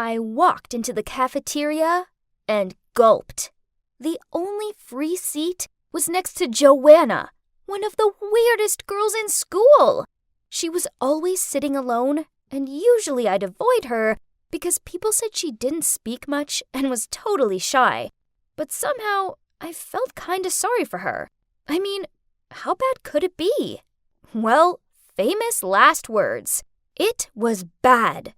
I walked into the cafeteria and gulped. The only free seat was next to Joanna, one of the weirdest girls in school. She was always sitting alone, and usually I'd avoid her because people said she didn't speak much and was totally shy. But somehow, I felt kinda sorry for her. I mean, how bad could it be? Well, famous last words. It was bad.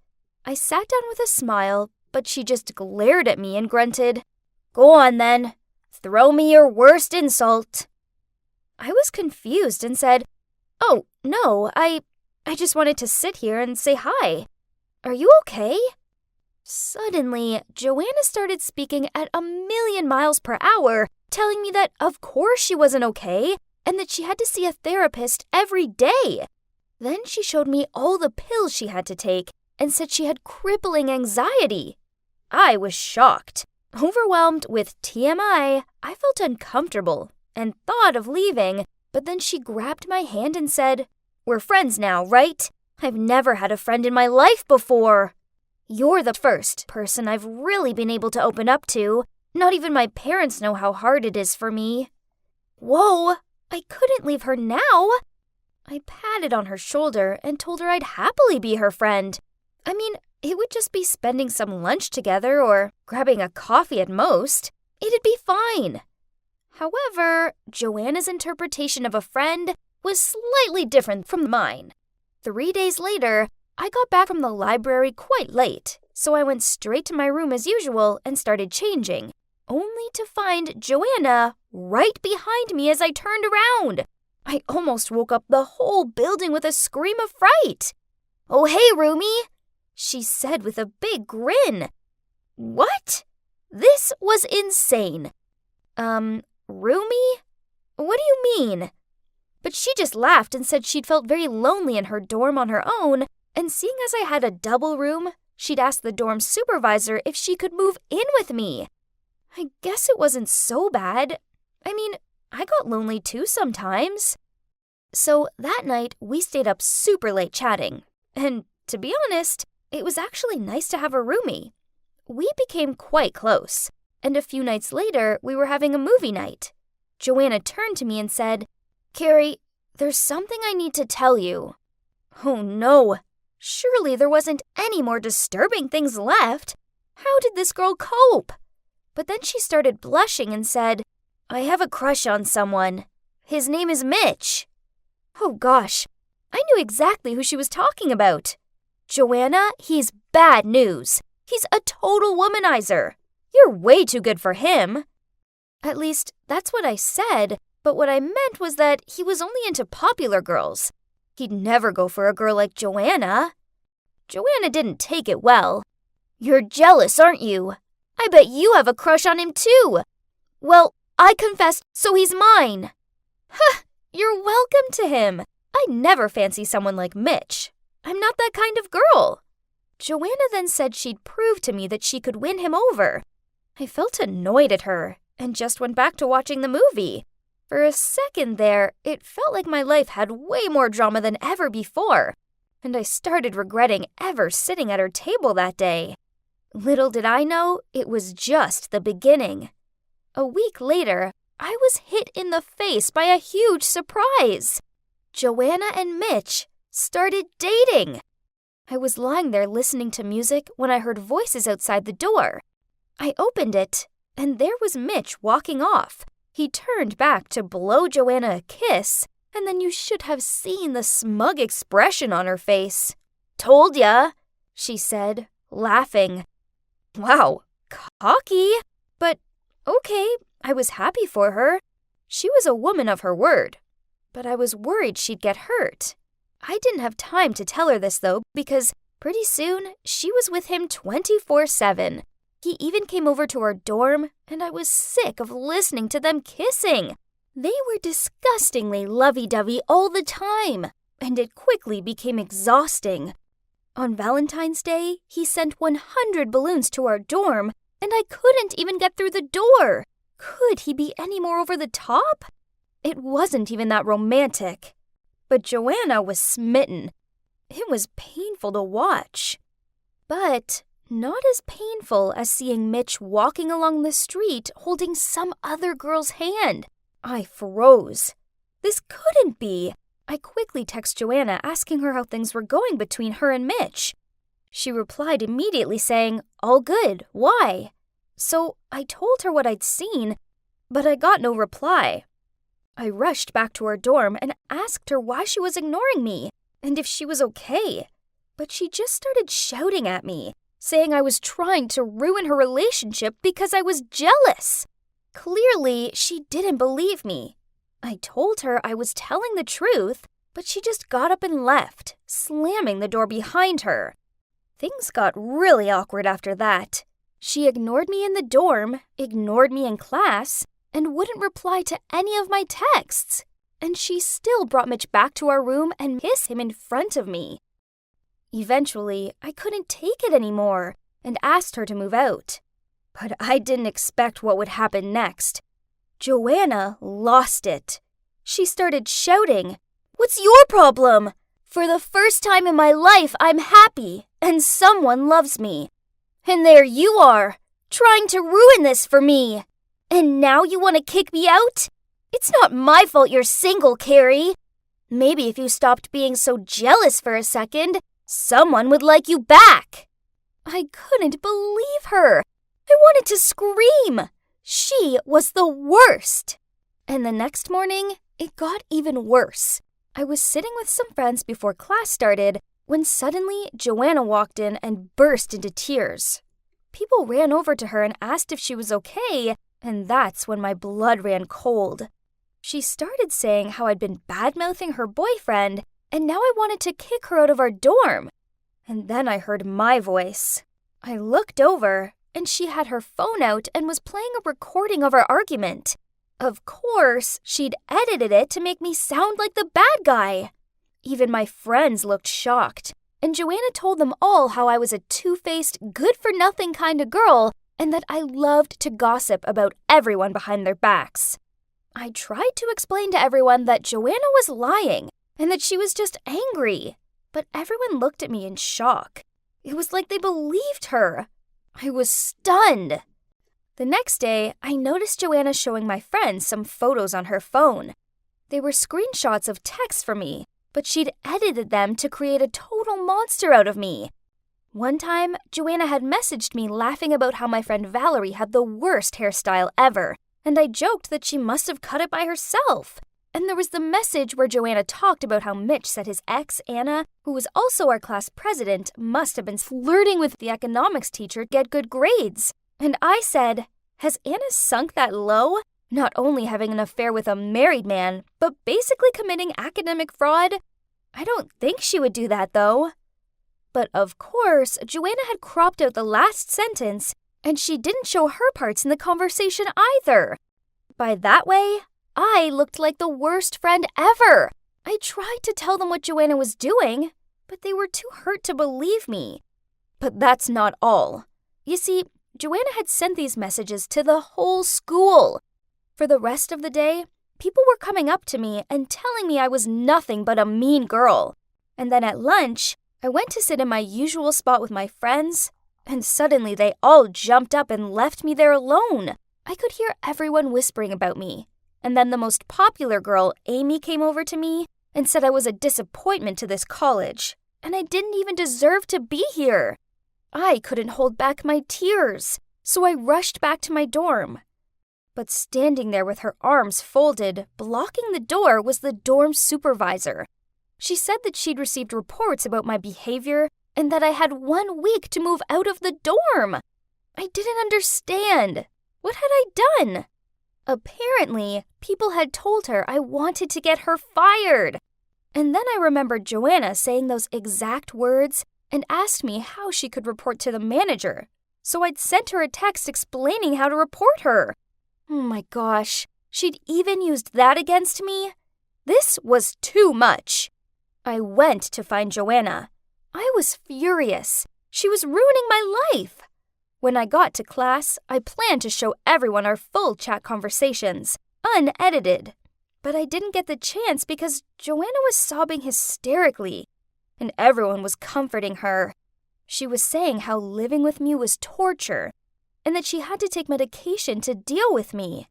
I sat down with a smile, but she just glared at me and grunted, "Go on then. Throw me your worst insult." I was confused and said, "Oh, no, I just wanted to sit here and say hi. Are you okay?" Suddenly, Joanna started speaking at 1,000,000 miles per hour, telling me that of course she wasn't okay and that she had to see a therapist every day. Then she showed me all the pills she had to take and said she had crippling anxiety. I was shocked. Overwhelmed with TMI, I felt uncomfortable and thought of leaving, but then she grabbed my hand and said, "We're friends now, right? I've never had a friend in my life before. You're the first person I've really been able to open up to. Not even my parents know how hard it is for me." Whoa, I couldn't leave her now. I patted on her shoulder and told her I'd happily be her friend. I mean, it would just be spending some lunch together or grabbing a coffee at most. It'd be fine. However, Joanna's interpretation of a friend was slightly different from mine. 3 days later, I got back from the library quite late, so I went straight to my room as usual and started changing, only to find Joanna right behind me as I turned around. I almost woke up the whole building with a scream of fright. "Oh, hey, roomie," she said with a big grin. What? This was insane. Roomie? What do you mean? But she just laughed and said she'd felt very lonely in her dorm on her own, and seeing as I had a double room, she'd asked the dorm supervisor if she could move in with me. I guess it wasn't so bad. I mean, I got lonely too sometimes. So that night, we stayed up super late chatting. And to be honest, it was actually nice to have a roomie. We became quite close, and a few nights later, we were having a movie night. Joanna turned to me and said, "Carrie, there's something I need to tell you." Oh no, surely there wasn't any more disturbing things left. How did this girl cope? But then she started blushing and said, "I have a crush on someone. His name is Mitch." Oh gosh, I knew exactly who she was talking about. "Joanna, he's bad news. He's a total womanizer. You're way too good for him." At least, that's what I said, but what I meant was that he was only into popular girls. He'd never go for a girl like Joanna. Joanna didn't take it well. "You're jealous, aren't you? I bet you have a crush on him too." "Well, I confessed, so he's mine." "Huh, you're welcome to him. I never fancy someone like Mitch. I'm not that kind of girl." Joanna then said she'd prove to me that she could win him over. I felt annoyed at her and just went back to watching the movie. For a second there, it felt like my life had way more drama than ever before, and I started regretting ever sitting at her table that day. Little did I know, it was just the beginning. A week later, I was hit in the face by a huge surprise. Joanna and Mitch started dating. I was lying there listening to music when I heard voices outside the door. I opened it, and there was Mitch walking off. He turned back to blow Joanna a kiss, and then you should have seen the smug expression on her face. "Told ya," she said, laughing. Wow, cocky. But okay, I was happy for her. She was a woman of her word. But I was worried she'd get hurt. I didn't have time to tell her this, though, because pretty soon she was with him 24/7. He even came over to our dorm, and I was sick of listening to them kissing. They were disgustingly lovey-dovey all the time, and it quickly became exhausting. On Valentine's Day, he sent 100 balloons to our dorm, and I couldn't even get through the door. Could he be any more over the top? It wasn't even that romantic. But Joanna was smitten. It was painful to watch. But Not as painful as seeing Mitch walking along the street holding some other girl's hand. I froze. This couldn't be. I quickly texted Joanna asking her how things were going between her and Mitch. She replied immediately saying, "All good, why?" So I told her what I'd seen, but I got no reply. I rushed back to her dorm and asked her why she was ignoring me and if she was okay. But she just started shouting at me, saying I was trying to ruin her relationship because I was jealous. Clearly, she didn't believe me. I told her I was telling the truth, but she just got up and left, slamming the door behind her. Things got really awkward after that. She ignored me in the dorm, ignored me in class, and wouldn't reply to any of my texts. And she still brought Mitch back to our room and kissed him in front of me. Eventually, I couldn't take it anymore and asked her to move out. But I didn't expect what would happen next. Joanna lost it. She started shouting, "What's your problem? For the first time in my life, I'm happy and someone loves me. And there you are, trying to ruin this for me. And now you want to kick me out? It's not my fault you're single, Carrie. Maybe if you stopped being so jealous for a second, someone would like you back." I couldn't believe her. I wanted to scream. She was the worst. And the next morning, it got even worse. I was sitting with some friends before class started when suddenly Joanna walked in and burst into tears. People ran over to her and asked if she was okay, and that's when my blood ran cold. She started saying how I'd been bad-mouthing her boyfriend, and now I wanted to kick her out of our dorm. And then I heard my voice. I looked over, and she had her phone out and was playing a recording of our argument. Of course, she'd edited it to make me sound like the bad guy. Even my friends looked shocked, and Joanna told them all how I was a two-faced, good-for-nothing kind of girl and that I loved to gossip about everyone behind their backs. I tried to explain to everyone that Joanna was lying and that she was just angry, but everyone looked at me in shock. It was like they believed her. I was stunned. The next day, I noticed Joanna showing my friends some photos on her phone. They were screenshots of texts from me, but she'd edited them to create a total monster out of me. One time, Joanna had messaged me laughing about how my friend Valerie had the worst hairstyle ever, and I joked that she must have cut it by herself. And there was the message where Joanna talked about how Mitch said his ex, Anna, who was also our class president, must have been flirting with the economics teacher to get good grades. And I said, "Has Anna sunk that low? Not only having an affair with a married man, but basically committing academic fraud? I don't think she would do that, though." But of course, Joanna had cropped out the last sentence, and she didn't show her parts in the conversation either. By that way, I looked like the worst friend ever. I tried to tell them what Joanna was doing, but they were too hurt to believe me. But that's not all. You see, Joanna had sent these messages to the whole school. For the rest of the day, people were coming up to me and telling me I was nothing but a mean girl. And then at lunch, I went to sit in my usual spot with my friends, and suddenly they all jumped up and left me there alone. I could hear everyone whispering about me. And then the most popular girl, Amy, came over to me and said I was a disappointment to this college, and I didn't even deserve to be here. I couldn't hold back my tears, so I rushed back to my dorm. But standing there with her arms folded, blocking the door, was the dorm supervisor. She said that she'd received reports about my behavior and that I had 1 week to move out of the dorm. I didn't understand. What had I done? Apparently, people had told her I wanted to get her fired. And then I remembered Joanna saying those exact words and asked me how she could report to the manager. So I'd sent her a text explaining how to report her. Oh my gosh, she'd even used that against me? This was too much. I went to find Joanna. I was furious. She was ruining my life. When I got to class, I planned to show everyone our full chat conversations, unedited. But I didn't get the chance because Joanna was sobbing hysterically, and everyone was comforting her. She was saying how living with me was torture and that she had to take medication to deal with me.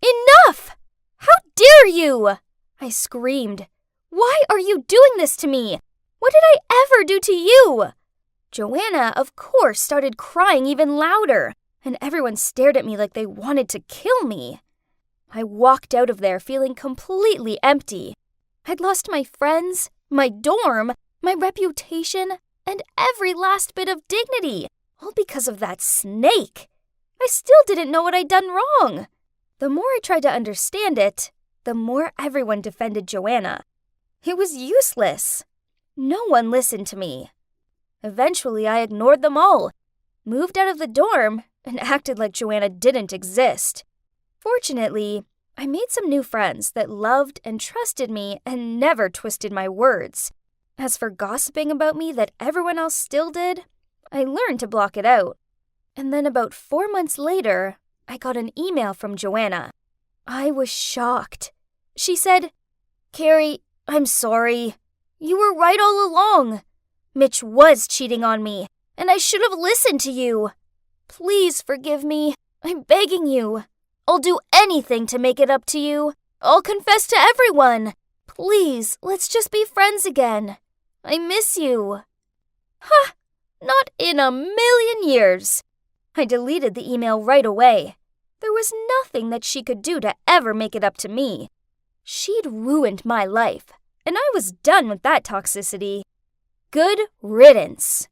Enough! How dare you! I screamed. Why are you doing this to me? What did I ever do to you? Joanna, of course, started crying even louder, and everyone stared at me like they wanted to kill me. I walked out of there feeling completely empty. I'd lost my friends, my dorm, my reputation, and every last bit of dignity, all because of that snake. I still didn't know what I'd done wrong. The more I tried to understand it, the more everyone defended Joanna. It was useless. No one listened to me. Eventually, I ignored them all, moved out of the dorm, and acted like Joanna didn't exist. Fortunately, I made some new friends that loved and trusted me and never twisted my words. As for gossiping about me that everyone else still did, I learned to block it out. And then about 4 months later, I got an email from Joanna. I was shocked. She said, "Carrie, I'm sorry. You were right all along. Mitch was cheating on me, and I should have listened to you. Please forgive me. I'm begging you. I'll do anything to make it up to you. I'll confess to everyone. Please, let's just be friends again. I miss you." Ha! Not in a million years. I deleted the email right away. There was nothing that she could do to ever make it up to me. She'd ruined my life, and I was done with that toxicity. Good riddance.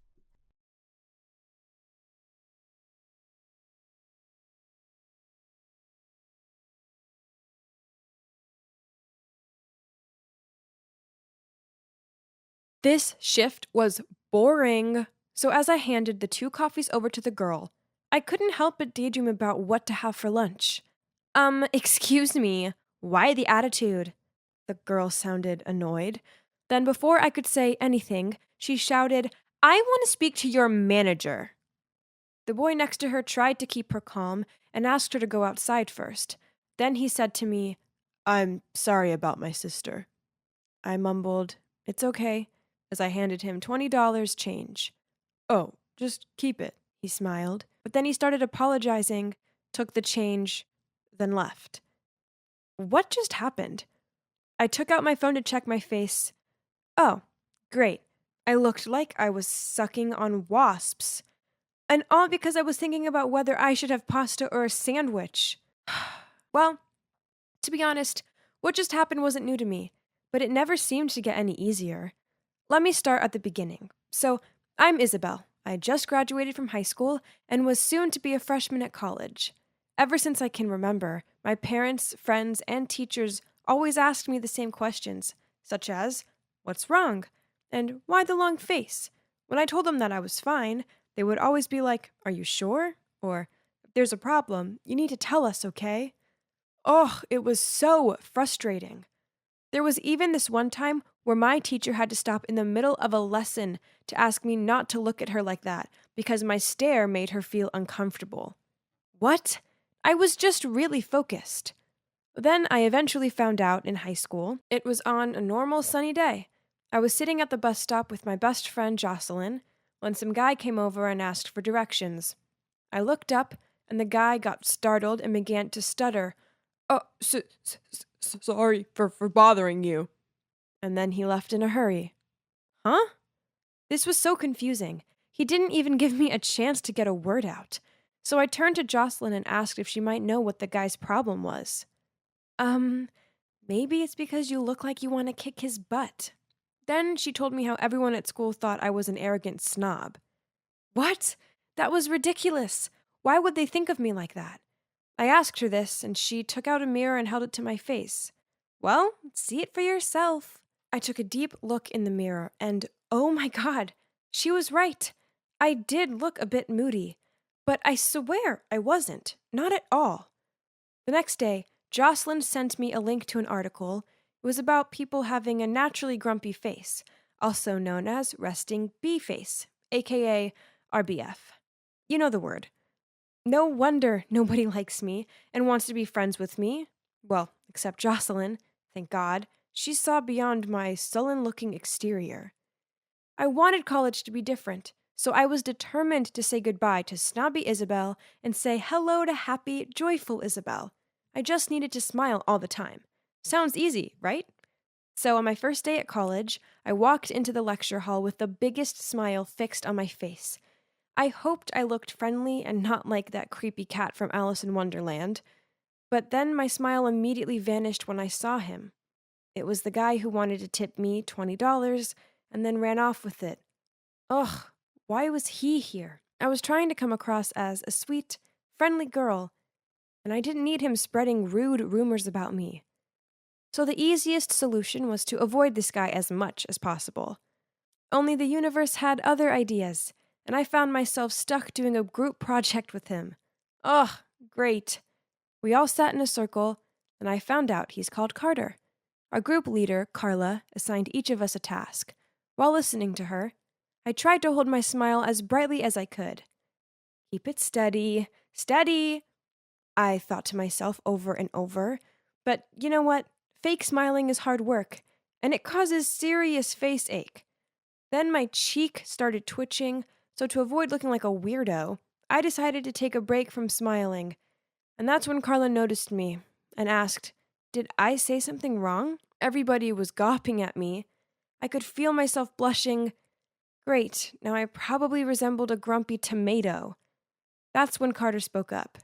This shift was boring. So as I handed the 2 coffees over to the girl, I couldn't help but daydream about what to have for lunch. Excuse me, why the attitude? The girl sounded annoyed. Then before I could say anything, she shouted, "I want to speak to your manager." The boy next to her tried to keep her calm and asked her to go outside first. Then he said to me, "I'm sorry about my sister." I mumbled, "It's okay," as I handed him $20 change. "Oh, just keep it," he smiled. But then he started apologizing, took the change, then left. What just happened? I took out my phone to check my face. Oh, great. I looked like I was sucking on wasps. And all because I was thinking about whether I should have pasta or a sandwich. Well, to be honest, what just happened wasn't new to me, but it never seemed to get any easier. Let me start at the beginning. So, I'm Isabel. I just graduated from high school and was soon to be a freshman at college. Ever since I can remember, my parents, friends, and teachers always asked me the same questions, such as, "What's wrong?" and "Why the long face?" When I told them that I was fine, they would always be like, "Are you sure?" Or, "If there's a problem, you need to tell us, okay?" Oh, it was so frustrating. There was even this one time where my teacher had to stop in the middle of a lesson to ask me not to look at her like that because my stare made her feel uncomfortable. What? I was just really focused. Then I eventually found out in high school. It was on a normal sunny day. I was sitting at the bus stop with my best friend Jocelyn when some guy came over and asked for directions. I looked up and the guy got startled and began to stutter. "Oh, sorry for bothering you." And then he left in a hurry. Huh? This was so confusing. He didn't even give me a chance to get a word out. So I turned to Jocelyn and asked if she might know what the guy's problem was. Maybe it's because you look like you want to kick his butt." Then she told me how everyone at school thought I was an arrogant snob. What? That was ridiculous. Why would they think of me like that? I asked her this, and she took out a mirror and held it to my face. Well, see it for yourself. I took a deep look in the mirror, and oh my God, she was right. I did look a bit moody, but I swear I wasn't. Not at all. The next day, Jocelyn sent me a link to an article. It was about people having a naturally grumpy face, also known as resting bee face, aka RBF. You know the word. No wonder nobody likes me and wants to be friends with me. Well, except Jocelyn, thank God. She saw beyond my sullen-looking exterior. I wanted college to be different, So I was determined to say goodbye to snobby Isabel and say hello to happy, joyful Isabel. I just needed to smile all the time. Sounds easy, right? So on my first day at college, I walked into the lecture hall with the biggest smile fixed on my face. I hoped I looked friendly and not like that creepy cat from Alice in Wonderland. But then my smile immediately vanished when I saw him. It was the guy who wanted to tip me $20 and then ran off with it. Ugh, why was he here? I was trying to come across as a sweet, friendly girl, and I didn't need him spreading rude rumors about me. So the easiest solution was to avoid this guy as much as possible. Only the universe had other ideas, and I found myself stuck doing a group project with him. Ugh, great. We all sat in a circle, and I found out he's called Carter. Our group leader, Carla, assigned each of us a task. While listening to her, I tried to hold my smile as brightly as I could. Keep it steady, steady, I thought to myself over and over. But you know what? Fake smiling is hard work, and it causes serious face ache. Then my cheek started twitching, so to avoid looking like a weirdo, I decided to take a break from smiling. And that's when Carla noticed me and asked, "Did I say something wrong?" Everybody was gawping at me. I could feel myself blushing. Great, now I probably resembled a grumpy tomato. That's when Carter spoke up.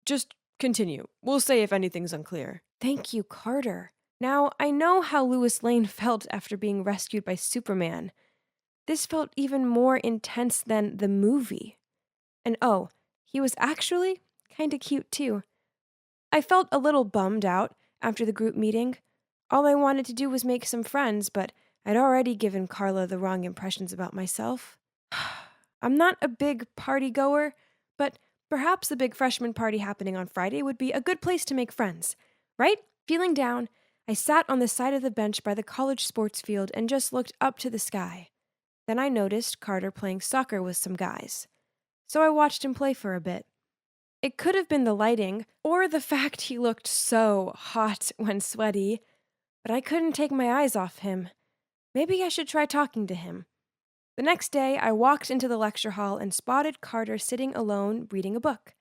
"Just continue. We'll say if anything's unclear." Thank you, Carter. Now, I know how Lois Lane felt after being rescued by Superman. This felt even more intense than the movie. And oh, he was actually kinda cute too. I felt a little bummed out after the group meeting. All I wanted to do was make some friends, but I'd already given Carla the wrong impressions about myself. I'm not a big party goer, but perhaps the big freshman party happening on Friday would be a good place to make friends, right? Feeling down, I sat on the side of the bench by the college sports field and just looked up to the sky. Then I noticed Carter playing soccer with some guys. So I watched him play for a bit. It could have been the lighting, or the fact he looked so hot when sweaty, but I couldn't take my eyes off him. Maybe I should try talking to him. The next day, I walked into the lecture hall and spotted Carter sitting alone reading a book.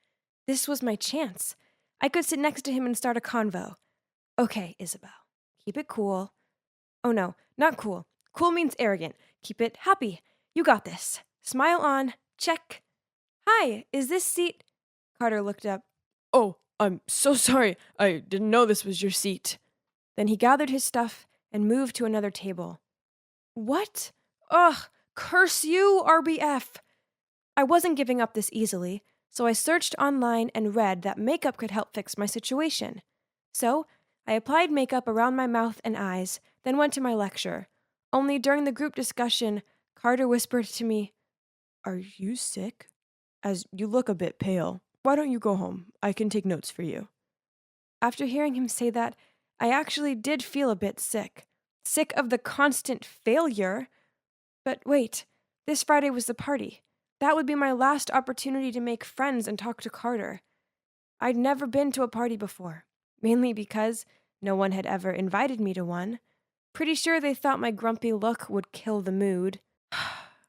This was my chance. I could sit next to him and start a convo. Okay, Isabel, keep it cool. Oh no, not cool. Cool means arrogant. Keep it happy. You got this. Smile on. Check. Hi, is this seat? Carter looked up. "Oh, I'm so sorry. I didn't know this was your seat." Then he gathered his stuff and moved to another table. What? Ugh, curse you, RBF! I wasn't giving up this easily, so I searched online and read that makeup could help fix my situation. So, I applied makeup around my mouth and eyes, then went to my lecture. Only during the group discussion, Carter whispered to me, "Are you sick? As you look a bit pale. Why don't you go home? I can take notes for you." After hearing him say that, I actually did feel a bit sick. Sick of the constant failure. But wait, this Friday was the party. That would be my last opportunity to make friends and talk to Carter. I'd never been to a party before, mainly because no one had ever invited me to one. Pretty sure they thought my grumpy look would kill the mood.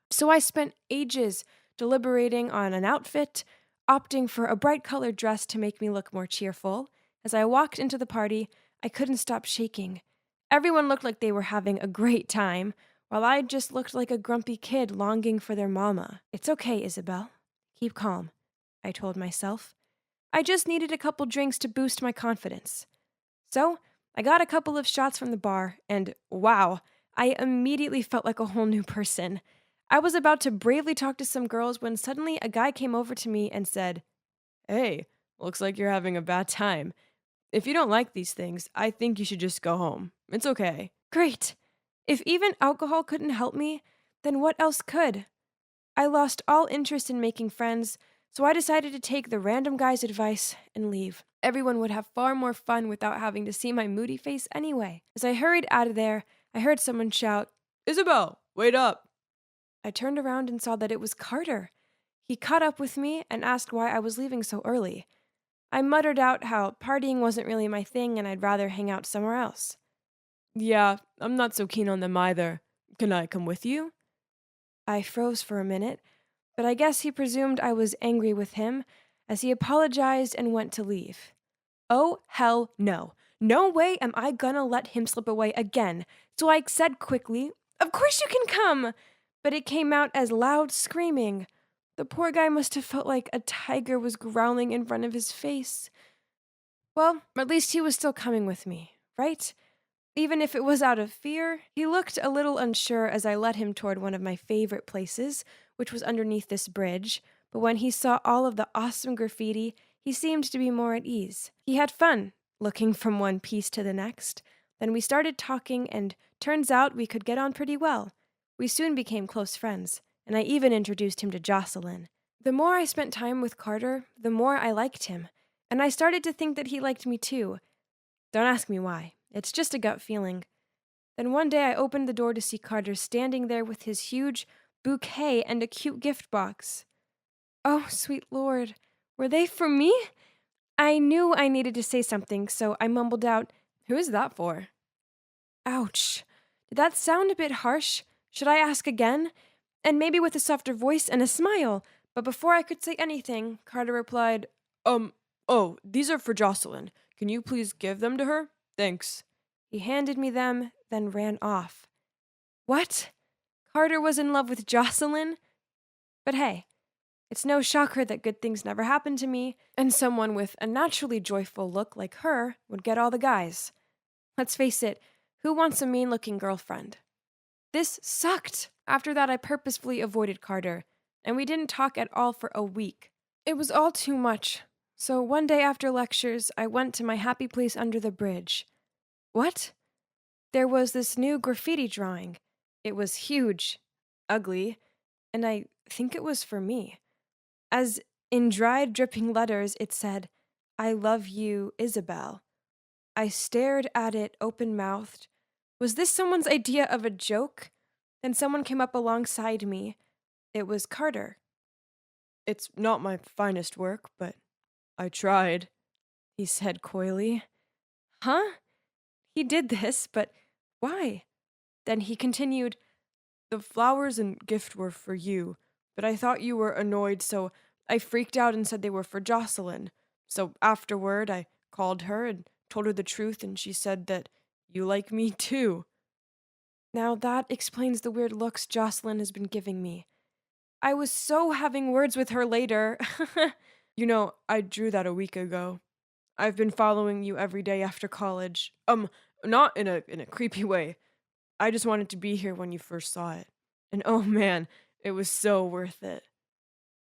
So I spent ages deliberating on an outfit, opting for a bright colored dress to make me look more cheerful. As I walked into the party, I couldn't stop shaking. Everyone looked like they were having a great time, while I just looked like a grumpy kid longing for their mama. "It's okay, Isabel. Keep calm," I told myself. I just needed a couple drinks to boost my confidence. So, I got a couple of shots from the bar, and wow, I immediately felt like a whole new person. I was about to bravely talk to some girls when suddenly a guy came over to me and said, "Hey, looks like you're having a bad time. If you don't like these things, I think you should just go home. It's okay." Great. If even alcohol couldn't help me, then what else could? I lost all interest in making friends, so I decided to take the random guy's advice and leave. Everyone would have far more fun without having to see my moody face anyway. As I hurried out of there, I heard someone shout, "Isabel, wait up." I turned around and saw that it was Carter. He caught up with me and asked why I was leaving so early. I muttered out how partying wasn't really my thing and I'd rather hang out somewhere else. "Yeah, I'm not so keen on them either. Can I come with you?" I froze for a minute, but I guess he presumed I was angry with him, as he apologized and went to leave. Oh, hell no. No way am I gonna let him slip away again, so I said quickly, "Of course you can come!" But it came out as loud screaming. The poor guy must have felt like a tiger was growling in front of his face. Well, at least he was still coming with me, right? Even if it was out of fear. He looked a little unsure as I led him toward one of my favorite places, which was underneath this bridge, but when he saw all of the awesome graffiti, he seemed to be more at ease. He had fun, looking from one piece to the next. Then we started talking, and turns out we could get on pretty well. We soon became close friends, and I even introduced him to Jocelyn. The more I spent time with Carter, the more I liked him, and I started to think that he liked me too. Don't ask me why. It's just a gut feeling. Then one day I opened the door to see Carter standing there with his huge bouquet and a cute gift box. Oh, sweet Lord, were they for me? I knew I needed to say something, so I mumbled out, "Who is that for?" Ouch. Did that sound a bit harsh? Should I ask again? And maybe with a softer voice and a smile. But before I could say anything, Carter replied, Oh, these are for Jocelyn. Can you please give them to her? Thanks." He handed me them, then ran off. What? Carter was in love with Jocelyn? But hey, it's no shocker that good things never happen to me, and someone with a naturally joyful look like her would get all the guys. Let's face it, who wants a mean-looking girlfriend? This sucked. After that, I purposefully avoided Carter, and we didn't talk at all for a week. It was all too much. So one day after lectures, I went to my happy place under the bridge. What? There was this new graffiti drawing. It was huge, ugly, and I think it was for me. As in dried, dripping letters, it said, "I love you, Isabel." I stared at it open-mouthed. Was this someone's idea of a joke? Then someone came up alongside me. It was Carter. "It's not my finest work, but I tried," he said coyly. Huh? He did this, but why? Then he continued, "The flowers and gift were for you, but I thought you were annoyed, so I freaked out and said they were for Jocelyn. So afterward, I called her and told her the truth, and she said that you like me too." Now that explains the weird looks Jocelyn has been giving me. I was so having words with her later. I drew that a week ago. I've been following you every day after college. Not in a creepy way. I just wanted to be here when you first saw it. And oh man, it was so worth it."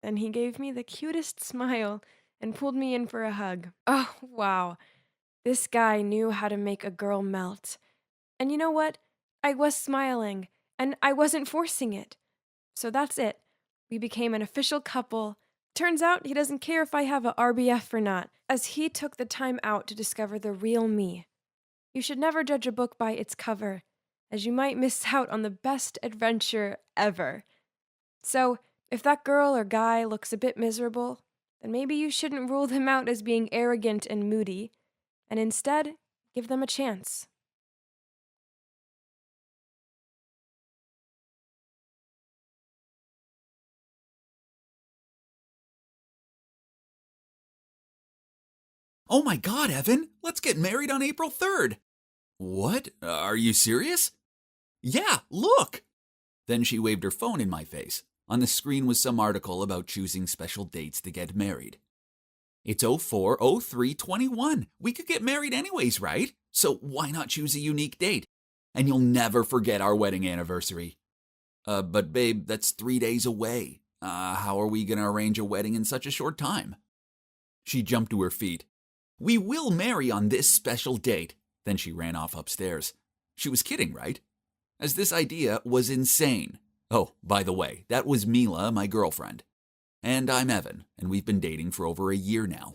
Then he gave me the cutest smile and pulled me in for a hug. Oh, wow. This guy knew how to make a girl melt. And you know what? I was smiling, and I wasn't forcing it. So that's it. We became an official couple. Turns out he doesn't care if I have a RBF or not, as he took the time out to discover the real me. You should never judge a book by its cover, as you might miss out on the best adventure ever. So, if that girl or guy looks a bit miserable, then maybe you shouldn't rule them out as being arrogant and moody, and instead, give them a chance. Oh my God, Evan, let's get married on April 3rd. What? Are you serious? Yeah, look. Then she waved her phone in my face. On the screen was some article about choosing special dates to get married. It's 04/03/21. We could get married anyways, right? So why not choose a unique date? And you'll never forget our wedding anniversary. But babe, that's 3 days away. How are we going to arrange a wedding in such a short time? She jumped to her feet. We will marry on this special date. Then she ran off upstairs. She was kidding, right? As this idea was insane. Oh, by the way, that was Mila, my girlfriend. And I'm Evan, and we've been dating for over a year now.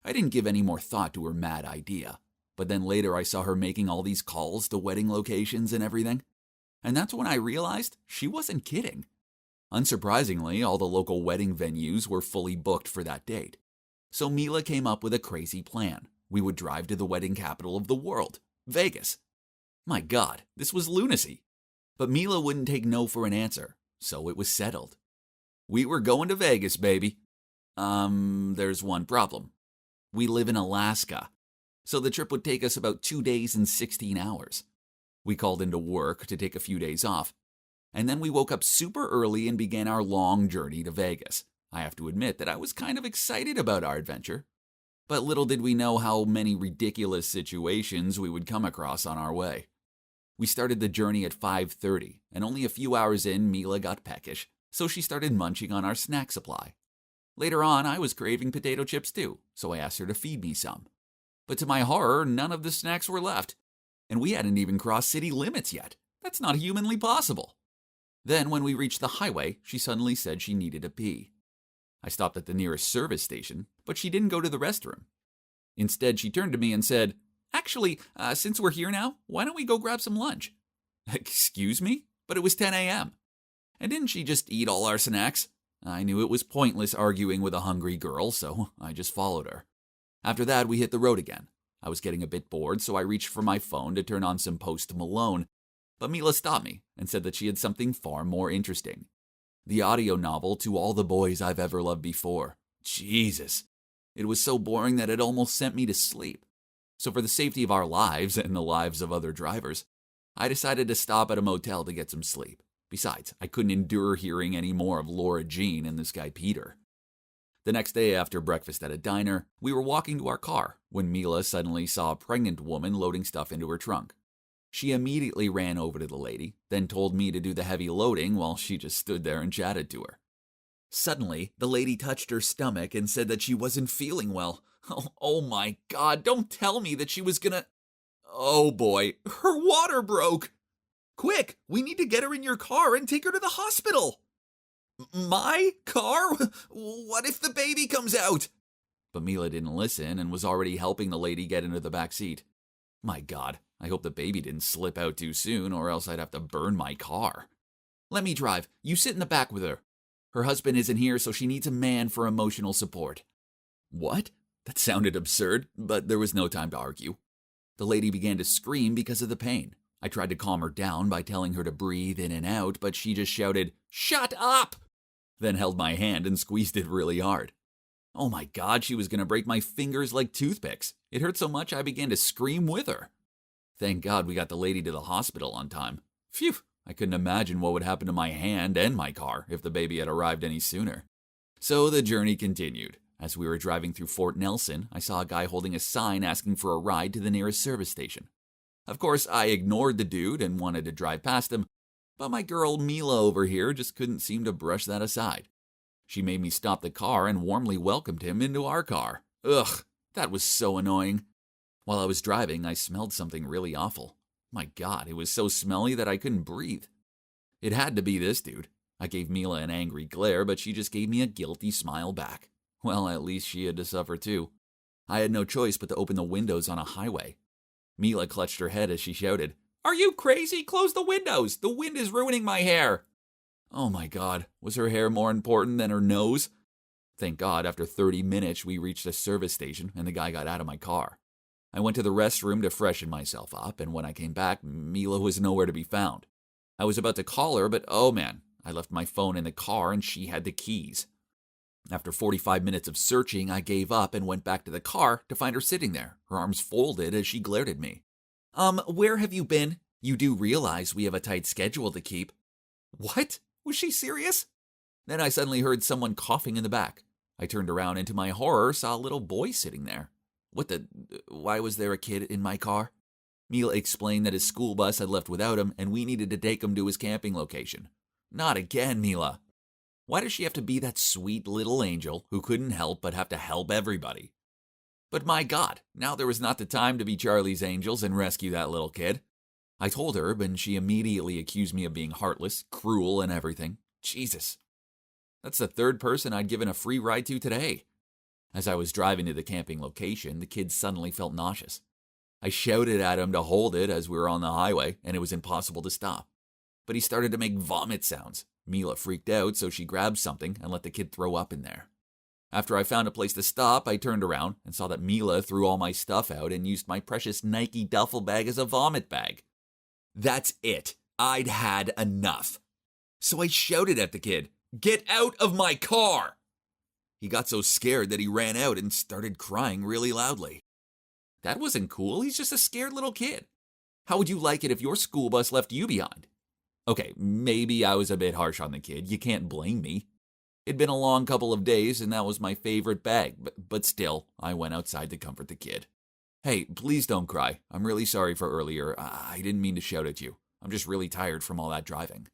I didn't give any more thought to her mad idea, but then later I saw her making all these calls to wedding locations and everything. And that's when I realized she wasn't kidding. Unsurprisingly, all the local wedding venues were fully booked for that date. So Mila came up with a crazy plan. We would drive to the wedding capital of the world, Vegas. My God, this was lunacy. But Mila wouldn't take no for an answer, so it was settled. We were going to Vegas, baby. There's one problem. We live in Alaska, so the trip would take us about 2 days and 16 hours. We called into work to take a few days off, and then we woke up super early and began our long journey to Vegas. I have to admit that I was kind of excited about our adventure, but little did we know how many ridiculous situations we would come across on our way. We started the journey at 5:30, and only a few hours in, Mila got peckish, so she started munching on our snack supply. Later on, I was craving potato chips too, so I asked her to feed me some. But to my horror, none of the snacks were left, and we hadn't even crossed city limits yet. That's not humanly possible. Then, when we reached the highway, she suddenly said she needed a pee. I stopped at the nearest service station, but she didn't go to the restroom. Instead, she turned to me and said, "Actually, since we're here now, why don't we go grab some lunch?" Excuse me? But it was 10 a.m. And didn't she just eat all our snacks? I knew it was pointless arguing with a hungry girl, so I just followed her. After that, we hit the road again. I was getting a bit bored, so I reached for my phone to turn on some Post Malone, but Mila stopped me and said that she had something far more interesting. The audio novel To All the Boys I've Ever Loved Before. Jesus. It was so boring that it almost sent me to sleep. So for the safety of our lives and the lives of other drivers, I decided to stop at a motel to get some sleep. Besides, I couldn't endure hearing any more of Laura Jean and this guy Peter. The next day after breakfast at a diner, we were walking to our car when Mila suddenly saw a pregnant woman loading stuff into her trunk. She immediately ran over to the lady, then told me to do the heavy loading while she just stood there and chatted to her. Suddenly, the lady touched her stomach and said that she wasn't feeling well. Oh my God, don't tell me that she was gonna... Oh boy, her water broke! Quick, we need to get her in your car and take her to the hospital! My car? What if the baby comes out? But Mila didn't listen and was already helping the lady get into the back seat. My God, I hope the baby didn't slip out too soon or else I'd have to burn my car. Let me drive. You sit in the back with her. Her husband isn't here, so she needs a man for emotional support. What? That sounded absurd, but there was no time to argue. The lady began to scream because of the pain. I tried to calm her down by telling her to breathe in and out, but she just shouted, "Shut up!" Then held my hand and squeezed it really hard. Oh my God, she was going to break my fingers like toothpicks. It hurt so much I began to scream with her. Thank God we got the lady to the hospital on time. Phew, I couldn't imagine what would happen to my hand and my car if the baby had arrived any sooner. So the journey continued. As we were driving through Fort Nelson, I saw a guy holding a sign asking for a ride to the nearest service station. Of course, I ignored the dude and wanted to drive past him, but my girl Mila over here just couldn't seem to brush that aside. She made me stop the car and warmly welcomed him into our car. Ugh, that was so annoying. While I was driving, I smelled something really awful. My God, it was so smelly that I couldn't breathe. It had to be this dude. I gave Mila an angry glare, but she just gave me a guilty smile back. Well, at least she had to suffer too. I had no choice but to open the windows on a highway. Mila clutched her head as she shouted, "Are you crazy? Close the windows! The wind is ruining my hair!" Oh my God, was her hair more important than her nose? Thank God, after 30 minutes we reached a service station and the guy got out of my car. I went to the restroom to freshen myself up, and when I came back, Mila was nowhere to be found. I was about to call her, but oh man, I left my phone in the car and she had the keys. After 45 minutes of searching, I gave up and went back to the car to find her sitting there, her arms folded as she glared at me. Where have you been? You do realize we have a tight schedule to keep." What? Was she serious? Then I suddenly heard someone coughing in the back. I turned around and to my horror saw a little boy sitting there. Why was there a kid in my car? Mila explained that his school bus had left without him and we needed to take him to his camping location. Not again, Mila. Why does she have to be that sweet little angel who couldn't help but have to help everybody? But my God, now there was not the time to be Charlie's Angels and rescue that little kid. I told her, but she immediately accused me of being heartless, cruel, and everything. Jesus. That's the third person I'd given a free ride to today. As I was driving to the camping location, the kid suddenly felt nauseous. I shouted at him to hold it as we were on the highway, and it was impossible to stop. But he started to make vomit sounds. Mila freaked out, so she grabbed something and let the kid throw up in there. After I found a place to stop, I turned around and saw that Mila threw all my stuff out and used my precious Nike duffel bag as a vomit bag. That's it. I'd had enough. So I shouted at the kid, Get out of my car! He got so scared that he ran out and started crying really loudly. That wasn't cool. He's just a scared little kid. How would you like it if your school bus left you behind? Okay, maybe I was a bit harsh on the kid. You can't blame me. It'd been a long couple of days, and that was my favorite bag. But still, I went outside to comfort the kid. Hey, please don't cry. I'm really sorry for earlier. I didn't mean to shout at you. I'm just really tired from all that driving.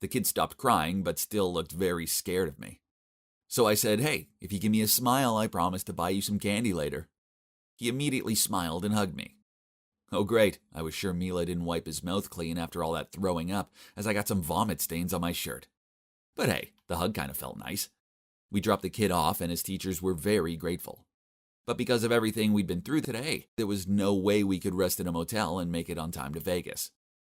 The kid stopped crying, but still looked very scared of me. So I said, hey, if you give me a smile, I promise to buy you some candy later. He immediately smiled and hugged me. Oh great, I was sure Mila didn't wipe his mouth clean after all that throwing up, as I got some vomit stains on my shirt. But hey, the hug kind of felt nice. We dropped the kid off and his teachers were very grateful. But because of everything we'd been through today, there was no way we could rest in a motel and make it on time to Vegas.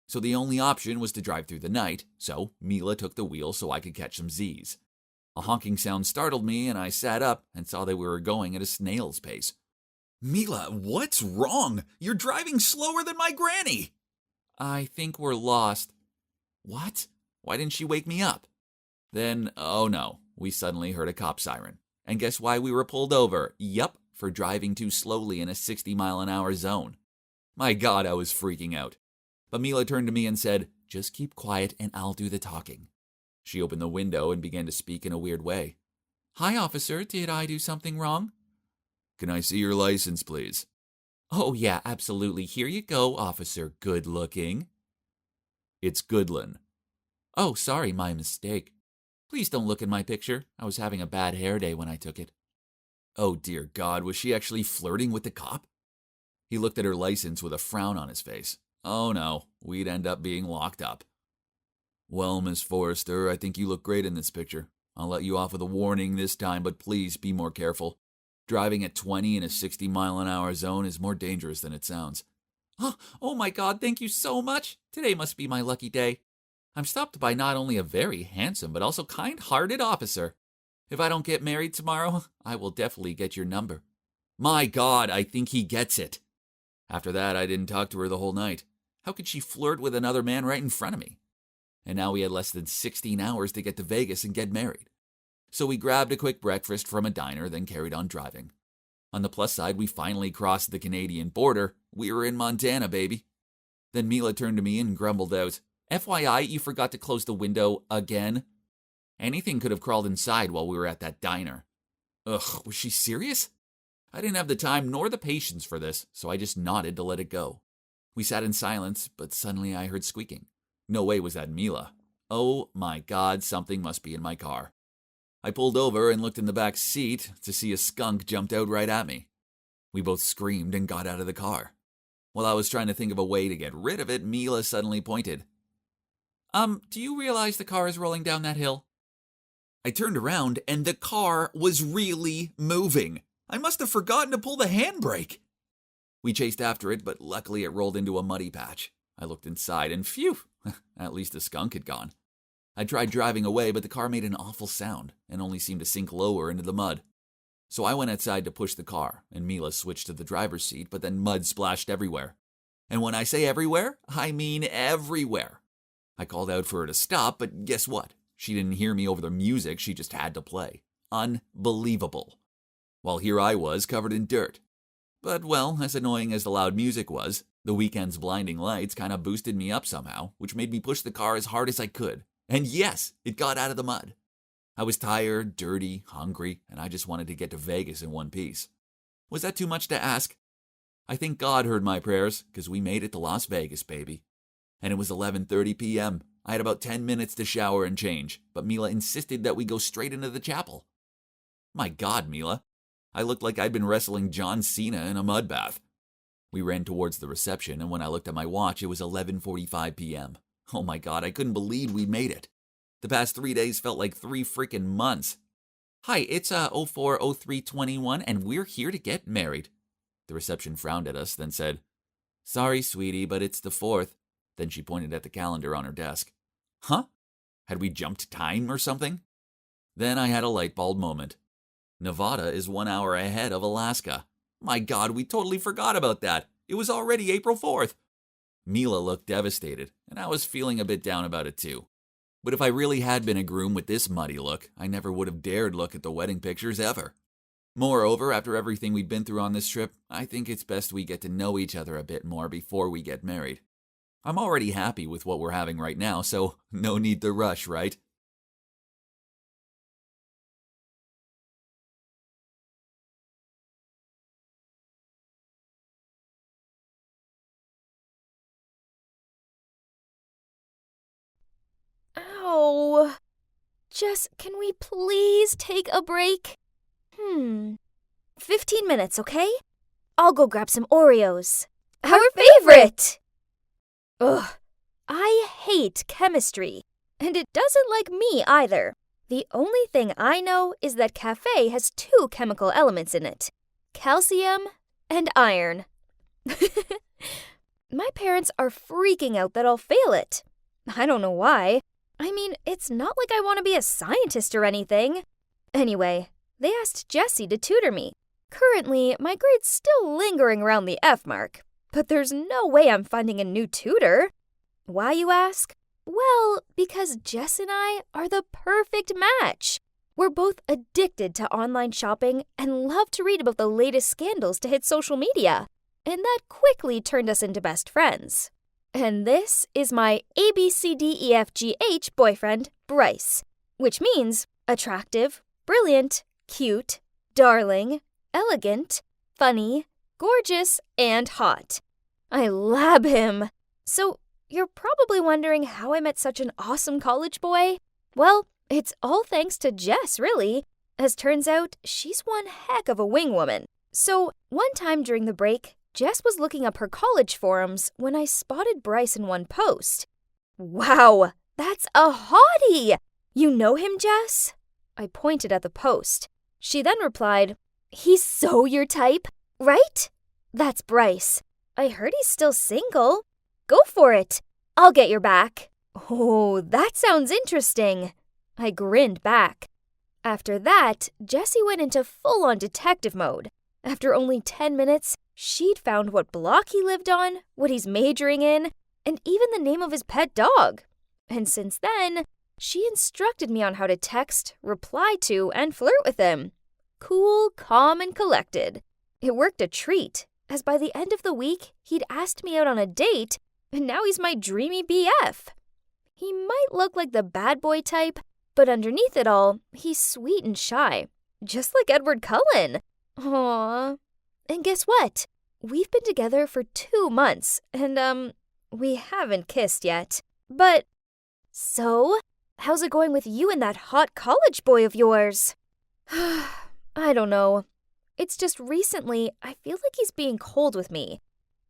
So the only option was to drive through the night, so Mila took the wheel so I could catch some Z's. A honking sound startled me and I sat up and saw that we were going at a snail's pace. Mila, what's wrong? You're driving slower than my granny! I think we're lost. What? Why didn't she wake me up? Then, oh no, we suddenly heard a cop siren. And guess why we were pulled over? Yup, for driving too slowly in a 60-mile-an-hour zone. My God, I was freaking out. But Mila turned to me and said, just keep quiet and I'll do the talking. She opened the window and began to speak in a weird way. Hi, officer, did I do something wrong? Can I see your license, please? Oh, yeah, absolutely. Here you go, Officer Good-Looking. It's Goodlin. Oh, sorry, my mistake. Please don't look at my picture. I was having a bad hair day when I took it. Oh, dear God, was she actually flirting with the cop? He looked at her license with a frown on his face. Oh, no, we'd end up being locked up. Well, Miss Forrester, I think you look great in this picture. I'll let you off with a warning this time, but please be more careful. Driving at 20 in a 60-mile-an-hour zone is more dangerous than it sounds. Oh my God, thank you so much. Today must be my lucky day. I'm stopped by not only a very handsome but also kind-hearted officer. If I don't get married tomorrow, I will definitely get your number. My God, I think he gets it. After that, I didn't talk to her the whole night. How could she flirt with another man right in front of me? And now we had less than 16 hours to get to Vegas and get married. So we grabbed a quick breakfast from a diner, then carried on driving. On the plus side, we finally crossed the Canadian border. We were in Montana, baby. Then Mila turned to me and grumbled out, FYI, you forgot to close the window again. Anything could have crawled inside while we were at that diner. Ugh, was she serious? I didn't have the time nor the patience for this, so I just nodded to let it go. We sat in silence, but suddenly I heard squeaking. No way was that Mila. Oh my God, something must be in my car. I pulled over and looked in the back seat to see a skunk jumped out right at me. We both screamed and got out of the car. While I was trying to think of a way to get rid of it, Mila suddenly pointed. Do you realize the car is rolling down that hill? I turned around and the car was really moving. I must have forgotten to pull the handbrake. We chased after it, but luckily it rolled into a muddy patch. I looked inside and phew, at least the skunk had gone. I tried driving away, but the car made an awful sound and only seemed to sink lower into the mud. So I went outside to push the car, and Mila switched to the driver's seat, but then mud splashed everywhere. And when I say everywhere, I mean everywhere. I called out for her to stop, but guess what? She didn't hear me over the music she just had to play. Unbelievable. While here I was, covered in dirt. But, well, as annoying as the loud music was, the weekend's blinding lights kind of boosted me up somehow, which made me push the car as hard as I could. And yes, it got out of the mud. I was tired, dirty, hungry, and I just wanted to get to Vegas in one piece. Was that too much to ask? I think God heard my prayers, because we made it to Las Vegas, baby. And it was 11:30 p.m. I had about 10 minutes to shower and change, but Mila insisted that we go straight into the chapel. My God, Mila. I looked like I'd been wrestling John Cena in a mud bath. We ran towards the reception, and when I looked at my watch, it was 11:45 p.m. Oh my God, I couldn't believe we'd made it. The past 3 days felt like 3 freaking months. Hi, it's 040321, and we're here to get married. The reception frowned at us, then said, Sorry, sweetie, but it's the 4th. Then she pointed at the calendar on her desk. Huh? Had we jumped time or something? Then I had a light bulb moment. Nevada is 1 hour ahead of Alaska. My God, we totally forgot about that. It was already April 4th. Mila looked devastated, and I was feeling a bit down about it too. But if I really had been a groom with this muddy look, I never would have dared look at the wedding pictures ever. Moreover, after everything we've been through on this trip, I think it's best we get to know each other a bit more before we get married. I'm already happy with what we're having right now, so no need to rush, right? Ow. Jess, can we please take a break? 15 minutes, okay? I'll go grab some Oreos. Our favorite! Ugh, I hate chemistry. And it doesn't like me either. The only thing I know is that cafe has 2 chemical elements in it. Calcium and iron. My parents are freaking out that I'll fail it. I don't know why. I mean, it's not like I want to be a scientist or anything. Anyway, they asked Jessie to tutor me. Currently, my grade's still lingering around the F mark, but there's no way I'm finding a new tutor. Why, you ask? Well, because Jess and I are the perfect match. We're both addicted to online shopping and love to read about the latest scandals to hit social media. And that quickly turned us into best friends. And this is my ABCDEFGH boyfriend, Bryce, which means attractive, brilliant, cute, darling, elegant, funny, gorgeous, and hot. I love him. So you're probably wondering how I met such an awesome college boy? Well, it's all thanks to Jess, really. As turns out, she's one heck of a wing woman. So one time during the break, Jess was looking up her college forums when I spotted Bryce in one post. Wow, that's a hottie! You know him, Jess? I pointed at the post. She then replied, "He's so your type, right?" That's Bryce. I heard he's still single. Go for it. I'll get your back. Oh, that sounds interesting. I grinned back. After that, Jessie went into full-on detective mode. After only 10 minutes, she'd found what block he lived on, what he's majoring in, and even the name of his pet dog. And since then, she instructed me on how to text, reply to, and flirt with him. Cool, calm, and collected. It worked a treat, as by the end of the week, he'd asked me out on a date, and now he's my dreamy BF. He might look like the bad boy type, but underneath it all, he's sweet and shy, just like Edward Cullen. Aww. And guess what? We've been together for 2 months, and, we haven't kissed yet. But, so, how's it going with you and that hot college boy of yours? I don't know. It's just recently, I feel like he's being cold with me.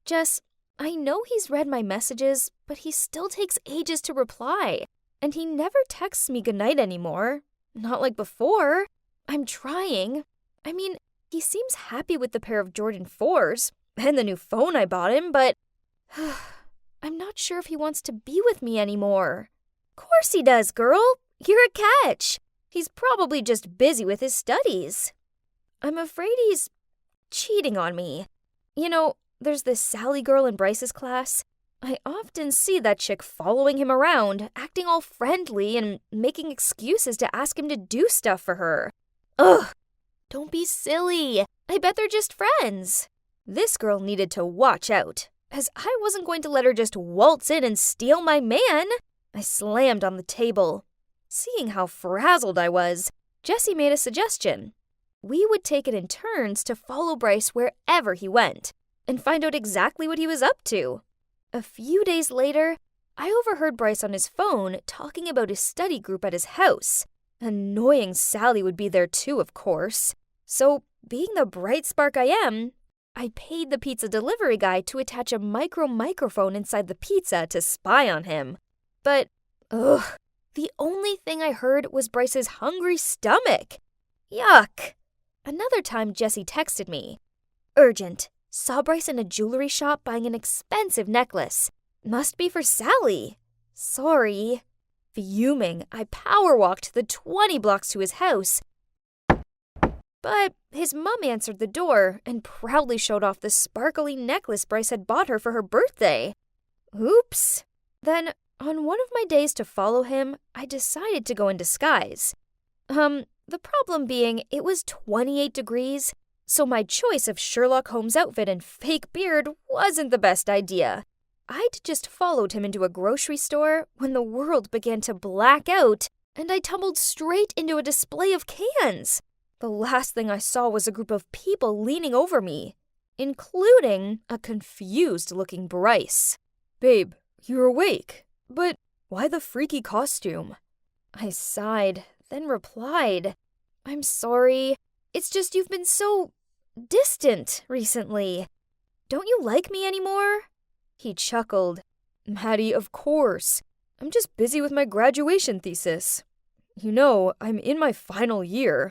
Jess, I know he's read my messages, but he still takes ages to reply. And he never texts me goodnight anymore. Not like before. I'm trying. I mean, he seems happy with the pair of Jordan 4s and the new phone I bought him, but I'm not sure if he wants to be with me anymore. Course he does, girl. You're a catch. He's probably just busy with his studies. I'm afraid he's cheating on me. You know, there's this Sally girl in Bryce's class. I often see that chick following him around, acting all friendly and making excuses to ask him to do stuff for her. Ugh. Don't be silly. I bet they're just friends. This girl needed to watch out, as I wasn't going to let her just waltz in and steal my man. I slammed on the table. Seeing how frazzled I was, Jessie made a suggestion. We would take it in turns to follow Bryce wherever he went and find out exactly what he was up to. A few days later, I overheard Bryce on his phone talking about his study group at his house. Annoying Sally would be there too, of course. So, being the bright spark I am, I paid the pizza delivery guy to attach a microphone inside the pizza to spy on him. But, the only thing I heard was Bryce's hungry stomach. Yuck. Another time Jessie texted me. Urgent. Saw Bryce in a jewelry shop buying an expensive necklace. Must be for Sally. Sorry. Fuming, I power walked the 20 blocks to his house. But his mom answered the door and proudly showed off the sparkly necklace Bryce had bought her for her birthday. Oops. Then On one of my days to follow him, I decided to go in disguise. The problem being it was 28 degrees, so my choice of Sherlock Holmes outfit and fake beard wasn't the best idea. I'd just followed him into a grocery store when the world began to black out and I tumbled straight into a display of cans. The last thing I saw was a group of people leaning over me, including a confused-looking Bryce. "Babe, you're awake, but why the freaky costume?" I sighed, then replied, "I'm sorry. It's just you've been so distant recently. Don't you like me anymore?" He chuckled. "Maddie, of course. I'm just busy with my graduation thesis. You know, I'm in my final year."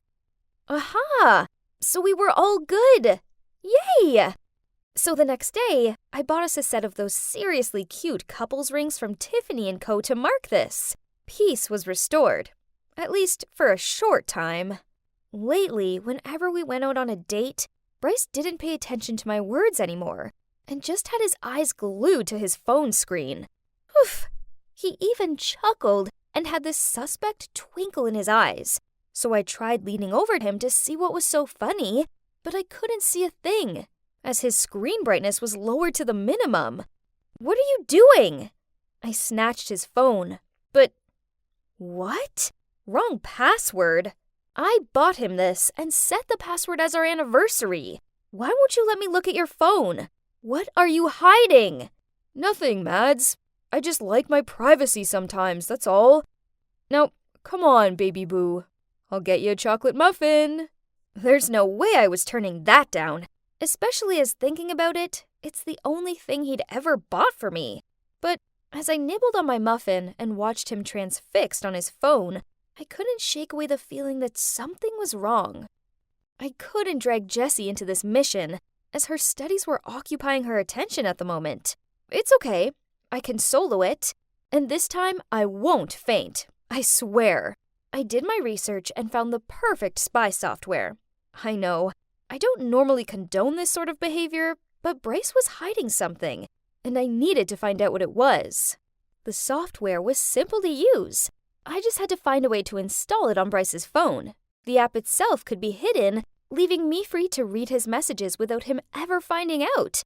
Aha! So we were all good. Yay! So the next day, I bought us a set of those seriously cute couples rings from Tiffany & Co. to mark this. Peace was restored. At least for a short time. Lately, whenever we went out on a date, Bryce didn't pay attention to my words anymore and just had his eyes glued to his phone screen. Oof! He even chuckled and had this suspect twinkle in his eyes. So I tried leaning over to him to see what was so funny, but I couldn't see a thing, as his screen brightness was lowered to the minimum. "What are you doing?" I snatched his phone, but... What? Wrong password. I bought him this and set the password as our anniversary. Why won't you let me look at your phone? What are you hiding? "Nothing, Mads. I just like my privacy sometimes, that's all. Now, come on, baby boo. I'll get you a chocolate muffin." There's no way I was turning that down, especially as thinking about it, it's the only thing he'd ever bought for me. But as I nibbled on my muffin and watched him transfixed on his phone, I couldn't shake away the feeling that something was wrong. I couldn't drag Jessie into this mission, as her studies were occupying her attention at the moment. It's okay. I can solo it. And this time, I won't faint. I swear. I did my research and found the perfect spy software. I know, I don't normally condone this sort of behavior, but Bryce was hiding something, and I needed to find out what it was. The software was simple to use. I just had to find a way to install it on Bryce's phone. The app itself could be hidden, leaving me free to read his messages without him ever finding out.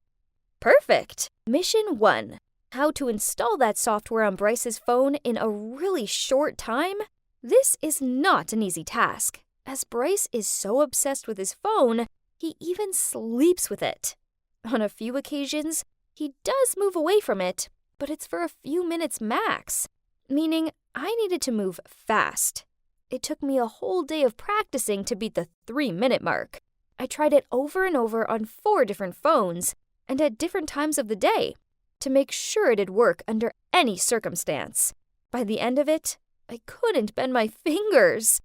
Perfect! Mission 1. How to install that software on Bryce's phone in a really short time? This is not an easy task, as Bryce is so obsessed with his phone, he even sleeps with it. On a few occasions, he does move away from it, but it's for a few minutes max, meaning I needed to move fast. It took me a whole day of practicing to beat the 3-minute mark. I tried it over and over on 4 different phones and at different times of the day to make sure it'd work under any circumstance. By the end of it, I couldn't bend my fingers.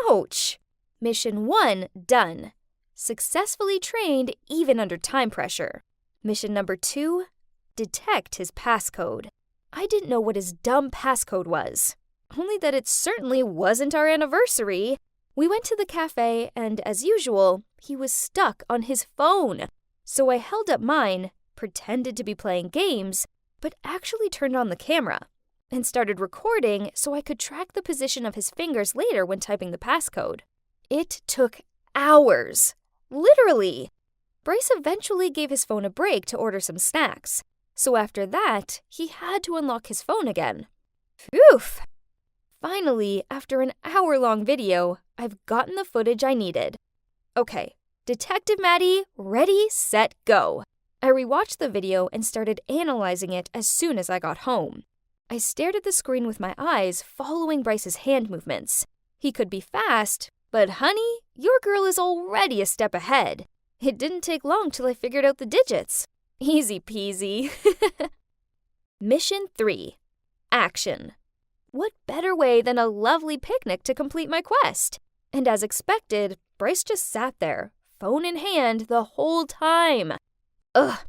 Ouch! Mission 1 done. Successfully trained even under time pressure. Mission number 2, detect his passcode. I didn't know what his dumb passcode was, only that it certainly wasn't our anniversary. We went to the cafe and, as usual, he was stuck on his phone. So I held up mine, pretended to be playing games, but actually turned on the camera and started recording so I could track the position of his fingers later when typing the passcode. It took hours. Literally. Bryce eventually gave his phone a break to order some snacks, so after that, he had to unlock his phone again. Phew! Finally, after an hour-long video, I've gotten the footage I needed. Okay, Detective Maddie, ready, set, go. I rewatched the video and started analyzing it as soon as I got home. I stared at the screen with my eyes, following Bryce's hand movements. He could be fast, but honey, your girl is already a step ahead. It didn't take long till I figured out the digits. Easy peasy. Mission 3. Action. What better way than a lovely picnic to complete my quest? And as expected, Bryce just sat there, phone in hand, the whole time. Ugh.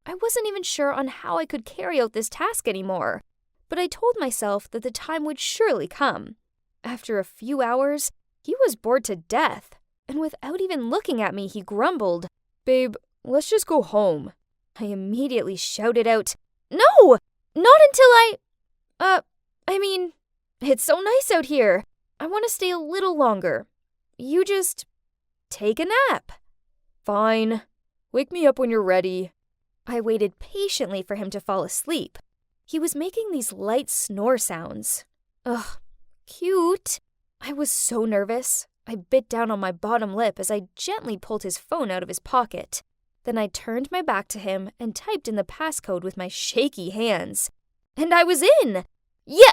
I wasn't even sure on how I could carry out this task anymore, but I told myself that the time would surely come. After a few hours, he was bored to death, and without even looking at me, he grumbled, "Babe, let's just go home." I immediately shouted out, "No! Not until I..." I mean, it's so nice out here. I want to stay a little longer. You just take a nap. Fine. Wake me up when you're ready. I waited patiently for him to fall asleep. He was making these light snore sounds. Ugh, cute. I was so nervous. I bit down on my bottom lip as I gently pulled his phone out of his pocket. Then I turned my back to him and typed in the passcode with my shaky hands. And I was in! Yeah!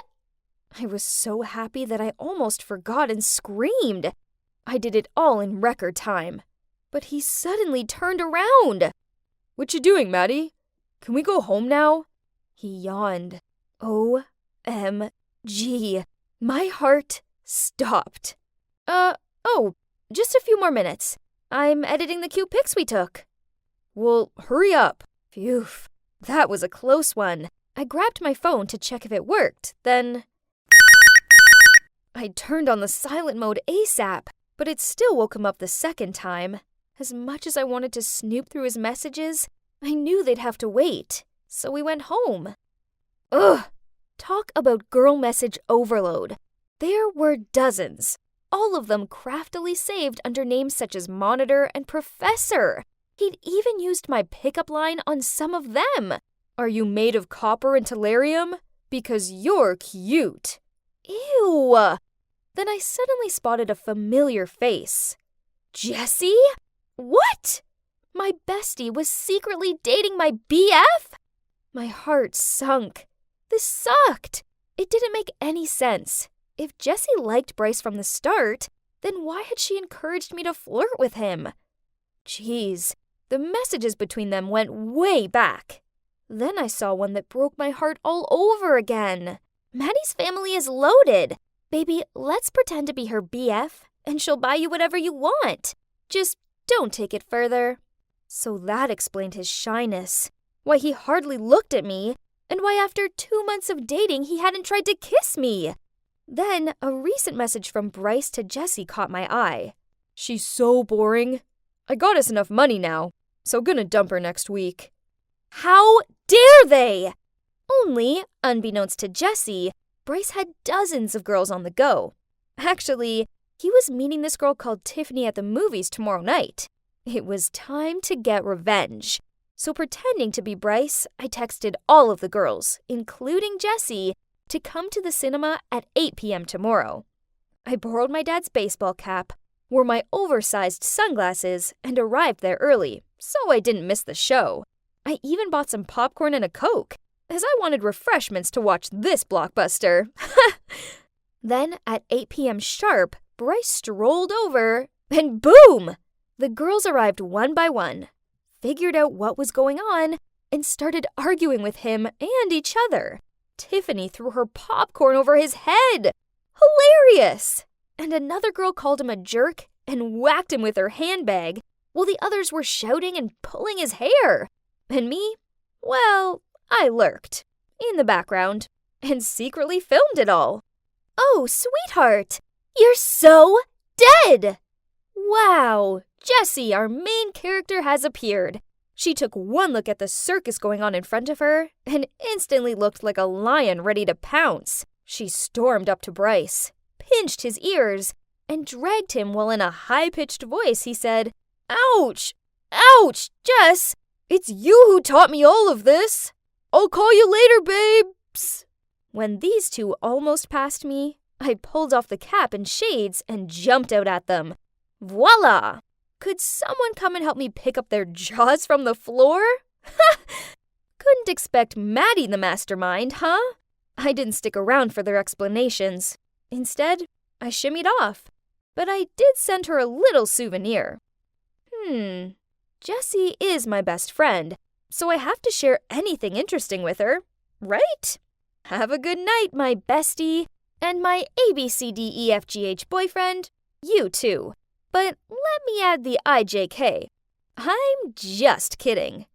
I was so happy that I almost forgot and screamed. I did it all in record time. But he suddenly turned around. What you doing, Maddie? Can we go home now? He yawned. OMG. My heart stopped. Just a few more minutes. I'm editing the cute pics we took. Well, hurry up. Phew, that was a close one. I grabbed my phone to check if it worked, then I turned on the silent mode ASAP, but it still woke him up the second time. As much as I wanted to snoop through his messages, I knew they'd have to wait, so we went home. Ugh! Talk about girl message overload. There were dozens, all of them craftily saved under names such as Monitor and Professor. He'd even used my pickup line on some of them. Are you made of copper and tellurium? Because you're cute. Ew! Then I suddenly spotted a familiar face. Jessie? What? My bestie was secretly dating my BF? My heart sunk. This sucked. It didn't make any sense. If Jessie liked Bryce from the start, then why had she encouraged me to flirt with him? Jeez, the messages between them went way back. Then I saw one that broke my heart all over again. Maddie's family is loaded. Baby, let's pretend to be her BF, and she'll buy you whatever you want. Just don't take it further. So that explained his shyness, why he hardly looked at me, and why after 2 months of dating he hadn't tried to kiss me. Then a recent message from Bryce to Jessie caught my eye. She's so boring. I got us enough money now, so gonna dump her next week. How dare they? Only, unbeknownst to Jessie, Bryce had dozens of girls on the go. Actually, he was meeting this girl called Tiffany at the movies tomorrow night. It was time to get revenge. So pretending to be Bryce, I texted all of the girls, including Jessie, to come to the cinema at 8 p.m. tomorrow. I borrowed my dad's baseball cap, wore my oversized sunglasses, and arrived there early, so I didn't miss the show. I even bought some popcorn and a Coke, as I wanted refreshments to watch this blockbuster. Then, at 8 p.m. sharp, Bryce strolled over, and boom! The girls arrived one by one, figured out what was going on, and started arguing with him and each other. Tiffany threw her popcorn over his head. Hilarious! And another girl called him a jerk and whacked him with her handbag, while the others were shouting and pulling his hair. And me? Well, I lurked in the background and secretly filmed it all. Oh, sweetheart, you're so dead! Wow, Jessie, our main character, has appeared. She took one look at the circus going on in front of her and instantly looked like a lion ready to pounce. She stormed up to Bryce, pinched his ears, and dragged him while in a high-pitched voice he said, "Ouch! Ouch, Jess! It's you who taught me all of this! I'll call you later, babes!" When these two almost passed me, I pulled off the cap and shades and jumped out at them. Voila! Could someone come and help me pick up their jaws from the floor? Couldn't expect Maddie the mastermind, huh? I didn't stick around for their explanations. Instead, I shimmied off. But I did send her a little souvenir. Jessie is my best friend, so I have to share anything interesting with her, right? Have a good night, my bestie, and my ABCDEFGH boyfriend, you too. But let me add the IJK. I'm just kidding.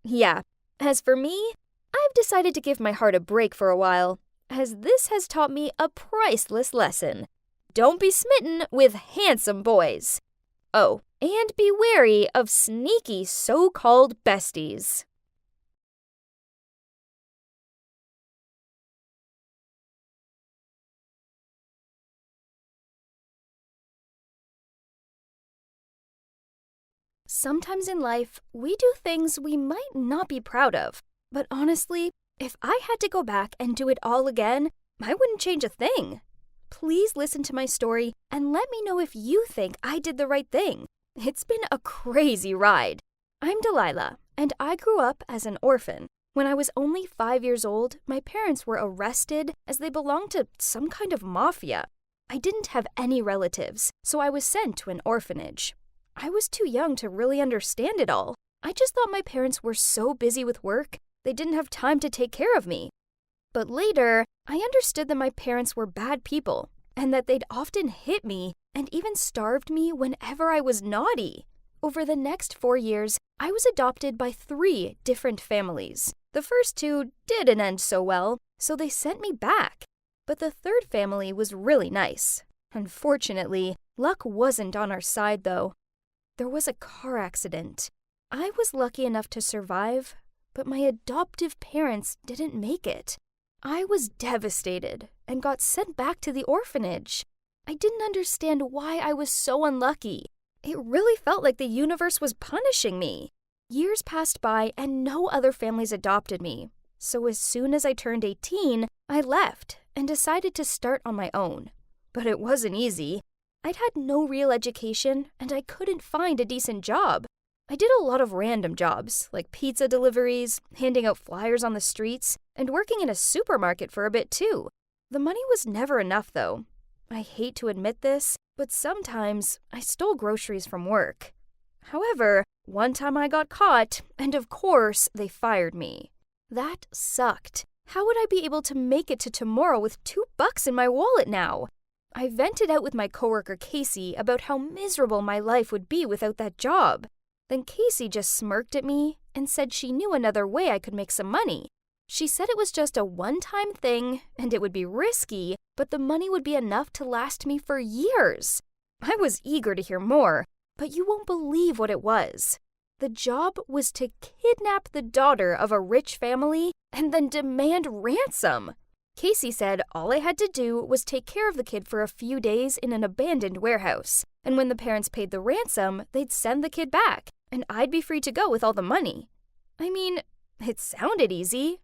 Yeah, as for me, I've decided to give my heart a break for a while, as this has taught me a priceless lesson. Don't be smitten with handsome boys. Oh, and be wary of sneaky so-called besties. Sometimes in life, we do things we might not be proud of. But honestly, if I had to go back and do it all again, I wouldn't change a thing. Please listen to my story and let me know if you think I did the right thing. It's been a crazy ride. I'm Delilah, and I grew up as an orphan. When I was only 5 years old, my parents were arrested as they belonged to some kind of mafia. I didn't have any relatives, so I was sent to an orphanage. I was too young to really understand it all. I just thought my parents were so busy with work, they didn't have time to take care of me. But later, I understood that my parents were bad people, and that they'd often hit me and even starved me whenever I was naughty. Over the next 4 years, I was adopted by 3 different families. The first 2 didn't end so well, so they sent me back. But the third family was really nice. Unfortunately, luck wasn't on our side, though. There was a car accident. I was lucky enough to survive, but my adoptive parents didn't make it. I was devastated and got sent back to the orphanage. I didn't understand why I was so unlucky. It really felt like the universe was punishing me. Years passed by and no other families adopted me. So as soon as I turned 18, I left and decided to start on my own. But it wasn't easy. I'd had no real education and I couldn't find a decent job. I did a lot of random jobs, like pizza deliveries, handing out flyers on the streets, and working in a supermarket for a bit too. The money was never enough, though. I hate to admit this, but sometimes I stole groceries from work. However, one time I got caught, and of course, they fired me. That sucked. How would I be able to make it to tomorrow with $2 in my wallet now? I vented out with my coworker Casey about how miserable my life would be without that job. Then Casey just smirked at me and said she knew another way I could make some money. She said it was just a one-time thing and it would be risky, but the money would be enough to last me for years. I was eager to hear more, but you won't believe what it was. The job was to kidnap the daughter of a rich family and then demand ransom. Casey said all I had to do was take care of the kid for a few days in an abandoned warehouse, and when the parents paid the ransom, they'd send the kid back, and I'd be free to go with all the money. I mean, it sounded easy,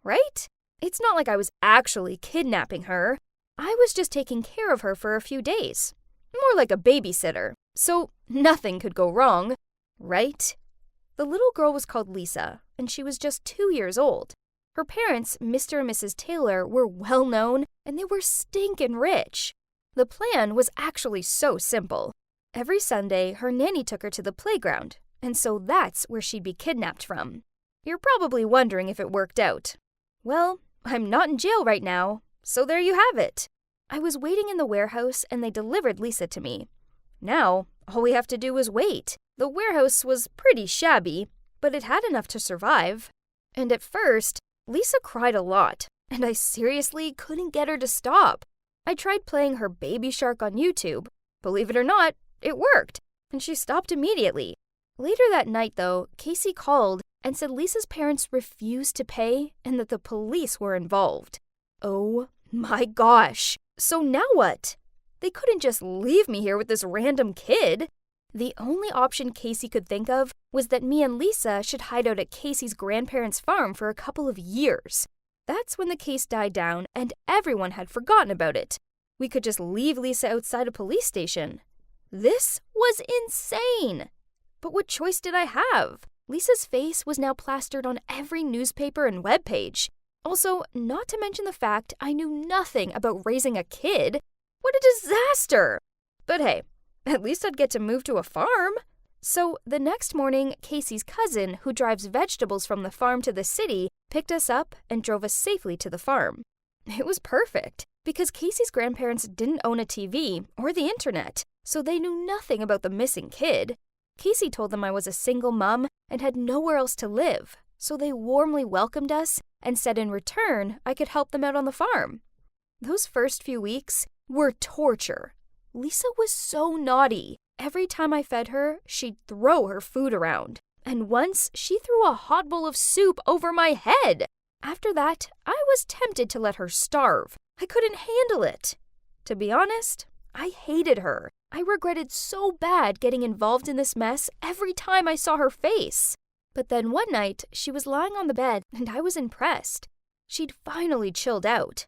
right? It's not like I was actually kidnapping her. I was just taking care of her for a few days. More like a babysitter, so nothing could go wrong, right? The little girl was called Lisa, and she was just 2 years old. Her parents, Mr. and Mrs. Taylor, were well known, and they were stinkin' rich. The plan was actually so simple. Every Sunday, her nanny took her to the playground, and so that's where she'd be kidnapped from. You're probably wondering if it worked out. Well, I'm not in jail right now, so there you have it. I was waiting in the warehouse, and they delivered Lisa to me. Now, all we have to do is wait. The warehouse was pretty shabby, but it had enough to survive. And at first, Lisa cried a lot, and I seriously couldn't get her to stop. I tried playing her Baby Shark on YouTube. Believe it or not, it worked, and she stopped immediately. Later that night, though, Casey called and said Lisa's parents refused to pay and that the police were involved. Oh my gosh! So now what? They couldn't just leave me here with this random kid. The only option Casey could think of was that me and Lisa should hide out at Casey's grandparents' farm for a couple of years. That's when the case died down and everyone had forgotten about it. We could just leave Lisa outside a police station. This was insane! But what choice did I have? Lisa's face was now plastered on every newspaper and webpage. Also, not to mention the fact I knew nothing about raising a kid. What a disaster! But hey, at least I'd get to move to a farm. So the next morning, Casey's cousin, who drives vegetables from the farm to the city, picked us up and drove us safely to the farm. It was perfect, because Casey's grandparents didn't own a TV or the internet, so they knew nothing about the missing kid. Casey told them I was a single mom and had nowhere else to live, so they warmly welcomed us and said in return I could help them out on the farm. Those first few weeks were torture. Lisa was so naughty. Every time I fed her, she'd throw her food around. And once, she threw a hot bowl of soup over my head. After that, I was tempted to let her starve. I couldn't handle it. To be honest, I hated her. I regretted so bad getting involved in this mess every time I saw her face. But then one night, she was lying on the bed and I was impressed. She'd finally chilled out.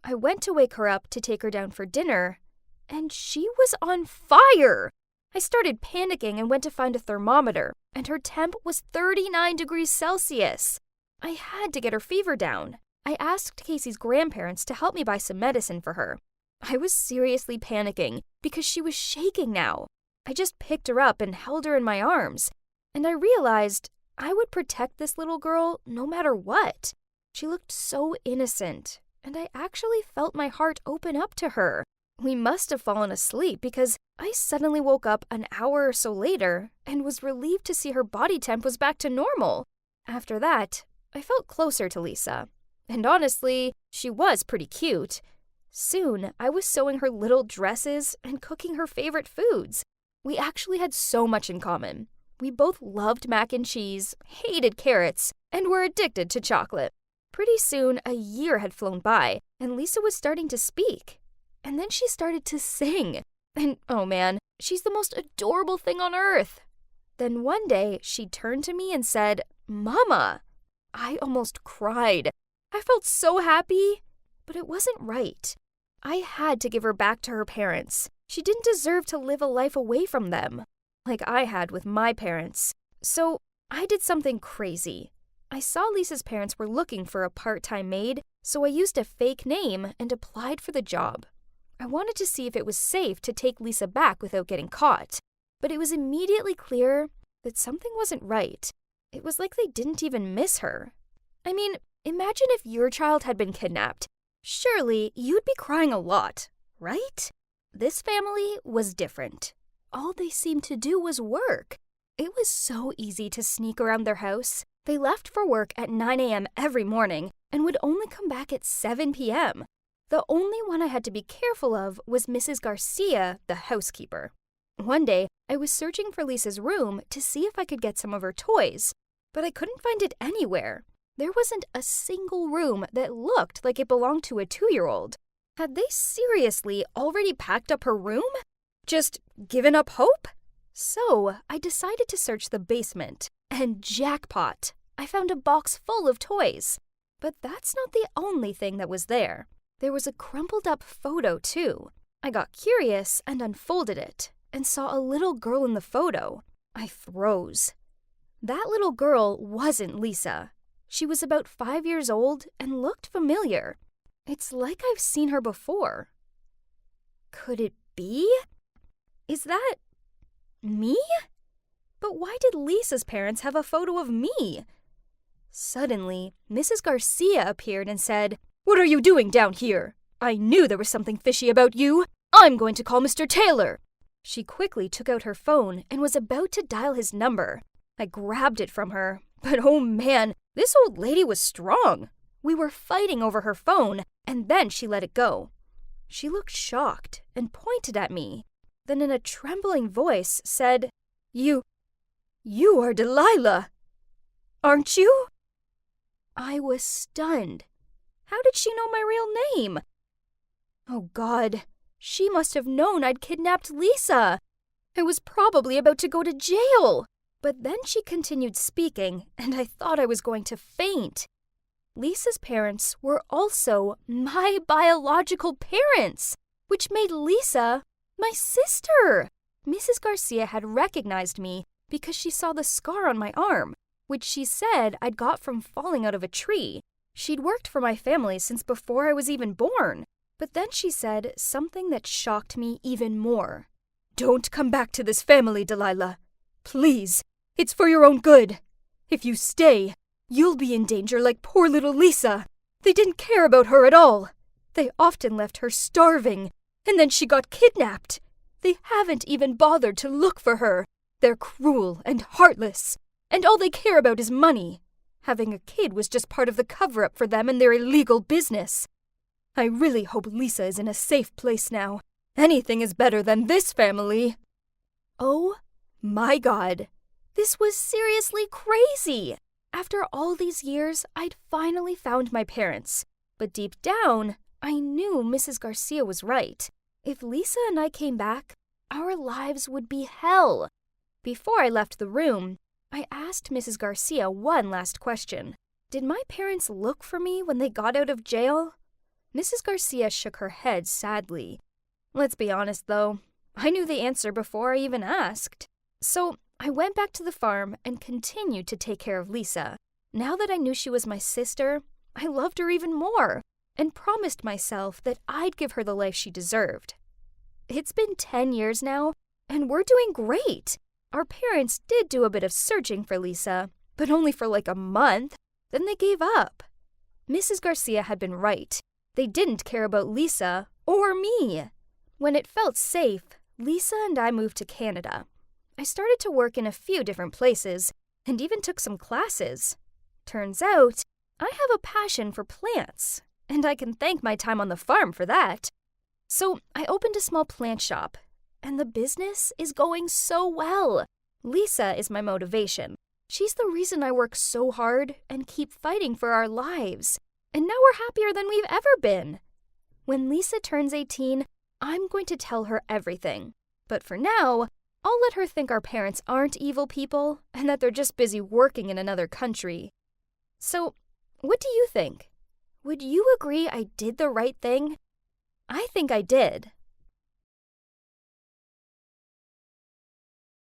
I went to wake her up to take her down for dinner, and she was on fire! I started panicking and went to find a thermometer, and her temp was 39 degrees Celsius. I had to get her fever down. I asked Casey's grandparents to help me buy some medicine for her. I was seriously panicking because she was shaking now. I just picked her up and held her in my arms, and I realized I would protect this little girl no matter what. She looked so innocent, and I actually felt my heart open up to her. We must have fallen asleep because I suddenly woke up an hour or so later and was relieved to see her body temp was back to normal. After that, I felt closer to Lisa. And honestly, she was pretty cute. Soon, I was sewing her little dresses and cooking her favorite foods. We actually had so much in common. We both loved mac and cheese, hated carrots, and were addicted to chocolate. Pretty soon, a year had flown by, and Lisa was starting to speak. And then she started to sing. And oh man, she's the most adorable thing on earth. Then one day, she turned to me and said, "Mama." I almost cried. I felt so happy, but it wasn't right. I had to give her back to her parents. She didn't deserve to live a life away from them, like I had with my parents. So I did something crazy. I saw Lisa's parents were looking for a part-time maid, so I used a fake name and applied for the job. I wanted to see if it was safe to take Lisa back without getting caught, but it was immediately clear that something wasn't right. It was like they didn't even miss her. I mean, imagine if your child had been kidnapped. Surely you'd be crying a lot, right? This family was different. All they seemed to do was work. It was so easy to sneak around their house. They left for work at 9 a.m. every morning and would only come back at 7 p.m. The only one I had to be careful of was Mrs. Garcia, the housekeeper. One day, I was searching for Lisa's room to see if I could get some of her toys, but I couldn't find it anywhere. There wasn't a single room that looked like it belonged to a 2-year-old. Had they seriously already packed up her room? Just given up hope? So, I decided to search the basement, and jackpot! I found a box full of toys. But that's not the only thing that was there. There was a crumpled up photo, too. I got curious and unfolded it, and saw a little girl in the photo. I froze. That little girl wasn't Lisa. She was about 5 years old and looked familiar. It's like I've seen her before. Could it be? Is that me? But why did Lisa's parents have a photo of me? Suddenly, Mrs. Garcia appeared and said, "What are you doing down here? I knew there was something fishy about you. I'm going to call Mr. Taylor." She quickly took out her phone and was about to dial his number. I grabbed it from her, but oh man, this old lady was strong. We were fighting over her phone, and then she let it go. She looked shocked and pointed at me, then in a trembling voice said, You are Delilah, aren't you?" I was stunned. How did she know my real name? Oh God, she must have known I'd kidnapped Lisa. I was probably about to go to jail. But then she continued speaking, and I thought I was going to faint. Lisa's parents were also my biological parents, which made Lisa my sister. Mrs. Garcia had recognized me because she saw the scar on my arm, which she said I'd got from falling out of a tree. She'd worked for my family since before I was even born. But then she said something that shocked me even more. "Don't come back to this family, Delilah. Please, it's for your own good. If you stay, you'll be in danger like poor little Lisa. They didn't care about her at all. They often left her starving, and then she got kidnapped. They haven't even bothered to look for her. They're cruel and heartless, and all they care about is money. Having a kid was just part of the cover-up for them and their illegal business. I really hope Lisa is in a safe place now. Anything is better than this family." Oh my God. This was seriously crazy. After all these years, I'd finally found my parents. But deep down, I knew Mrs. Garcia was right. If Lisa and I came back, our lives would be hell. Before I left the room, I asked Mrs. Garcia one last question. Did my parents look for me when they got out of jail? Mrs. Garcia shook her head sadly. Let's be honest, though. I knew the answer before I even asked. So I went back to the farm and continued to take care of Lisa. Now that I knew she was my sister, I loved her even more and promised myself that I'd give her the life she deserved. It's been 10 years now, and we're doing great. Our parents did do a bit of searching for Lisa, but only for like a month. Then they gave up. Mrs. Garcia had been right. They didn't care about Lisa or me. When it felt safe, Lisa and I moved to Canada. I started to work in a few different places and even took some classes. Turns out, I have a passion for plants, and I can thank my time on the farm for that. So I opened a small plant shop, and the business is going so well. Lisa is my motivation. She's the reason I work so hard and keep fighting for our lives. And now we're happier than we've ever been. When Lisa turns 18, I'm going to tell her everything. But for now, I'll let her think our parents aren't evil people and that they're just busy working in another country. So, what do you think? Would you agree I did the right thing? I think I did.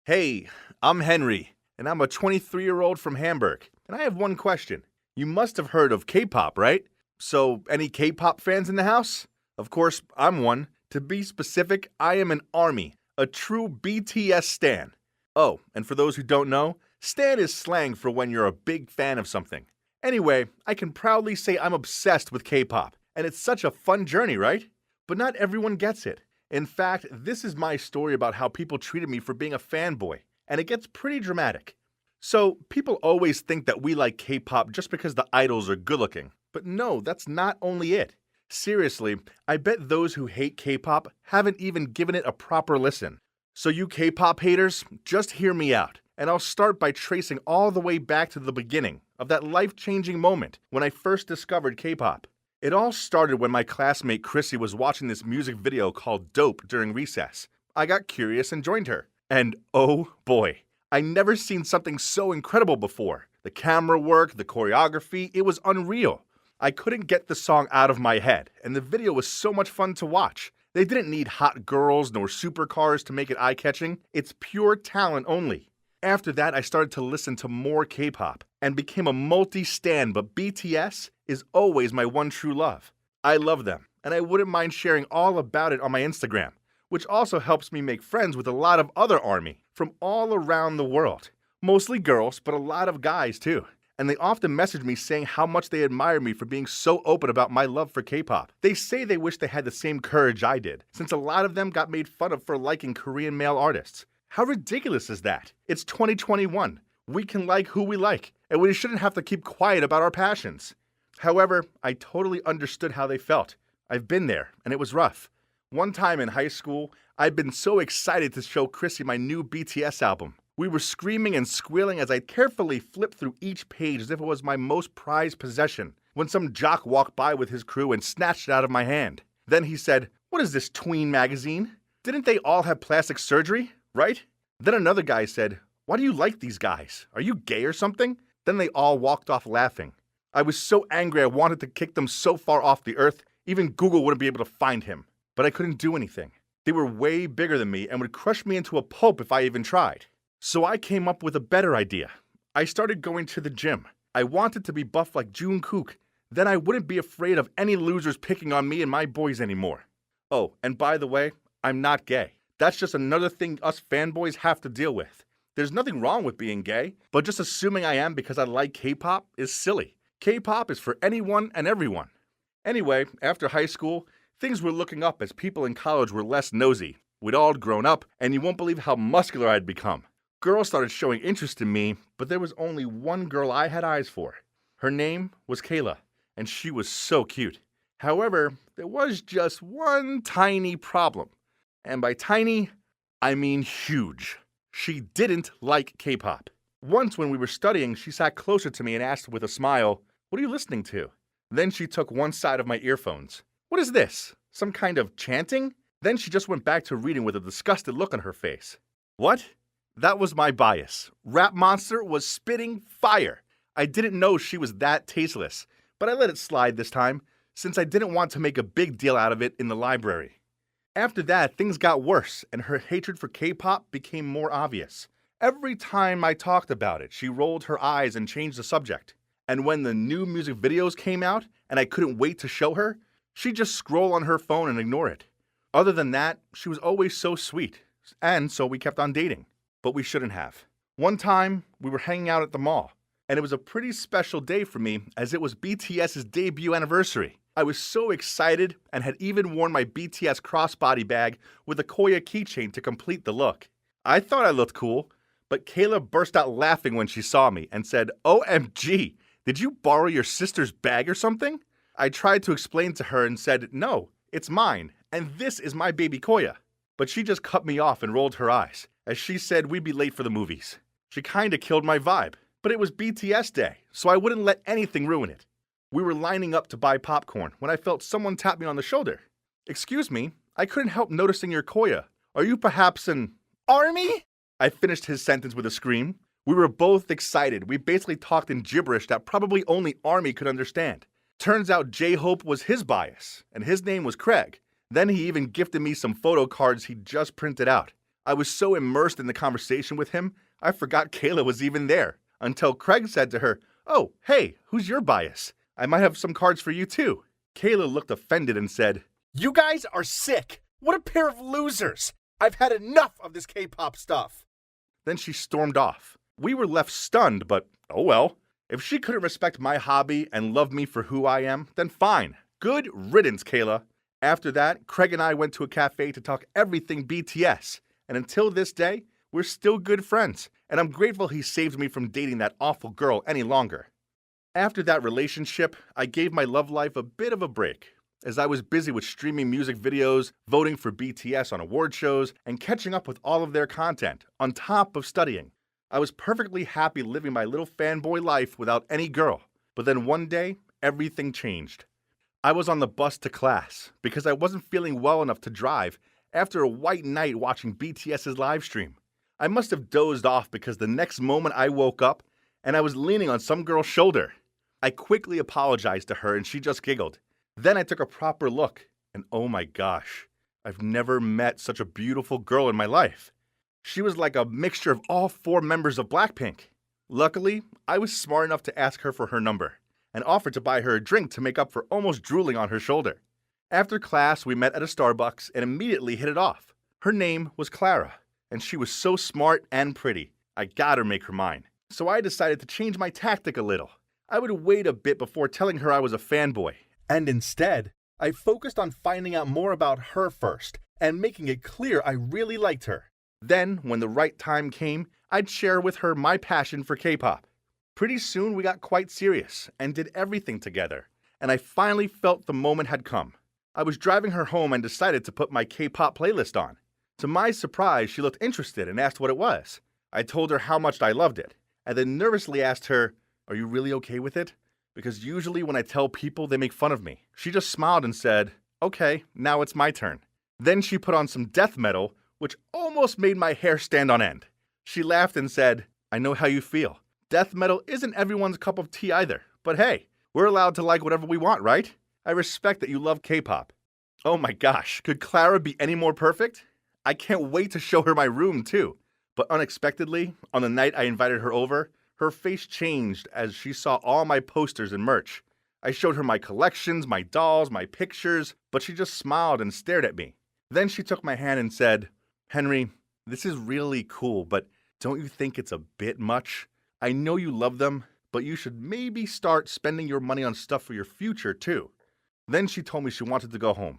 Hey, I'm Henry, and I'm a 23-year-old from Hamburg. And I have one question. You must have heard of K-pop, right? So, any K-pop fans in the house? Of course, I'm one. To be specific, I am an ARMY, a true BTS stan. Oh, and for those who don't know, stan is slang for when you're a big fan of something. Anyway, I can proudly say I'm obsessed with K-pop, and it's such a fun journey, right? But not everyone gets it. In fact, this is my story about how people treated me for being a fanboy, and it gets pretty dramatic. So, people always think that we like K-pop just because the idols are good-looking. But no, that's not only it. Seriously, I bet those who hate K-pop haven't even given it a proper listen. So you K-pop haters, just hear me out. And I'll start by tracing all the way back to the beginning of that life-changing moment when I first discovered K-pop. It all started when my classmate Chrissy was watching this music video called Dope during recess. I got curious and joined her. And oh boy, I never seen something so incredible before. The camera work, the choreography, it was unreal. I couldn't get the song out of my head, and the video was so much fun to watch. They didn't need hot girls nor supercars to make it eye-catching. It's pure talent only. After that, I started to listen to more K-pop and became a multi-stan, but BTS is always my one true love. I love them, and I wouldn't mind sharing all about it on my Instagram, which also helps me make friends with a lot of other ARMY from all around the world. Mostly girls, but a lot of guys too. And they often message me saying how much they admire me for being so open about my love for K-pop. They say they wish they had the same courage I did, since a lot of them got made fun of for liking Korean male artists. How ridiculous is that? It's 2021. We can like who we like, and we shouldn't have to keep quiet about our passions. However, I totally understood how they felt. I've been there, and it was rough. One time in high school, I'd been so excited to show Chrissy my new BTS album. We were screaming and squealing as I carefully flipped through each page as if it was my most prized possession, when some jock walked by with his crew and snatched it out of my hand. Then he said, "What is this tween magazine? Didn't they all have plastic surgery, right?" Then another guy said, "Why do you like these guys? Are you gay or something?" Then they all walked off laughing. I was so angry I wanted to kick them so far off the earth, even Google wouldn't be able to find him. But I couldn't do anything. They were way bigger than me and would crush me into a pulp if I even tried. So I came up with a better idea. I started going to the gym. I wanted to be buff like Jungkook. Then I wouldn't be afraid of any losers picking on me and my boys anymore. Oh, and by the way, I'm not gay. That's just another thing us fanboys have to deal with. There's nothing wrong with being gay, but just assuming I am because I like K-pop is silly. K-pop is for anyone and everyone. Anyway, after high school, things were looking up as people in college were less nosy. We'd all grown up, and you won't believe how muscular I'd become. Girls started showing interest in me, but there was only one girl I had eyes for. Her name was Kayla, and she was so cute. However, there was just one tiny problem. And by tiny, I mean huge. She didn't like K-pop. Once when we were studying, she sat closer to me and asked with a smile, "What are you listening to?" Then she took one side of my earphones. "What is this? Some kind of chanting?" Then she just went back to reading with a disgusted look on her face. What? That was my bias. Rap Monster was spitting fire. I didn't know she was that tasteless, but I let it slide this time, since I didn't want to make a big deal out of it in the library. After that, things got worse, and her hatred for K-pop became more obvious. Every time I talked about it, she rolled her eyes and changed the subject. And when the new music videos came out, and I couldn't wait to show her, she'd just scroll on her phone and ignore it. Other than that, she was always so sweet, and so we kept on dating. But we shouldn't have. One time, we were hanging out at the mall, and it was a pretty special day for me as it was BTS's debut anniversary. I was so excited and had even worn my BTS crossbody bag with a Koya keychain to complete the look. I thought I looked cool, but Kayla burst out laughing when she saw me and said, "OMG, did you borrow your sister's bag or something?" I tried to explain to her and said, "No, it's mine, and this is my baby Koya." But she just cut me off and rolled her eyes, as she said we'd be late for the movies. She kinda killed my vibe, but it was BTS day, so I wouldn't let anything ruin it. We were lining up to buy popcorn when I felt someone tap me on the shoulder. "Excuse me, I couldn't help noticing your Koya. Are you perhaps an ARMY?" I finished his sentence with a scream. We were both excited. We basically talked in gibberish that probably only ARMY could understand. Turns out J-Hope was his bias, and his name was Craig. Then he even gifted me some photo cards he'd just printed out. I was so immersed in the conversation with him, I forgot Kayla was even there, until Craig said to her, "Oh, hey, who's your bias? I might have some cards for you too." Kayla looked offended and said, "You guys are sick. What a pair of losers. I've had enough of this K-pop stuff." Then she stormed off. We were left stunned, but oh well. If she couldn't respect my hobby and love me for who I am, then fine. Good riddance, Kayla. After that, Craig and I went to a cafe to talk everything BTS, and until this day, we're still good friends, and I'm grateful he saved me from dating that awful girl any longer. After that relationship, I gave my love life a bit of a break, as I was busy with streaming music videos, voting for BTS on award shows, and catching up with all of their content, on top of studying. I was perfectly happy living my little fanboy life without any girl, but then one day, everything changed. I was on the bus to class because I wasn't feeling well enough to drive after a white night watching BTS's live stream. I must have dozed off because the next moment I woke up and I was leaning on some girl's shoulder. I quickly apologized to her and she just giggled. Then I took a proper look and oh my gosh, I've never met such a beautiful girl in my life. She was like a mixture of all 4 members of Blackpink. Luckily, I was smart enough to ask her for her number and offered to buy her a drink to make up for almost drooling on her shoulder. After class, we met at a Starbucks and immediately hit it off. Her name was Clara, and she was so smart and pretty. I gotta make her mine. So I decided to change my tactic a little. I would wait a bit before telling her I was a fanboy, and instead, I focused on finding out more about her first and making it clear I really liked her. Then, when the right time came, I'd share with her my passion for K-pop. Pretty soon we got quite serious and did everything together, and I finally felt the moment had come. I was driving her home and decided to put my K-pop playlist on. To my surprise, she looked interested and asked what it was. I told her how much I loved it, and then nervously asked her, "Are you really okay with it?" Because usually when I tell people, they make fun of me. She just smiled and said, "Okay, now it's my turn." Then she put on some death metal, which almost made my hair stand on end. She laughed and said, "I know how you feel. Death metal isn't everyone's cup of tea either, but hey, we're allowed to like whatever we want, right? I respect that you love K-pop." Oh my gosh, could Clara be any more perfect? I can't wait to show her my room too. But unexpectedly, on the night I invited her over, her face changed as she saw all my posters and merch. I showed her my collections, my dolls, my pictures, but she just smiled and stared at me. Then she took my hand and said, "Henry, this is really cool, but don't you think it's a bit much? I know you love them, but you should maybe start spending your money on stuff for your future, too." Then she told me she wanted to go home.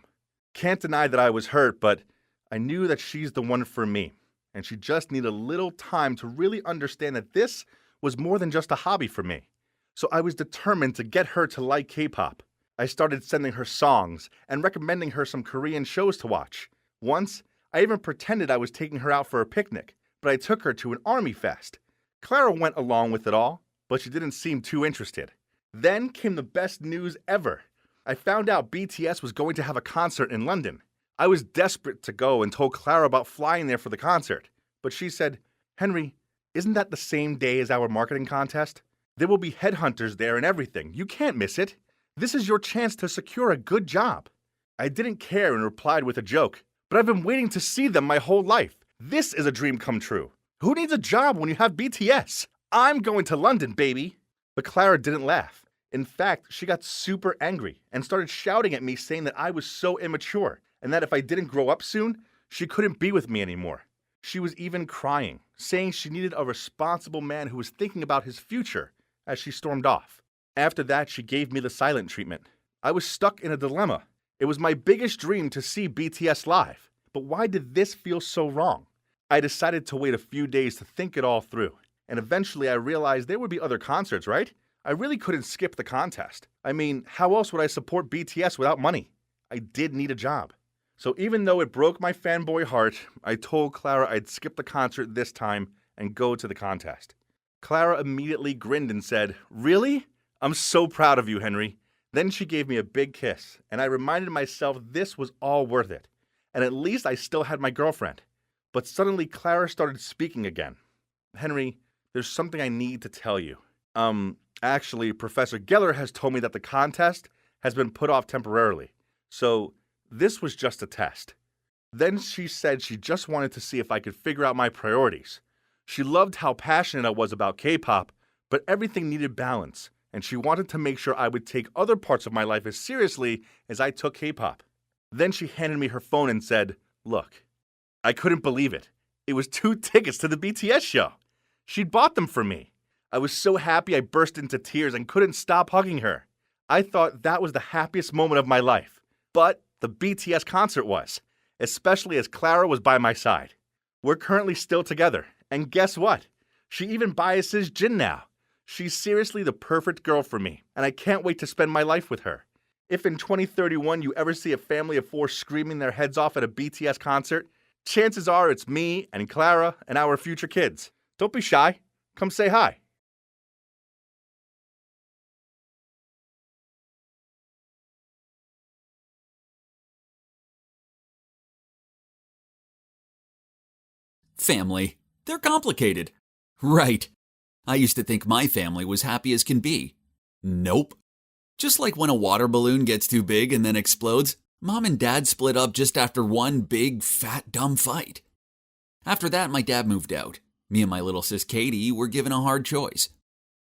Can't deny that I was hurt, but I knew that she's the one for me, and she just needed a little time to really understand that this was more than just a hobby for me. So I was determined to get her to like K-pop. I started sending her songs and recommending her some Korean shows to watch. Once, I even pretended I was taking her out for a picnic, but I took her to an army fest. Clara went along with it all, but she didn't seem too interested. Then came the best news ever. I found out BTS was going to have a concert in London. I was desperate to go and told Clara about flying there for the concert. But she said, Henry, isn't that the same day as our marketing contest? There will be headhunters there and everything. You can't miss it. This is your chance to secure a good job. I didn't care and replied with a joke, but I've been waiting to see them my whole life. This is a dream come true. Who needs a job when you have BTS? I'm going to London, baby. But Clara didn't laugh. In fact, she got super angry and started shouting at me saying that I was so immature and that if I didn't grow up soon, she couldn't be with me anymore. She was even crying, saying she needed a responsible man who was thinking about his future as she stormed off. After that, she gave me the silent treatment. I was stuck in a dilemma. It was my biggest dream to see BTS live, but why did this feel so wrong? I decided to wait a few days to think it all through, and eventually I realized there would be other concerts, right? I really couldn't skip the contest. I mean, how else would I support BTS without money? I did need a job. So even though it broke my fanboy heart, I told Clara I'd skip the concert this time and go to the contest. Clara immediately grinned and said, "Really? I'm so proud of you, Henry." Then she gave me a big kiss, and I reminded myself this was all worth it, and at least I still had my girlfriend. But suddenly Clara started speaking again. "Henry, there's something I need to tell you. Actually, Professor Geller has told me that the contest has been put off temporarily, so this was just a test." Then she said she just wanted to see if I could figure out my priorities. She loved how passionate I was about K-pop, but everything needed balance, and she wanted to make sure I would take other parts of my life as seriously as I took K-pop. Then she handed me her phone and said, "Look." I couldn't believe it. It was 2 tickets to the BTS show. She'd bought them for me. I was so happy I burst into tears and couldn't stop hugging her. I thought that was the happiest moment of my life. But the BTS concert was, especially as Clara was by my side. We're currently still together, and guess what? She even biases Jin now. She's seriously the perfect girl for me, and I can't wait to spend my life with her. If in 2031 you ever see a family of 4 screaming their heads off at a BTS concert, chances are it's me and Clara and our future kids. Don't be shy. Come say hi. Family. They're complicated. Right. I used to think my family was happy as can be. Nope. Just like when a water balloon gets too big and then explodes, Mom and Dad split up just after one big, fat, dumb fight. After that, my dad moved out. Me and my little sis Katie were given a hard choice.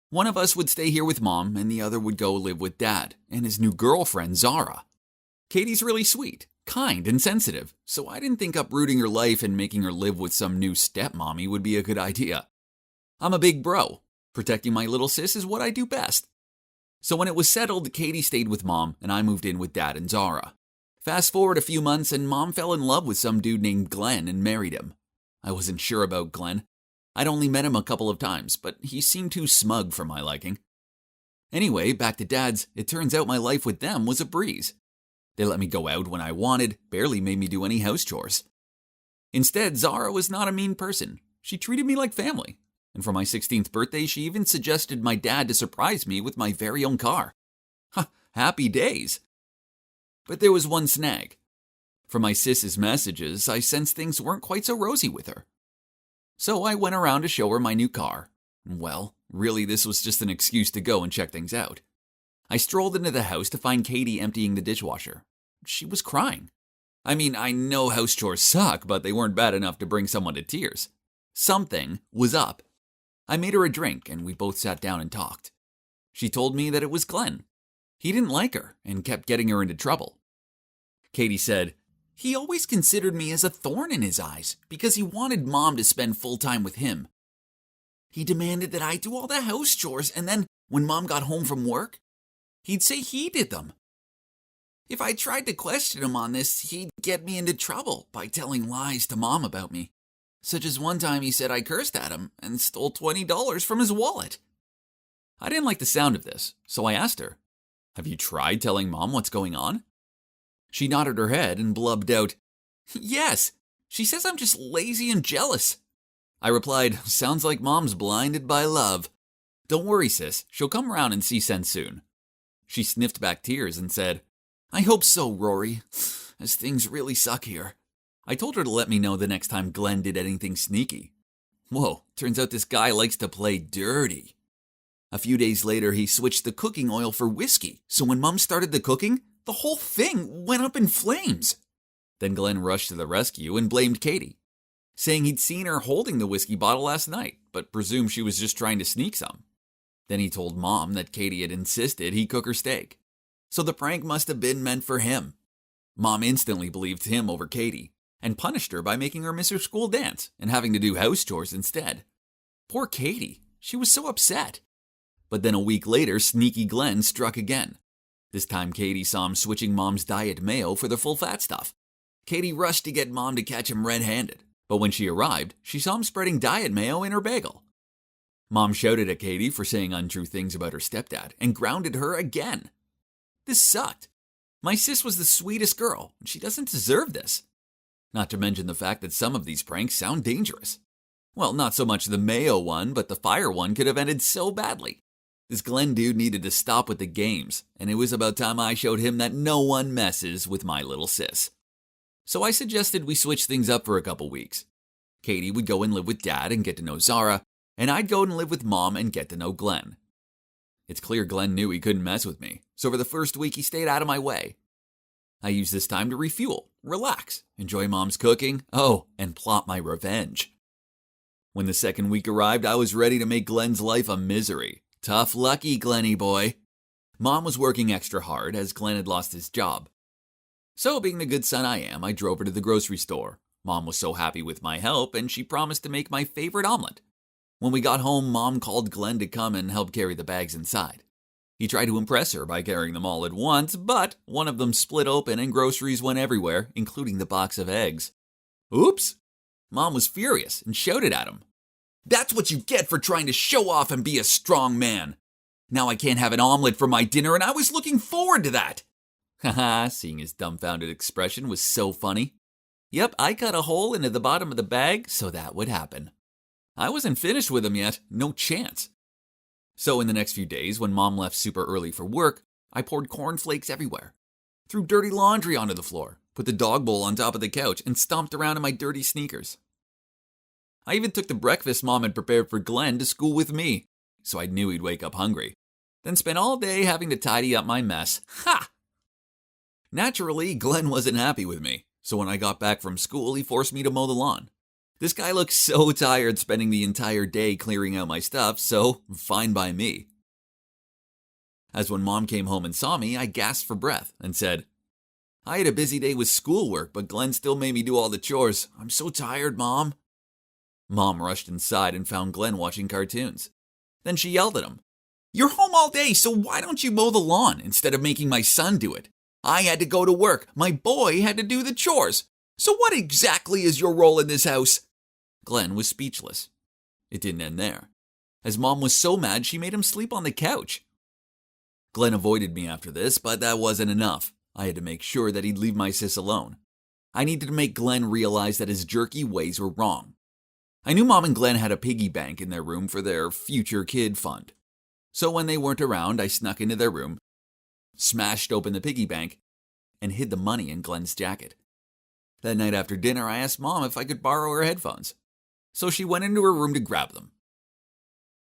One of us would stay here with Mom, and the other would go live with Dad and his new girlfriend, Zara. Katie's really sweet, kind, and sensitive, so I didn't think uprooting her life and making her live with some new stepmommy would be a good idea. I'm a big bro. Protecting my little sis is what I do best. So when it was settled, Katie stayed with Mom, and I moved in with Dad and Zara. Fast forward a few months, and Mom fell in love with some dude named Glenn and married him. I wasn't sure about Glenn. I'd only met him a couple of times, but he seemed too smug for my liking. Anyway, back to Dad's, it turns out my life with them was a breeze. They let me go out when I wanted, barely made me do any house chores. Instead, Zara was not a mean person. She treated me like family. And for my 16th birthday, she even suggested my dad to surprise me with my very own car. Happy days. But there was one snag. From my sis's messages, I sensed things weren't quite so rosy with her. So I went around to show her my new car. Well, really this was just an excuse to go and check things out. I strolled into the house to find Katie emptying the dishwasher. She was crying. I mean, I know house chores suck, but they weren't bad enough to bring someone to tears. Something was up. I made her a drink, and we both sat down and talked. She told me that it was Glenn. He didn't like her and kept getting her into trouble. Katie said, "He always considered me as a thorn in his eyes because he wanted Mom to spend full time with him. He demanded that I do all the house chores, and then when Mom got home from work, he'd say he did them. If I tried to question him on this, he'd get me into trouble by telling lies to Mom about me. Such as one time he said I cursed at him and stole $20 from his wallet." I didn't like the sound of this, so I asked her, "Have you tried telling Mom what's going on?" She nodded her head and blubbed out, "Yes, she says I'm just lazy and jealous." I replied, "Sounds like Mom's blinded by love. Don't worry, sis, she'll come around and see sense soon." She sniffed back tears and said, "I hope so, Rory. as things really suck here. I told her to let me know the next time Glenn did anything sneaky. Whoa, turns out this guy likes to play dirty. A few days later, he switched the cooking oil for whiskey, so when Mom started the cooking, the whole thing went up in flames. Then Glenn rushed to the rescue and blamed Katie, saying he'd seen her holding the whiskey bottle last night, but presumed she was just trying to sneak some. Then he told Mom that Katie had insisted he cook her steak, so the prank must have been meant for him. Mom instantly believed him over Katie, and punished her by making her miss her school dance and having to do house chores instead. Poor Katie, she was so upset. But then a week later, sneaky Glenn struck again. This time Katie saw him switching Mom's diet mayo for the full-fat stuff. Katie rushed to get Mom to catch him red-handed, but when she arrived, she saw him spreading diet mayo in her bagel. Mom shouted at Katie for saying untrue things about her stepdad and grounded her again. This sucked. My sis was the sweetest girl, and she doesn't deserve this. Not to mention the fact that some of these pranks sound dangerous. Well, not so much the mayo one, but the fire one could have ended so badly. This Glenn dude needed to stop with the games, and it was about time I showed him that no one messes with my little sis. So I suggested we switch things up for a couple weeks. Katie would go and live with Dad and get to know Zara, and I'd go and live with Mom and get to know Glenn. It's clear Glenn knew he couldn't mess with me, so for the first week he stayed out of my way. I used this time to refuel, relax, enjoy Mom's cooking, and plot my revenge. When the second week arrived, I was ready to make Glenn's life a misery. Tough lucky, Glenny boy. Mom was working extra hard as Glenn had lost his job. So, being the good son I am, I drove her to the grocery store. Mom was so happy with my help, and she promised to make my favorite omelet. When we got home, Mom called Glenn to come and help carry the bags inside. He tried to impress her by carrying them all at once, but one of them split open and groceries went everywhere, including the box of eggs. Oops! Mom was furious and shouted at him. That's what you get for trying to show off and be a strong man. Now I can't have an omelet for my dinner, and I was looking forward to that. Haha, seeing his dumbfounded expression was so funny. Yep, I cut a hole into the bottom of the bag so that would happen. I wasn't finished with him yet, no chance. So in the next few days, when Mom left super early for work, I poured cornflakes everywhere, threw dirty laundry onto the floor, put the dog bowl on top of the couch, and stomped around in my dirty sneakers. I even took the breakfast Mom had prepared for Glenn to school with me, so I knew he'd wake up hungry, then spent all day having to tidy up my mess. Ha! Naturally, Glenn wasn't happy with me, so when I got back from school, he forced me to mow the lawn. This guy looked so tired spending the entire day clearing out my stuff, so fine by me. As when Mom came home and saw me, I gasped for breath and said, I had a busy day with schoolwork, but Glenn still made me do all the chores. I'm so tired, Mom. Mom rushed inside and found Glenn watching cartoons. Then she yelled at him. You're home all day, so why don't you mow the lawn instead of making my son do it? I had to go to work. My boy had to do the chores. So what exactly is your role in this house? Glenn was speechless. It didn't end there, as Mom was so mad she made him sleep on the couch. Glenn avoided me after this, but that wasn't enough. I had to make sure that he'd leave my sis alone. I needed to make Glenn realize that his jerky ways were wrong. I knew Mom and Glenn had a piggy bank in their room for their future kid fund. So when they weren't around, I snuck into their room, smashed open the piggy bank, and hid the money in Glenn's jacket. That night after dinner, I asked Mom if I could borrow her headphones. So she went into her room to grab them.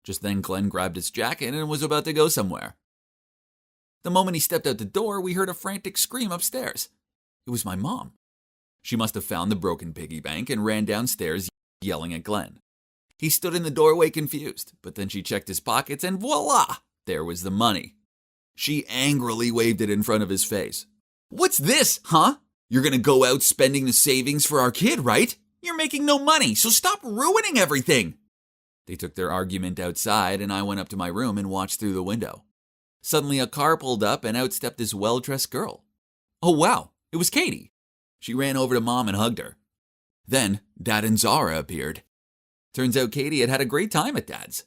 Just then, Glenn grabbed his jacket and was about to go somewhere. The moment he stepped out the door, we heard a frantic scream upstairs. It was my mom. She must have found the broken piggy bank and ran downstairs yelling at Glenn. He stood in the doorway confused, but then she checked his pockets and voila! There was the money. She angrily waved it in front of his face. What's this, huh? You're gonna go out spending the savings for our kid, right? You're making no money, so stop ruining everything! They took their argument outside, and I went up to my room and watched through the window. Suddenly a car pulled up and out stepped this well-dressed girl. Oh wow, it was Katie. She ran over to Mom and hugged her. Then Dad and Zara appeared. Turns out Katie had had a great time at Dad's.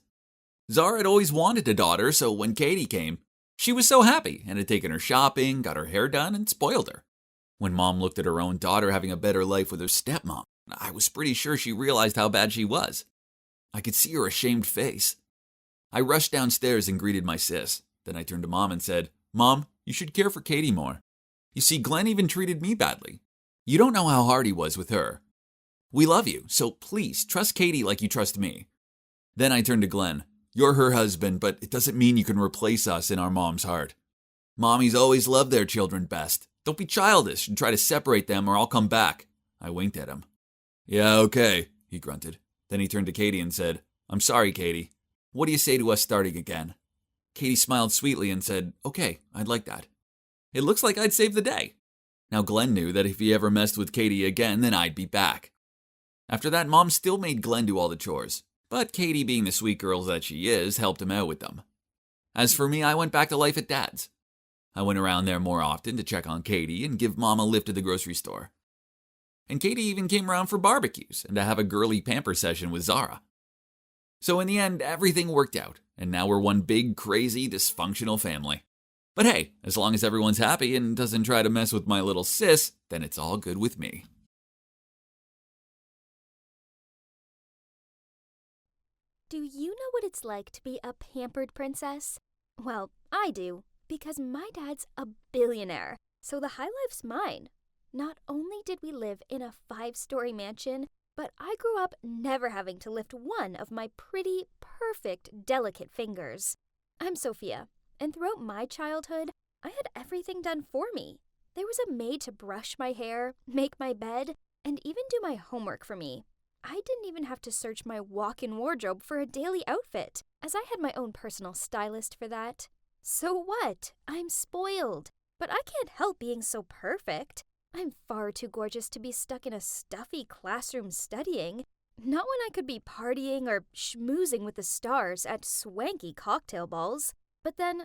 Zara had always wanted a daughter, so when Katie came, she was so happy and had taken her shopping, got her hair done, and spoiled her. When Mom looked at her own daughter having a better life with her stepmom, I was pretty sure she realized how bad she was. I could see her ashamed face. I rushed downstairs and greeted my sis. Then I turned to Mom and said, Mom, you should care for Katie more. You see, Glenn even treated me badly. You don't know how hard he was with her. We love you, so please trust Katie like you trust me. Then I turned to Glenn. You're her husband, but it doesn't mean you can replace us in our mom's heart. Mommies always love their children best. Don't be childish and try to separate them or I'll come back. I winked at him. Yeah, okay, he grunted. Then he turned to Katie and said, I'm sorry, Katie. What do you say to us starting again? Katie smiled sweetly and said, okay, I'd like that. It looks like I'd saved the day. Now Glenn knew that if he ever messed with Katie again, then I'd be back. After that, Mom still made Glenn do all the chores. But Katie, being the sweet girl that she is, helped him out with them. As for me, I went back to life at Dad's. I went around there more often to check on Katie and give Mom a lift to the grocery store. And Katie even came around for barbecues and to have a girly pamper session with Zara. So in the end, everything worked out, and now we're one big, crazy, dysfunctional family. But hey, as long as everyone's happy and doesn't try to mess with my little sis, then it's all good with me. Do you know what it's like to be a pampered princess? Well, I do, because my dad's a billionaire, so the high life's mine. Not only did we live in a 5-story mansion, but I grew up never having to lift one of my pretty, perfect, delicate fingers. I'm Sophia, and throughout my childhood, I had everything done for me. There was a maid to brush my hair, make my bed, and even do my homework for me. I didn't even have to search my walk-in wardrobe for a daily outfit, as I had my own personal stylist for that. So what? I'm spoiled. But I can't help being so perfect. I'm far too gorgeous to be stuck in a stuffy classroom studying. Not when I could be partying or schmoozing with the stars at swanky cocktail balls. But then,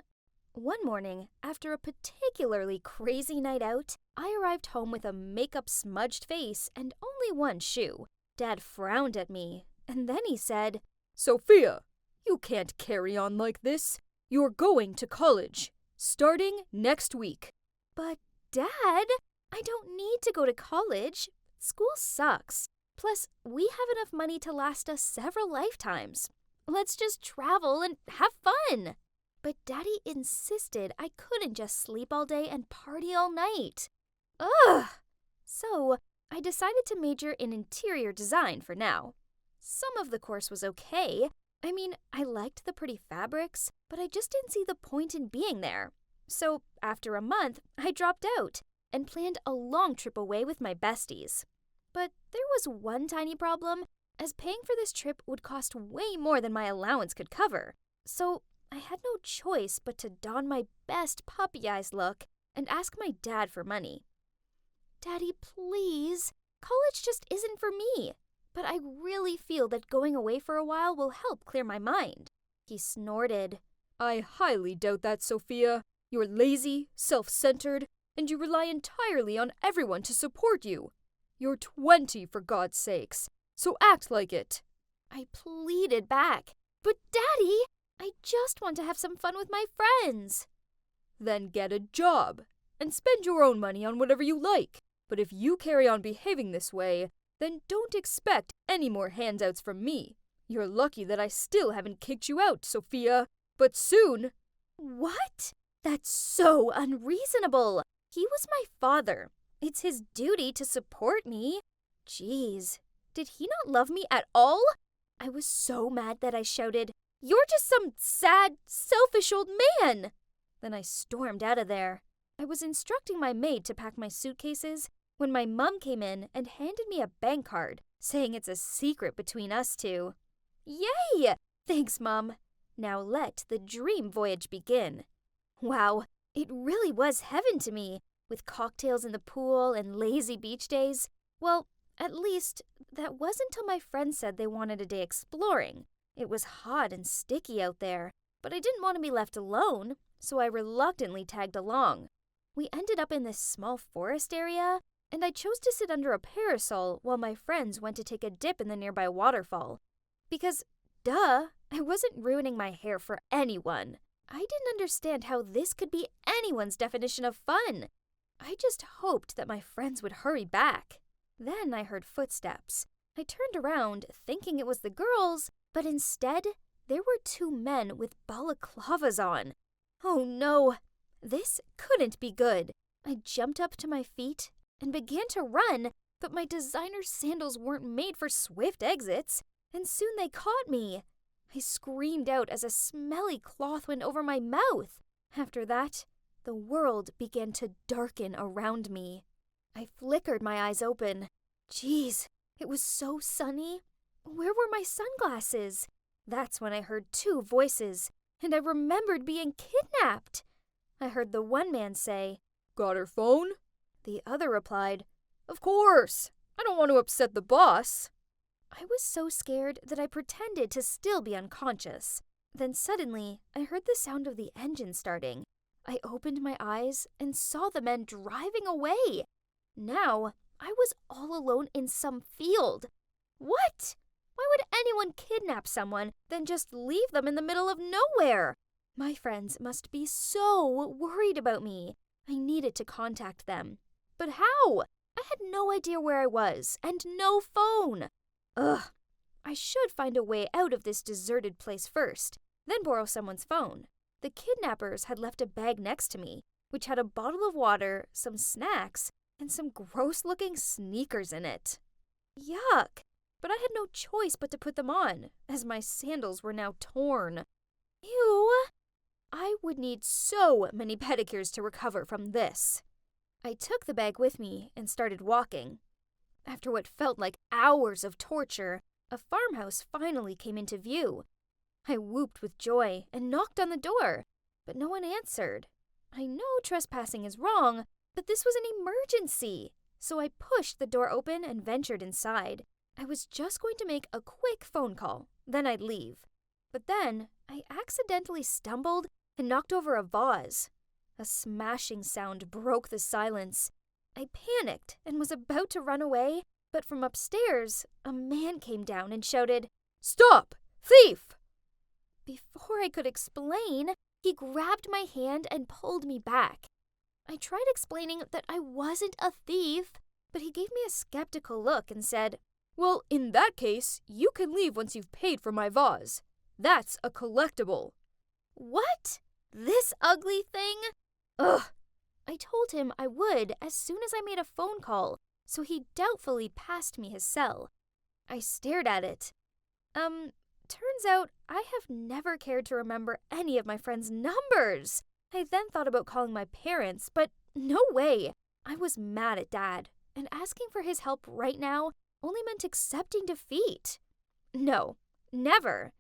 one morning, after a particularly crazy night out, I arrived home with a makeup-smudged face and only one shoe. Dad frowned at me, and then he said, Sophia, you can't carry on like this. You're going to college, starting next week. But, Dad, I don't need to go to college. School sucks. Plus, we have enough money to last us several lifetimes. Let's just travel and have fun. But Daddy insisted I couldn't just sleep all day and party all night. Ugh! So, I decided to major in interior design for now. Some of the course was okay. I mean, I liked the pretty fabrics, but I just didn't see the point in being there. So, after a month, I dropped out and planned a long trip away with my besties. But there was one tiny problem, as paying for this trip would cost way more than my allowance could cover. So, I had no choice but to don my best puppy eyes look and ask my dad for money. Daddy, please. College just isn't for me. But I really feel that going away for a while will help clear my mind. He snorted. I highly doubt that, Sophia. You're lazy, self-centered, and you rely entirely on everyone to support you. You're 20, for God's sakes, so act like it. I pleaded back. But Daddy, I just want to have some fun with my friends. Then get a job and spend your own money on whatever you like. But if you carry on behaving this way, then don't expect any more handouts from me. You're lucky that I still haven't kicked you out, Sophia. But soon. What? That's so unreasonable. He was my father. It's his duty to support me. Jeez, did he not love me at all? I was so mad that I shouted, You're just some sad, selfish old man. Then I stormed out of there. I was instructing my maid to pack my suitcases when my mom came in and handed me a bank card, saying it's a secret between us two. Yay! Thanks, Mom. Now let the dream voyage begin. Wow, it really was heaven to me, with cocktails in the pool and lazy beach days. Well, at least, that was until my friends said they wanted a day exploring. It was hot and sticky out there, but I didn't want to be left alone, so I reluctantly tagged along. We ended up in this small forest area, and I chose to sit under a parasol while my friends went to take a dip in the nearby waterfall. Because, duh, I wasn't ruining my hair for anyone. I didn't understand how this could be anyone's definition of fun. I just hoped that my friends would hurry back. Then I heard footsteps. I turned around, thinking it was the girls, but instead, there were 2 men with balaclavas on. Oh no, this couldn't be good. I jumped up to my feet and began to run, but my designer sandals weren't made for swift exits, and soon they caught me. I screamed out as a smelly cloth went over my mouth. After that, the world began to darken around me. I flickered my eyes open. Geez, it was so sunny. Where were my sunglasses? That's when I heard two voices, and I remembered being kidnapped. I heard the one man say, "Got her phone?" The other replied, "Of course. I don't want to upset the boss." I was so scared that I pretended to still be unconscious. Then suddenly, I heard the sound of the engine starting. I opened my eyes and saw the men driving away. Now, I was all alone in some field. What? Why would anyone kidnap someone, then just leave them in the middle of nowhere? My friends must be so worried about me. I needed to contact them. But how? I had no idea where I was, and no phone. Ugh. I should find a way out of this deserted place first, then borrow someone's phone. The kidnappers had left a bag next to me, which had a bottle of water, some snacks, and some gross-looking sneakers in it. Yuck! But I had no choice but to put them on, as my sandals were now torn. Ew! I would need so many pedicures to recover from this. I took the bag with me and started walking. After what felt like hours of torture, a farmhouse finally came into view. I whooped with joy and knocked on the door, but no one answered. I know trespassing is wrong, but this was an emergency, so I pushed the door open and ventured inside. I was just going to make a quick phone call, then I'd leave. But then I accidentally stumbled and knocked over a vase. A smashing sound broke the silence. I panicked and was about to run away, but from upstairs, a man came down and shouted, "Stop! Thief!" Before I could explain, he grabbed my hand and pulled me back. I tried explaining that I wasn't a thief, but he gave me a skeptical look and said, "Well, in that case, you can leave once you've paid for my vase. That's a collectible." What? This ugly thing? Ugh. I told him I would as soon as I made a phone call, so he doubtfully passed me his cell. I stared at it. Turns out I have never cared to remember any of my friends' numbers. I then thought about calling my parents, but no way. I was mad at Dad, and asking for his help right now only meant accepting defeat. No, never.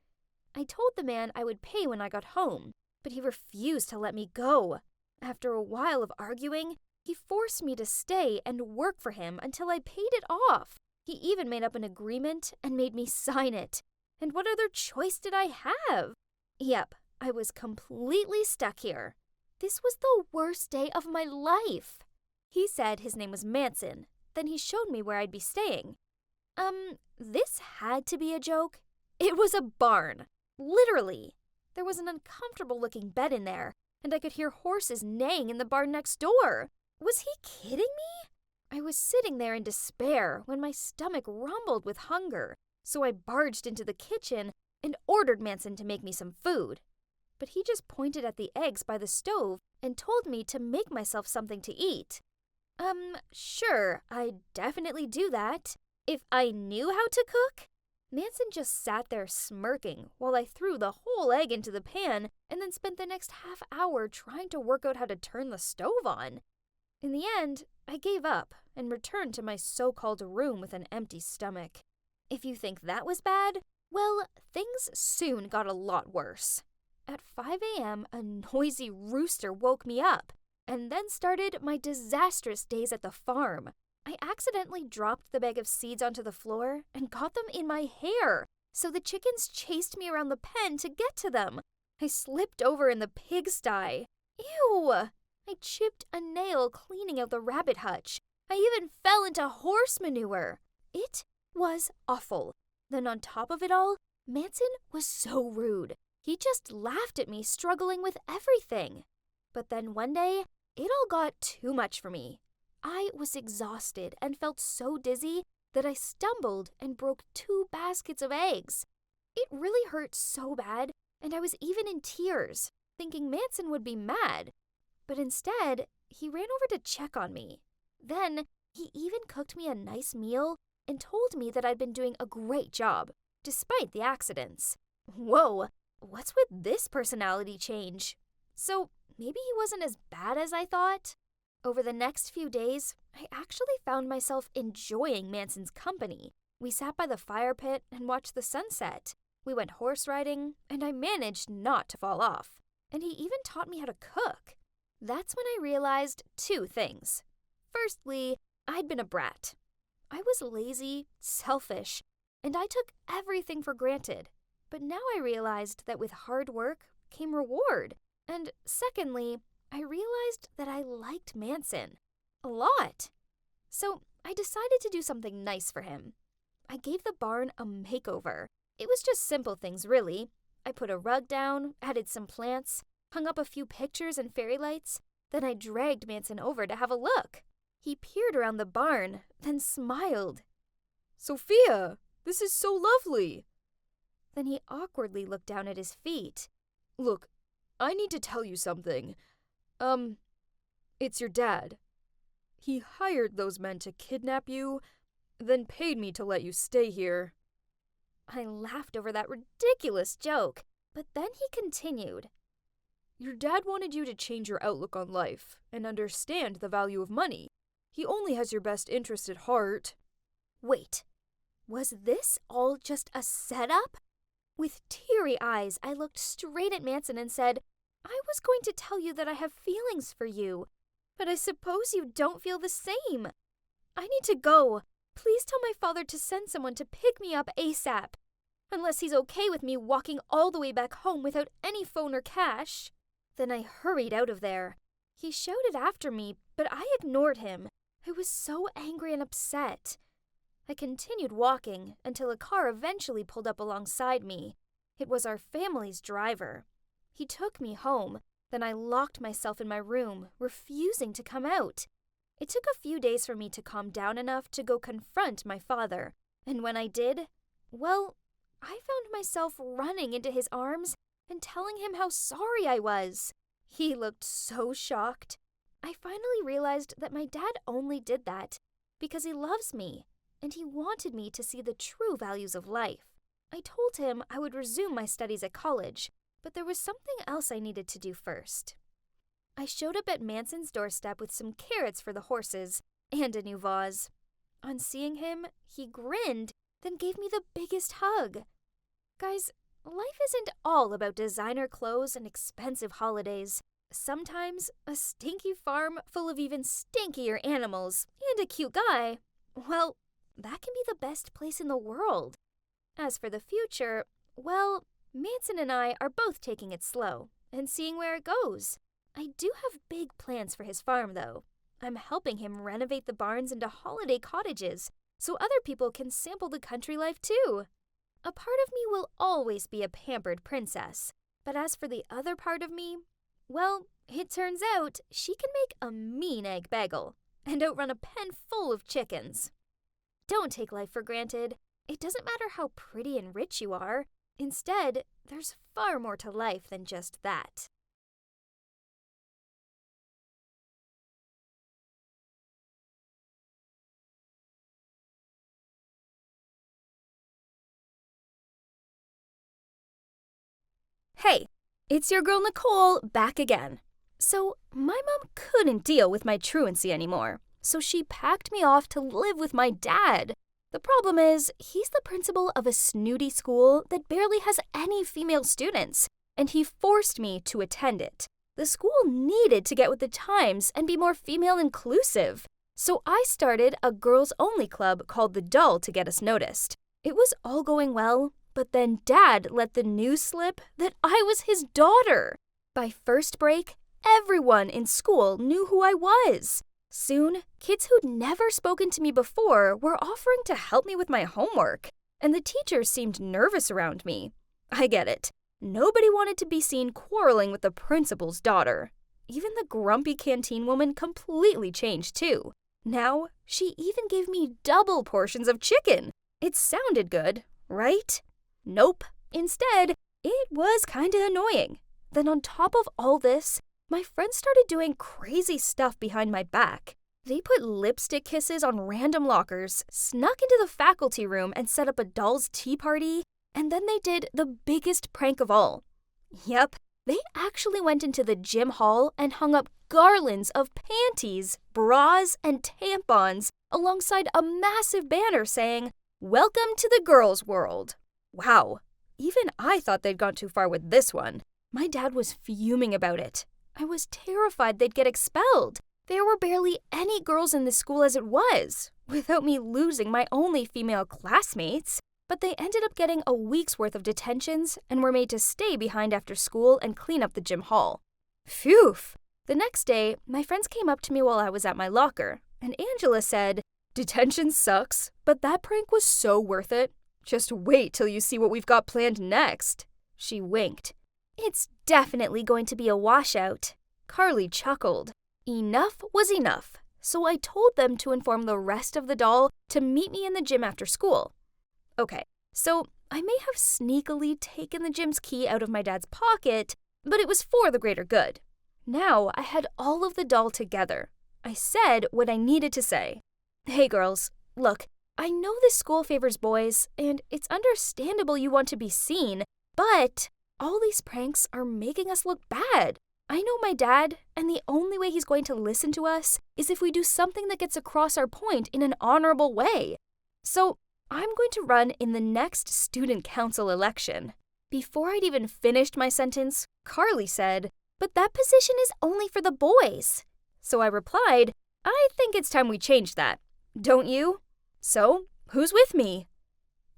I told the man I would pay when I got home, but he refused to let me go. After a while of arguing, he forced me to stay and work for him until I paid it off. He even made up an agreement and made me sign it. And what other choice did I have? Yep, I was completely stuck here. This was the worst day of my life. He said his name was Manson. Then he showed me where I'd be staying. This had to be a joke. It was a barn. Literally. There was an uncomfortable-looking bed in there, and I could hear horses neighing in the barn next door. Was he kidding me? I was sitting there in despair when my stomach rumbled with hunger, so I barged into the kitchen and ordered Manson to make me some food. But he just pointed at the eggs by the stove and told me to make myself something to eat. Sure, I'd definitely do that. If I knew how to cook? Manson just sat there smirking while I threw the whole egg into the pan and then spent the next half hour trying to work out how to turn the stove on. In the end, I gave up and returned to my so-called room with an empty stomach. If you think that was bad, well, things soon got a lot worse. At 5 a.m., a noisy rooster woke me up, and then started my disastrous days at the farm. I accidentally dropped the bag of seeds onto the floor and got them in my hair, so the chickens chased me around the pen to get to them. I slipped over in the pigsty. Ew! I chipped a nail cleaning out the rabbit hutch. I even fell into horse manure. It was awful. Then on top of it all, Manson was so rude. He just laughed at me struggling with everything. But then one day, it all got too much for me. I was exhausted and felt so dizzy that I stumbled and broke 2 baskets of eggs. It really hurt so bad, and I was even in tears, thinking Manson would be mad. But instead, he ran over to check on me. Then, he even cooked me a nice meal and told me that I'd been doing a great job, despite the accidents. Whoa, what's with this personality change? So, maybe he wasn't as bad as I thought? Over the next few days, I actually found myself enjoying Manson's company. We sat by the fire pit and watched the sunset. We went horse riding, and I managed not to fall off. And he even taught me how to cook. That's when I realized two things. Firstly, I'd been a brat. I was lazy, selfish, and I took everything for granted. But now I realized that with hard work came reward. And secondly, I realized that I liked Manson a lot. So I decided to do something nice for him. I gave the barn a makeover. It was just simple things, really. I put a rug down, added some plants, hung up a few pictures and fairy lights. Then I dragged Manson over to have a look. He peered around the barn, then smiled. Sophia, this is so lovely. Then he awkwardly looked down at his feet. Look, I need to tell you something. It's your dad. He hired those men to kidnap you, then paid me to let you stay here. I laughed over that ridiculous joke, but then he continued. Your dad wanted you to change your outlook on life and understand the value of money. He only has your best interest at heart. Wait, was this all just a setup? With teary eyes, I looked straight at Manson and said, I was going to tell you that I have feelings for you, but I suppose you don't feel the same. I need to go. Please tell my father to send someone to pick me up ASAP, unless he's okay with me walking all the way back home without any phone or cash. Then I hurried out of there. He shouted after me, but I ignored him. I was so angry and upset. I continued walking until a car eventually pulled up alongside me. It was our family's driver. He took me home. Then I locked myself in my room, refusing to come out. It took a few days for me to calm down enough to go confront my father. And when I did, well, I found myself running into his arms and telling him how sorry I was. He looked so shocked. I finally realized that my dad only did that because he loves me, and he wanted me to see the true values of life. I told him I would resume my studies at college, but there was something else I needed to do first. I showed up at Manson's doorstep with some carrots for the horses and a new vase. On seeing him, he grinned, then gave me the biggest hug. Guys, life isn't all about designer clothes and expensive holidays. Sometimes a stinky farm full of even stinkier animals and a cute guy, well, that can be the best place in the world. As for the future, well, Manson and I are both taking it slow and seeing where it goes. I do have big plans for his farm, though. I'm helping him renovate the barns into holiday cottages so other people can sample the country life too. A part of me will always be a pampered princess, but as for the other part of me, well, it turns out she can make a mean egg bagel and outrun a pen full of chickens. Don't take life for granted. It doesn't matter how pretty and rich you are. Instead, there's far more to life than just that. Hey, it's your girl Nicole back again. So, my mom couldn't deal with my truancy anymore, so she packed me off to live with my dad. The problem is, he's the principal of a snooty school that barely has any female students, and he forced me to attend it. The school needed to get with the times and be more female inclusive, so I started a girls-only club called The Doll to get us noticed. It was all going well, but then Dad let the news slip that I was his daughter. By first break, everyone in school knew who I was. Soon, kids who'd never spoken to me before were offering to help me with my homework, and the teachers seemed nervous around me. I get it. Nobody wanted to be seen quarreling with the principal's daughter. Even the grumpy canteen woman completely changed too. Now, she even gave me double portions of chicken. It sounded good, right? Nope. Instead, it was kinda annoying. Then on top of all this, my friends started doing crazy stuff behind my back. They put lipstick kisses on random lockers, snuck into the faculty room and set up a doll's tea party, and then they did the biggest prank of all. Yep, they actually went into the gym hall and hung up garlands of panties, bras, and tampons alongside a massive banner saying, "Welcome to the girls' world." Wow, even I thought they'd gone too far with this one. My dad was fuming about it. I was terrified they'd get expelled. There were barely any girls in the school as it was, without me losing my only female classmates. But they ended up getting a week's worth of detentions and were made to stay behind after school and clean up the gym hall. Phew! The next day, my friends came up to me while I was at my locker, and Angela said, "Detention sucks, but that prank was so worth it. Just wait till you see what we've got planned next." She winked. "It's definitely going to be a washout." Carly chuckled. Enough was enough, so I told them to inform the rest of the doll to meet me in the gym after school. Okay, so I may have sneakily taken the gym's key out of my dad's pocket, but it was for the greater good. Now I had all of the doll together. I said what I needed to say. "Hey girls, look, I know this school favors boys, and it's understandable you want to be seen, but all these pranks are making us look bad. I know my dad, and the only way he's going to listen to us is if we do something that gets across our point in an honorable way. So I'm going to run in the next student council election." Before I'd even finished my sentence, Carly said, "But that position is only for the boys." So I replied, "I think it's time we change that. Don't you? So, who's with me?"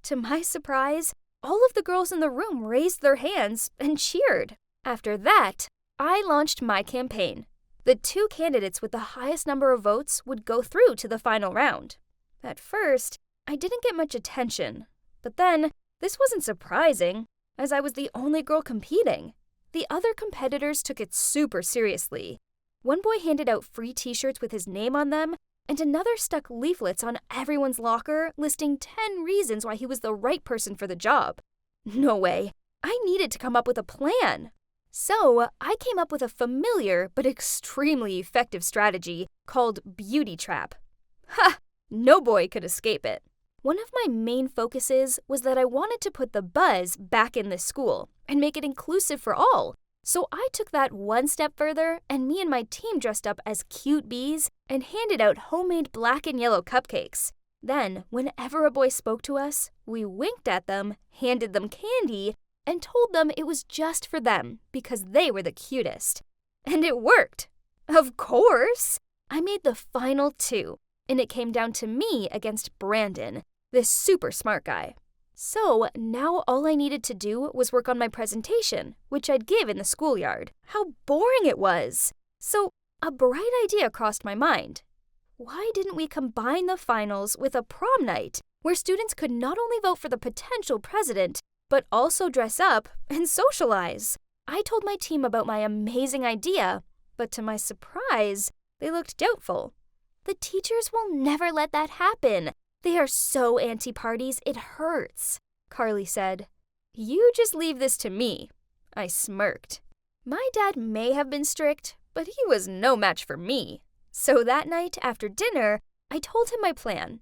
To my surprise, all of the girls in the room raised their hands and cheered. After that, I launched my campaign. The 2 candidates with the highest number of votes would go through to the final round. At first, I didn't get much attention, but then this wasn't surprising, as I was the only girl competing. The other competitors took it super seriously. One boy handed out free t-shirts with his name on them, and another stuck leaflets on everyone's locker listing 10 reasons why he was the right person for the job. No way. I needed to come up with a plan. So I came up with a familiar but extremely effective strategy called Beauty Trap. Ha! No boy could escape it. One of my main focuses was that I wanted to put the buzz back in this school and make it inclusive for all. So I took that one step further, and me and my team dressed up as cute bees and handed out homemade black and yellow cupcakes. Then, whenever a boy spoke to us, we winked at them, handed them candy, and told them it was just for them because they were the cutest. And it worked. Of course! I made the final 2, and it came down to me against Brandon, this super smart guy. So now all I needed to do was work on my presentation, which I'd give in the schoolyard. How boring it was! So a bright idea crossed my mind. Why didn't we combine the finals with a prom night, where students could not only vote for the potential president, but also dress up and socialize? I told my team about my amazing idea, but to my surprise, they looked doubtful. "The teachers will never let that happen. They are so anti-parties, it hurts," Carly said. "You just leave this to me." I smirked. My dad may have been strict, but he was no match for me. So that night, after dinner, I told him my plan.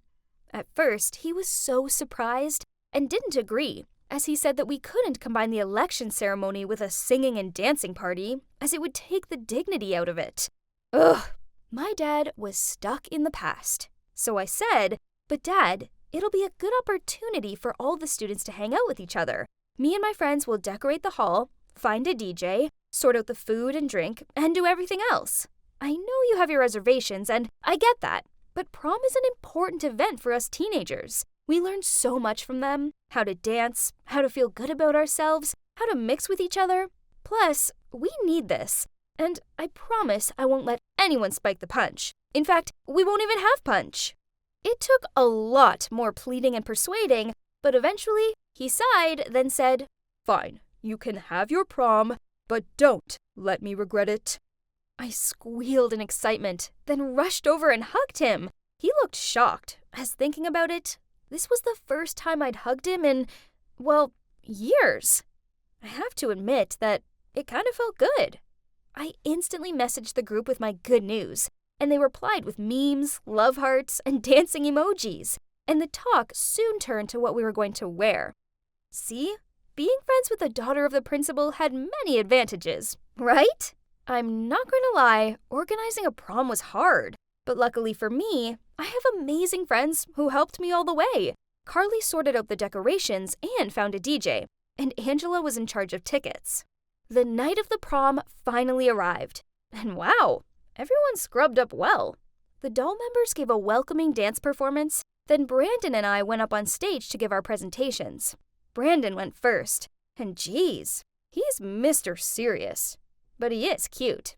At first, he was so surprised and didn't agree, as he said that we couldn't combine the election ceremony with a singing and dancing party, as it would take the dignity out of it. Ugh! My dad was stuck in the past. So I said, "But Dad, it'll be a good opportunity for all the students to hang out with each other. Me and my friends will decorate the hall, find a DJ, sort out the food and drink, and do everything else. I know you have your reservations, and I get that, but prom is an important event for us teenagers. We learn so much from them: how to dance, how to feel good about ourselves, how to mix with each other. Plus, we need this, and I promise I won't let anyone spike the punch. In fact, we won't even have punch." It took a lot more pleading and persuading, but eventually he sighed, then said, "Fine, you can have your prom, but don't let me regret it." I squealed in excitement, then rushed over and hugged him. He looked shocked, as thinking about it, this was the first time I'd hugged him in, well, years. I have to admit that it kind of felt good. I instantly messaged the group with my good news, and they replied with memes, love hearts, and dancing emojis. And the talk soon turned to what we were going to wear. See? Being friends with the daughter of the principal had many advantages, right? I'm not going to lie, organizing a prom was hard. But luckily for me, I have amazing friends who helped me all the way. Carly sorted out the decorations and found a DJ, and Angela was in charge of tickets. The night of the prom finally arrived, and wow, everyone scrubbed up well. The doll members gave a welcoming dance performance, then Brandon and I went up on stage to give our presentations. Brandon went first, and geez, he's Mr. Serious, but he is cute.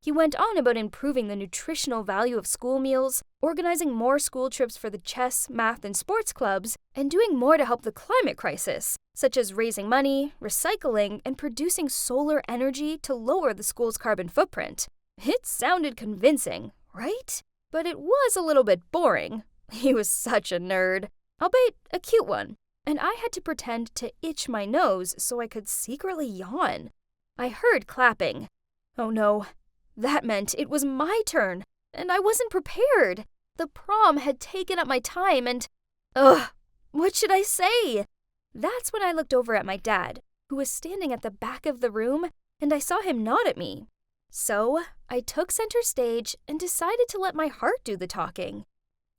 He went on about improving the nutritional value of school meals, organizing more school trips for the chess, math, and sports clubs, and doing more to help the climate crisis, such as raising money, recycling, and producing solar energy to lower the school's carbon footprint. It sounded convincing, right? But it was a little bit boring. He was such a nerd, albeit a cute one, and I had to pretend to itch my nose so I could secretly yawn. I heard clapping. Oh no. That meant it was my turn, and I wasn't prepared. The prom had taken up my time and, what should I say? That's when I looked over at my dad, who was standing at the back of the room, and I saw him nod at me. So I took center stage and decided to let my heart do the talking.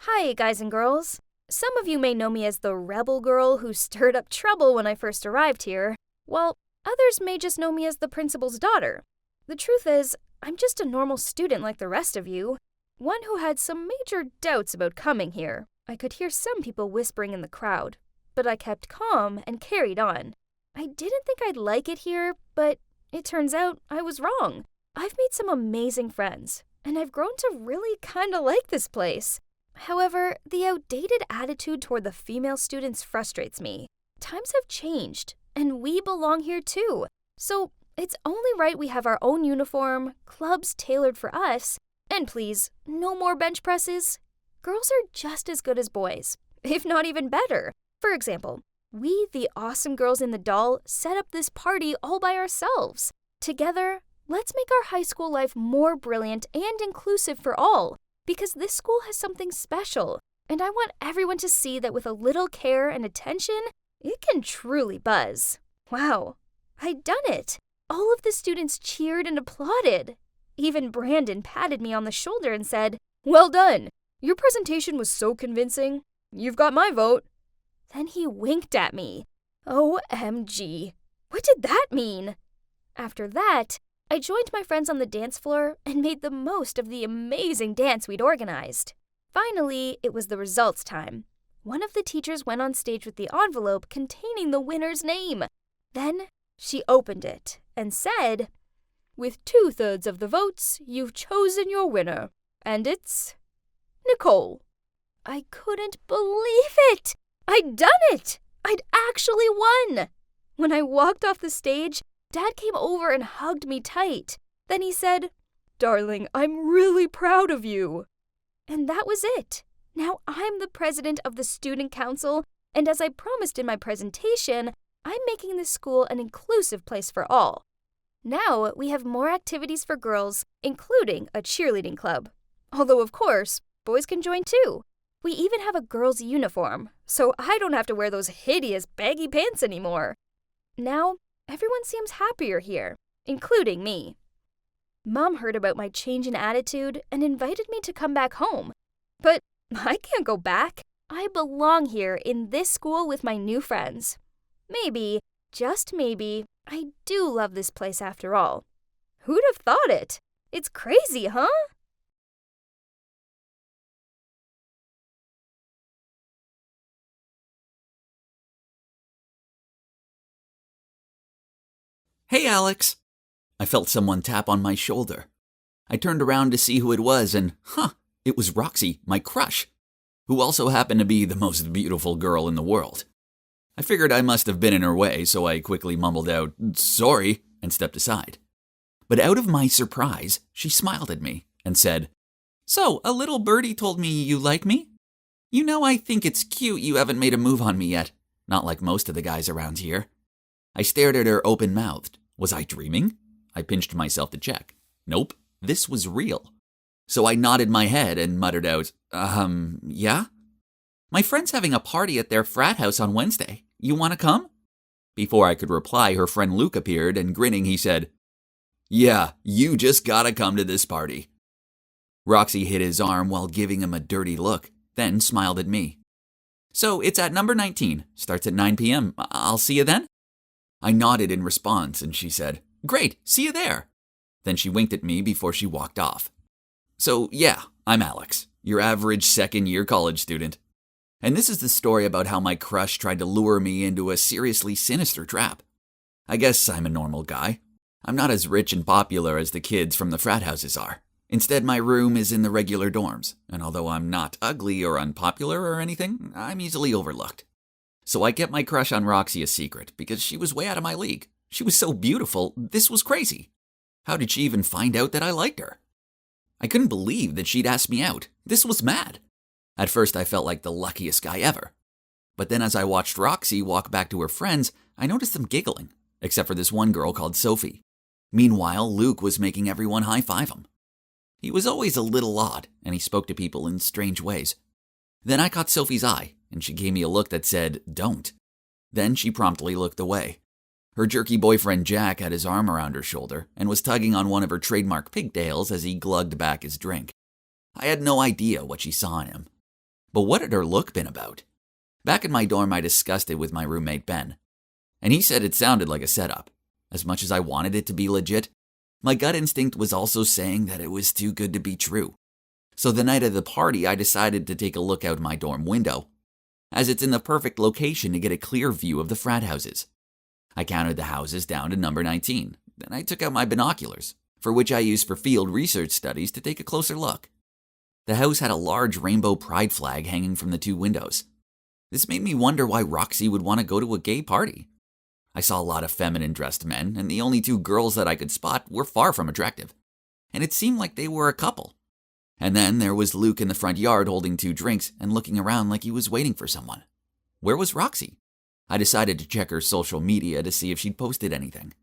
Hi, guys and girls. Some of you may know me as the rebel girl who stirred up trouble when I first arrived here, while others may just know me as the principal's daughter. The truth is, I'm just a normal student like the rest of you, one who had some major doubts about coming here. I could hear some people whispering in the crowd, but I kept calm and carried on. I didn't think I'd like it here, but it turns out I was wrong. I've made some amazing friends, and I've grown to really kinda like this place. However, the outdated attitude toward the female students frustrates me. Times have changed, and we belong here too. So it's only right we have our own uniform, clubs tailored for us, and please, no more bench presses. Girls are just as good as boys, if not even better. For example, we, the awesome girls in the doll, set up this party all by ourselves. Together, let's make our high school life more brilliant and inclusive for all, because this school has something special, and I want everyone to see that with a little care and attention, it can truly buzz. Wow, I'd done it. All of the students cheered and applauded. Even Brandon patted me on the shoulder and said, "Well done. Your presentation was so convincing. You've got my vote." Then he winked at me. OMG. What did that mean? After that, I joined my friends on the dance floor and made the most of the amazing dance we'd organized. Finally, it was the results time. One of the teachers went on stage with the envelope containing the winner's name. Then she opened it and said, "With 2/3 of the votes, you've chosen your winner, and it's Nicole." I couldn't believe it! I'd done it! I'd actually won! When I walked off the stage, Dad came over and hugged me tight. Then he said, "Darling, I'm really proud of you." And that was it. Now I'm the president of the student council, and as I promised in my presentation, I'm making this school an inclusive place for all. Now we have more activities for girls, including a cheerleading club. Although, of course, boys can join too. We even have a girls' uniform, so I don't have to wear those hideous baggy pants anymore. Now, everyone seems happier here, including me. Mom heard about my change in attitude and invited me to come back home. But I can't go back. I belong here in this school with my new friends. Maybe, just maybe, I do love this place after all. Who'd have thought it? It's crazy, huh? Hey, Alex. I felt someone tap on my shoulder. I turned around to see who it was, and it was Roxy, my crush, who also happened to be the most beautiful girl in the world. I figured I must have been in her way, so I quickly mumbled out, "Sorry," and stepped aside. But out of my surprise, she smiled at me and said, "So, a little birdie told me you like me? You know, I think it's cute you haven't made a move on me yet, not like most of the guys around here." I stared at her open-mouthed. Was I dreaming? I pinched myself to check. Nope, this was real. So I nodded my head and muttered out, yeah? My friend's having a party at their frat house on Wednesday. You want to come? Before I could reply, her friend Luke appeared, and grinning, he said, yeah, you just gotta come to this party. Roxy hit his arm while giving him a dirty look, then smiled at me. So it's at number 19, starts at 9 p.m. I'll see you then? I nodded in response, and she said, great, see you there. Then she winked at me before she walked off. So yeah, I'm Alex, your average second-year college student. And this is the story about how my crush tried to lure me into a seriously sinister trap. I guess I'm a normal guy. I'm not as rich and popular as the kids from the frat houses are. Instead, my room is in the regular dorms, and although I'm not ugly or unpopular or anything, I'm easily overlooked. So I kept my crush on Roxy a secret because she was way out of my league. She was so beautiful, this was crazy. How did she even find out that I liked her? I couldn't believe that she'd asked me out. This was mad. At first, I felt like the luckiest guy ever. But then as I watched Roxy walk back to her friends, I noticed them giggling, except for this one girl called Sophie. Meanwhile, Luke was making everyone high-five him. He was always a little odd, and he spoke to people in strange ways. Then I caught Sophie's eye, and she gave me a look that said, don't. Then she promptly looked away. Her jerky boyfriend Jack had his arm around her shoulder and was tugging on one of her trademark pigtails as he glugged back his drink. I had no idea what she saw in him. But what had her look been about? Back in my dorm, I discussed it with my roommate Ben, and he said it sounded like a setup. As much as I wanted it to be legit, my gut instinct was also saying that it was too good to be true. So the night of the party, I decided to take a look out my dorm window, as it's in the perfect location to get a clear view of the frat houses. I counted the houses down to number 19. Then I took out my binoculars, for which I used for field research studies, to take a closer look. The house had a large rainbow pride flag hanging from the two windows. This made me wonder why Roxy would want to go to a gay party. I saw a lot of feminine-dressed men, and the only two girls that I could spot were far from attractive. And it seemed like they were a couple. And then there was Luke in the front yard holding 2 drinks and looking around like he was waiting for someone. Where was Roxy? I decided to check her social media to see if she'd posted anything.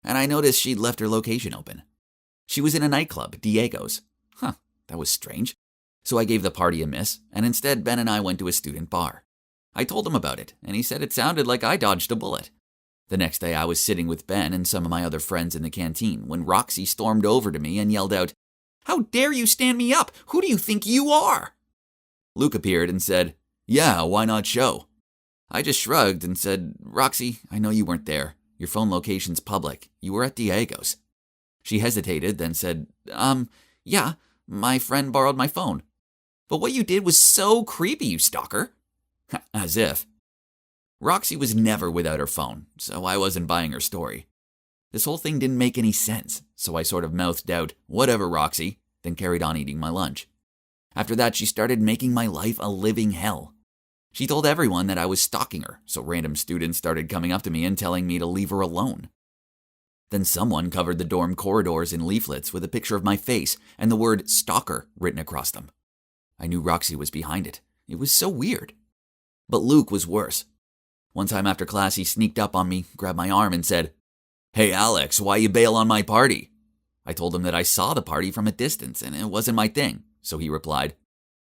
And I noticed she'd left her location open. She was in a nightclub, Diego's. That was strange. So I gave the party a miss, and instead Ben and I went to a student bar. I told him about it, and he said it sounded like I dodged a bullet. The next day I was sitting with Ben and some of my other friends in the canteen when Roxy stormed over to me and yelled out, "How dare you stand me up? Who do you think you are?" Luke appeared and said, "Yeah, why not show?" I just shrugged and said, "Roxy, I know you weren't there. Your phone location's public. You were at Diego's." She hesitated, then said, yeah, my friend borrowed my phone. But what you did was so creepy, you stalker." As if. Roxy was never without her phone, so I wasn't buying her story. This whole thing didn't make any sense, so I sort of mouthed out, "Whatever, Roxy," then carried on eating my lunch. After that, she started making my life a living hell. She told everyone that I was stalking her, so random students started coming up to me and telling me to leave her alone. Then someone covered the dorm corridors in leaflets with a picture of my face and the word "stalker" written across them. I knew Roxy was behind it. It was so weird. But Luke was worse. One time after class, he sneaked up on me, grabbed my arm, and said, "Hey Alex, why you bail on my party?" I told him that I saw the party from a distance and it wasn't my thing, so he replied,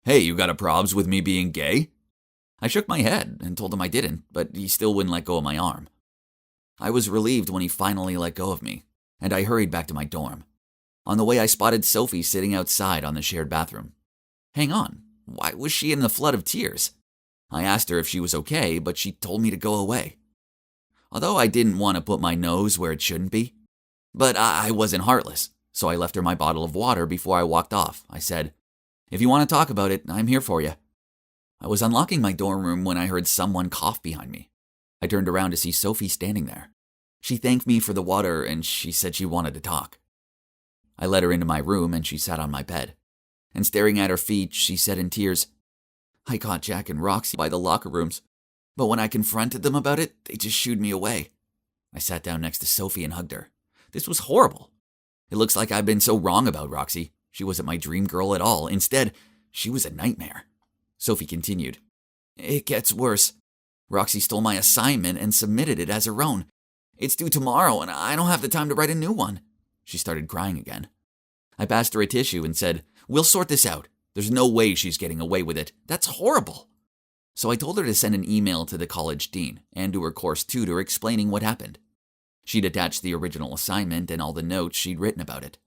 "Hey, you got a probs with me being gay?" I shook my head and told him I didn't, but he still wouldn't let go of my arm. I was relieved when he finally let go of me, and I hurried back to my dorm. On the way, I spotted Sophie sitting outside on the shared bathroom. Hang on, why was she in the flood of tears? I asked her if she was okay, but she told me to go away. Although I didn't want to put my nose where it shouldn't be. But I wasn't heartless, so I left her my bottle of water before I walked off. I said, "If you want to talk about it, I'm here for you." I was unlocking my dorm room when I heard someone cough behind me. I turned around to see Sophie standing there. She thanked me for the water and she said she wanted to talk. I let her into my room and she sat on my bed. And staring at her feet, she said in tears, "I caught Jack and Roxy by the locker rooms, but when I confronted them about it, they just shooed me away." I sat down next to Sophie and hugged her. This was horrible. It looks like I've been so wrong about Roxy. She wasn't my dream girl at all. Instead, she was a nightmare. Sophie continued, "It gets worse. Roxy stole my assignment and submitted it as her own. It's due tomorrow and I don't have the time to write a new one." She started crying again. I passed her a tissue and said, "We'll sort this out. There's no way she's getting away with it. That's horrible." So I told her to send an email to the college dean and to her course tutor explaining what happened. She'd attached the original assignment and all the notes she'd written about it.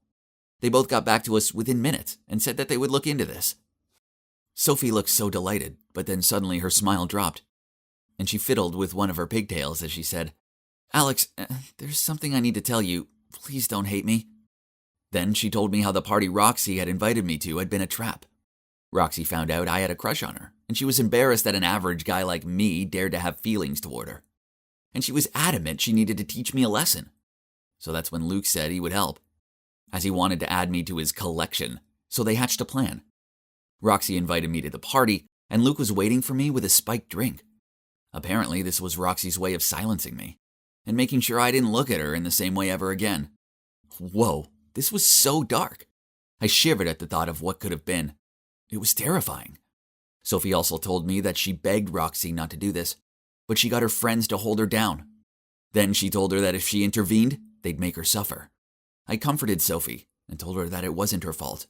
They both got back to us within minutes and said that they would look into this. Sophie looked so delighted, but then suddenly her smile dropped, and she fiddled with one of her pigtails as she said, "Alex, there's something I need to tell you. Please don't hate me." Then she told me how the party Roxy had invited me to had been a trap. Roxy found out I had a crush on her, and she was embarrassed that an average guy like me dared to have feelings toward her. And she was adamant she needed to teach me a lesson. So that's when Luke said he would help, as he wanted to add me to his collection, so they hatched a plan. Roxy invited me to the party, and Luke was waiting for me with a spiked drink. Apparently, this was Roxy's way of silencing me, and making sure I didn't look at her in the same way ever again. Whoa, this was so dark. I shivered at the thought of what could have been. It was terrifying. Sophie also told me that she begged Roxy not to do this, but she got her friends to hold her down. Then she told her that if she intervened, they'd make her suffer. I comforted Sophie and told her that it wasn't her fault.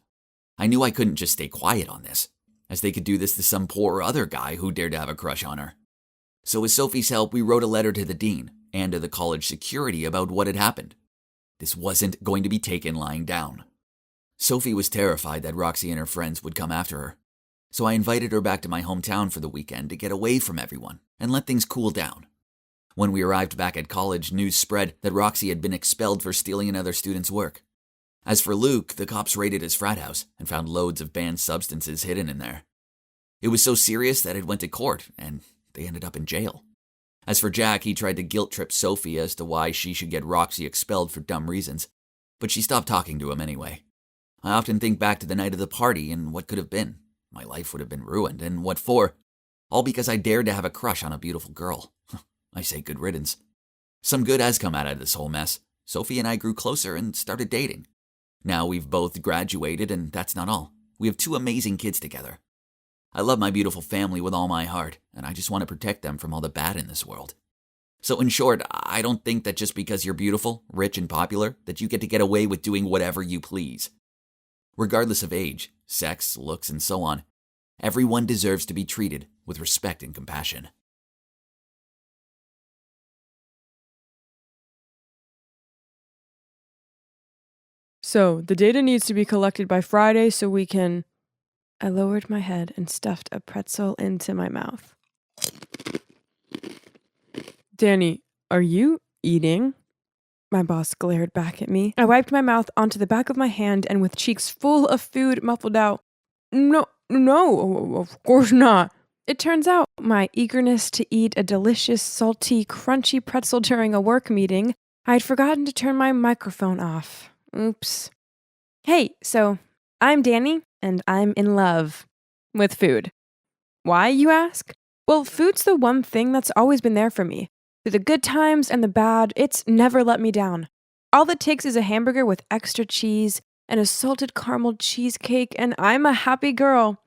I knew I couldn't just stay quiet on this, as they could do this to some poor other guy who dared to have a crush on her. So with Sophie's help, we wrote a letter to the dean and to the college security about what had happened. This wasn't going to be taken lying down. Sophie was terrified that Roxy and her friends would come after her, so I invited her back to my hometown for the weekend to get away from everyone and let things cool down. When we arrived back at college, news spread that Roxy had been expelled for stealing another student's work. As for Luke, the cops raided his frat house and found loads of banned substances hidden in there. It was so serious that it went to court, and they ended up in jail. As for Jack, he tried to guilt-trip Sophie as to why she should get Roxy expelled for dumb reasons, but she stopped talking to him anyway. I often think back to the night of the party and what could have been. My life would have been ruined, and what for? All because I dared to have a crush on a beautiful girl. I say good riddance. Some good has come out of this whole mess. Sophie and I grew closer and started dating. Now we've both graduated, and that's not all. We have 2 amazing kids together. I love my beautiful family with all my heart, and I just want to protect them from all the bad in this world. So in short, I don't think that just because you're beautiful, rich, and popular, that you get away with doing whatever you please. Regardless of age, sex, looks, and so on, everyone deserves to be treated with respect and compassion. So, the data needs to be collected by Friday so we can... I lowered my head and stuffed a pretzel into my mouth. Danny, are you eating? My boss glared back at me. I wiped my mouth onto the back of my hand and with cheeks full of food muffled out, No, of course not. It turns out my eagerness to eat a delicious, salty, crunchy pretzel during a work meeting, I'd forgotten to turn my microphone off. Oops. Hey, so I'm Danny, and I'm in love with food. Why, you ask? Well, food's the one thing that's always been there for me. Through the good times and the bad, it's never let me down. All it takes is a hamburger with extra cheese and a salted caramel cheesecake, and I'm a happy girl.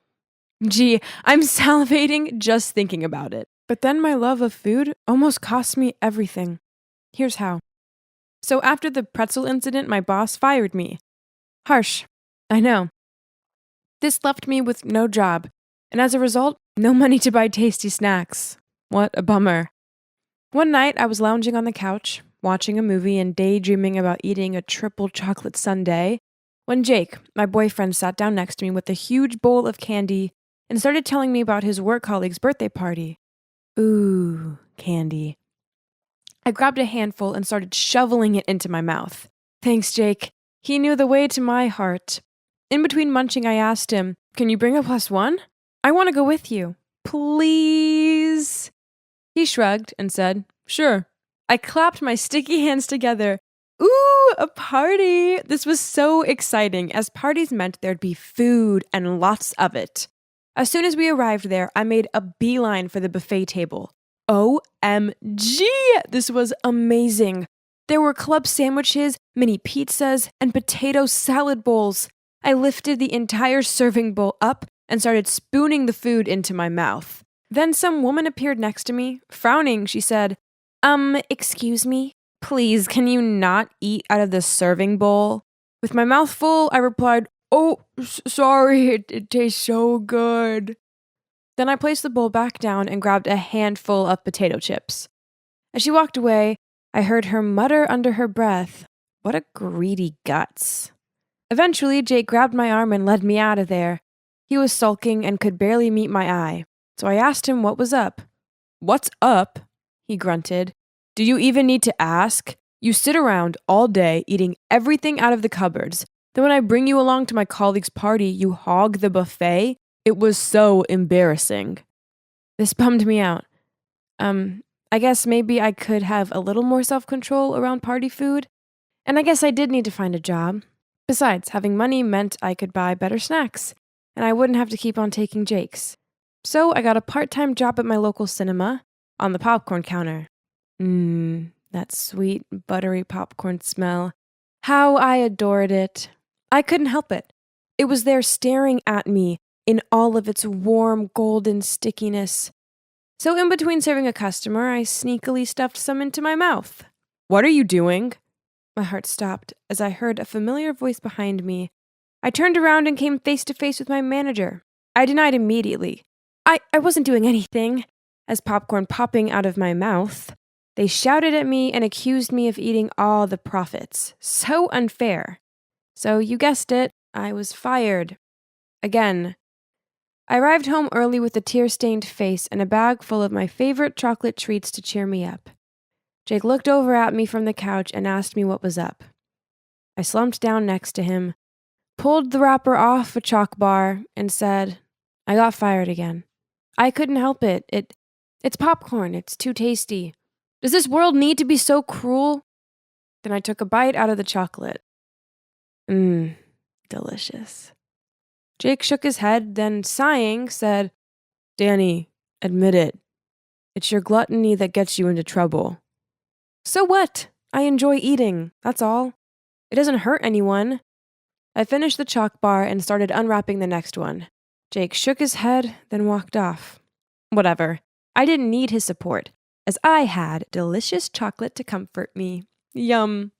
Gee, I'm salivating just thinking about it. But then my love of food almost cost me everything. Here's how. So after the pretzel incident, my boss fired me. Harsh, I know. This left me with no job, and as a result, no money to buy tasty snacks. What a bummer. One night, I was lounging on the couch, watching a movie and daydreaming about eating a triple chocolate sundae, when Jake, my boyfriend, sat down next to me with a huge bowl of candy and started telling me about his work colleague's birthday party. Ooh, candy. I grabbed a handful and started shoveling it into my mouth. Thanks, Jake. He knew the way to my heart. In between munching, I asked him, Can you bring a +1? I want to go with you. Please. He shrugged and said, Sure. I clapped my sticky hands together. Ooh, a party! This was so exciting, as parties meant there'd be food and lots of it. As soon as we arrived there, I made a beeline for the buffet table. OMG! This was amazing. There were club sandwiches, mini pizzas, and potato salad bowls. I lifted the entire serving bowl up and started spooning the food into my mouth. Then some woman appeared next to me. Frowning, she said, excuse me? Please, can you not eat out of the serving bowl? With my mouth full, I replied, "Oh, sorry, it tastes so good." Then I placed the bowl back down and grabbed a handful of potato chips. As she walked away, I heard her mutter under her breath, "What a greedy guts." Eventually, Jake grabbed my arm and led me out of there. He was sulking and could barely meet my eye, so I asked him what was up. "What's up?" he grunted. "Do you even need to ask? You sit around all day eating everything out of the cupboards. Then when I bring you along to my colleague's party, you hog the buffet? It was so embarrassing." This bummed me out. I guess maybe I could have a little more self-control around party food. And I guess I did need to find a job. Besides, having money meant I could buy better snacks, and I wouldn't have to keep on taking Jake's. So I got a part-time job at my local cinema, on the popcorn counter. That sweet, buttery popcorn smell. How I adored it. I couldn't help it. It was there staring at me in all of its warm, golden stickiness. So in between serving a customer, I sneakily stuffed some into my mouth. "What are you doing?" My heart stopped as I heard a familiar voice behind me. I turned around and came face to face with my manager. I denied immediately. I wasn't doing anything. As popcorn popping out of my mouth, they shouted at me and accused me of eating all the profits. So unfair. So you guessed it, I was fired. Again. I arrived home early with a tear-stained face and a bag full of my favorite chocolate treats to cheer me up. Jake looked over at me from the couch and asked me what was up. I slumped down next to him, pulled the wrapper off a chalk bar, and said, "I got fired again. I couldn't help it. It's popcorn. It's too tasty. Does this world need to be so cruel?" Then I took a bite out of the chocolate. Delicious. Jake shook his head, then sighing, said, "Danny, admit it. It's your gluttony that gets you into trouble." "So what? I enjoy eating, that's all. It doesn't hurt anyone." I finished the chalk bar and started unwrapping the next one. Jake shook his head, then walked off. Whatever. I didn't need his support, as I had delicious chocolate to comfort me. Yum.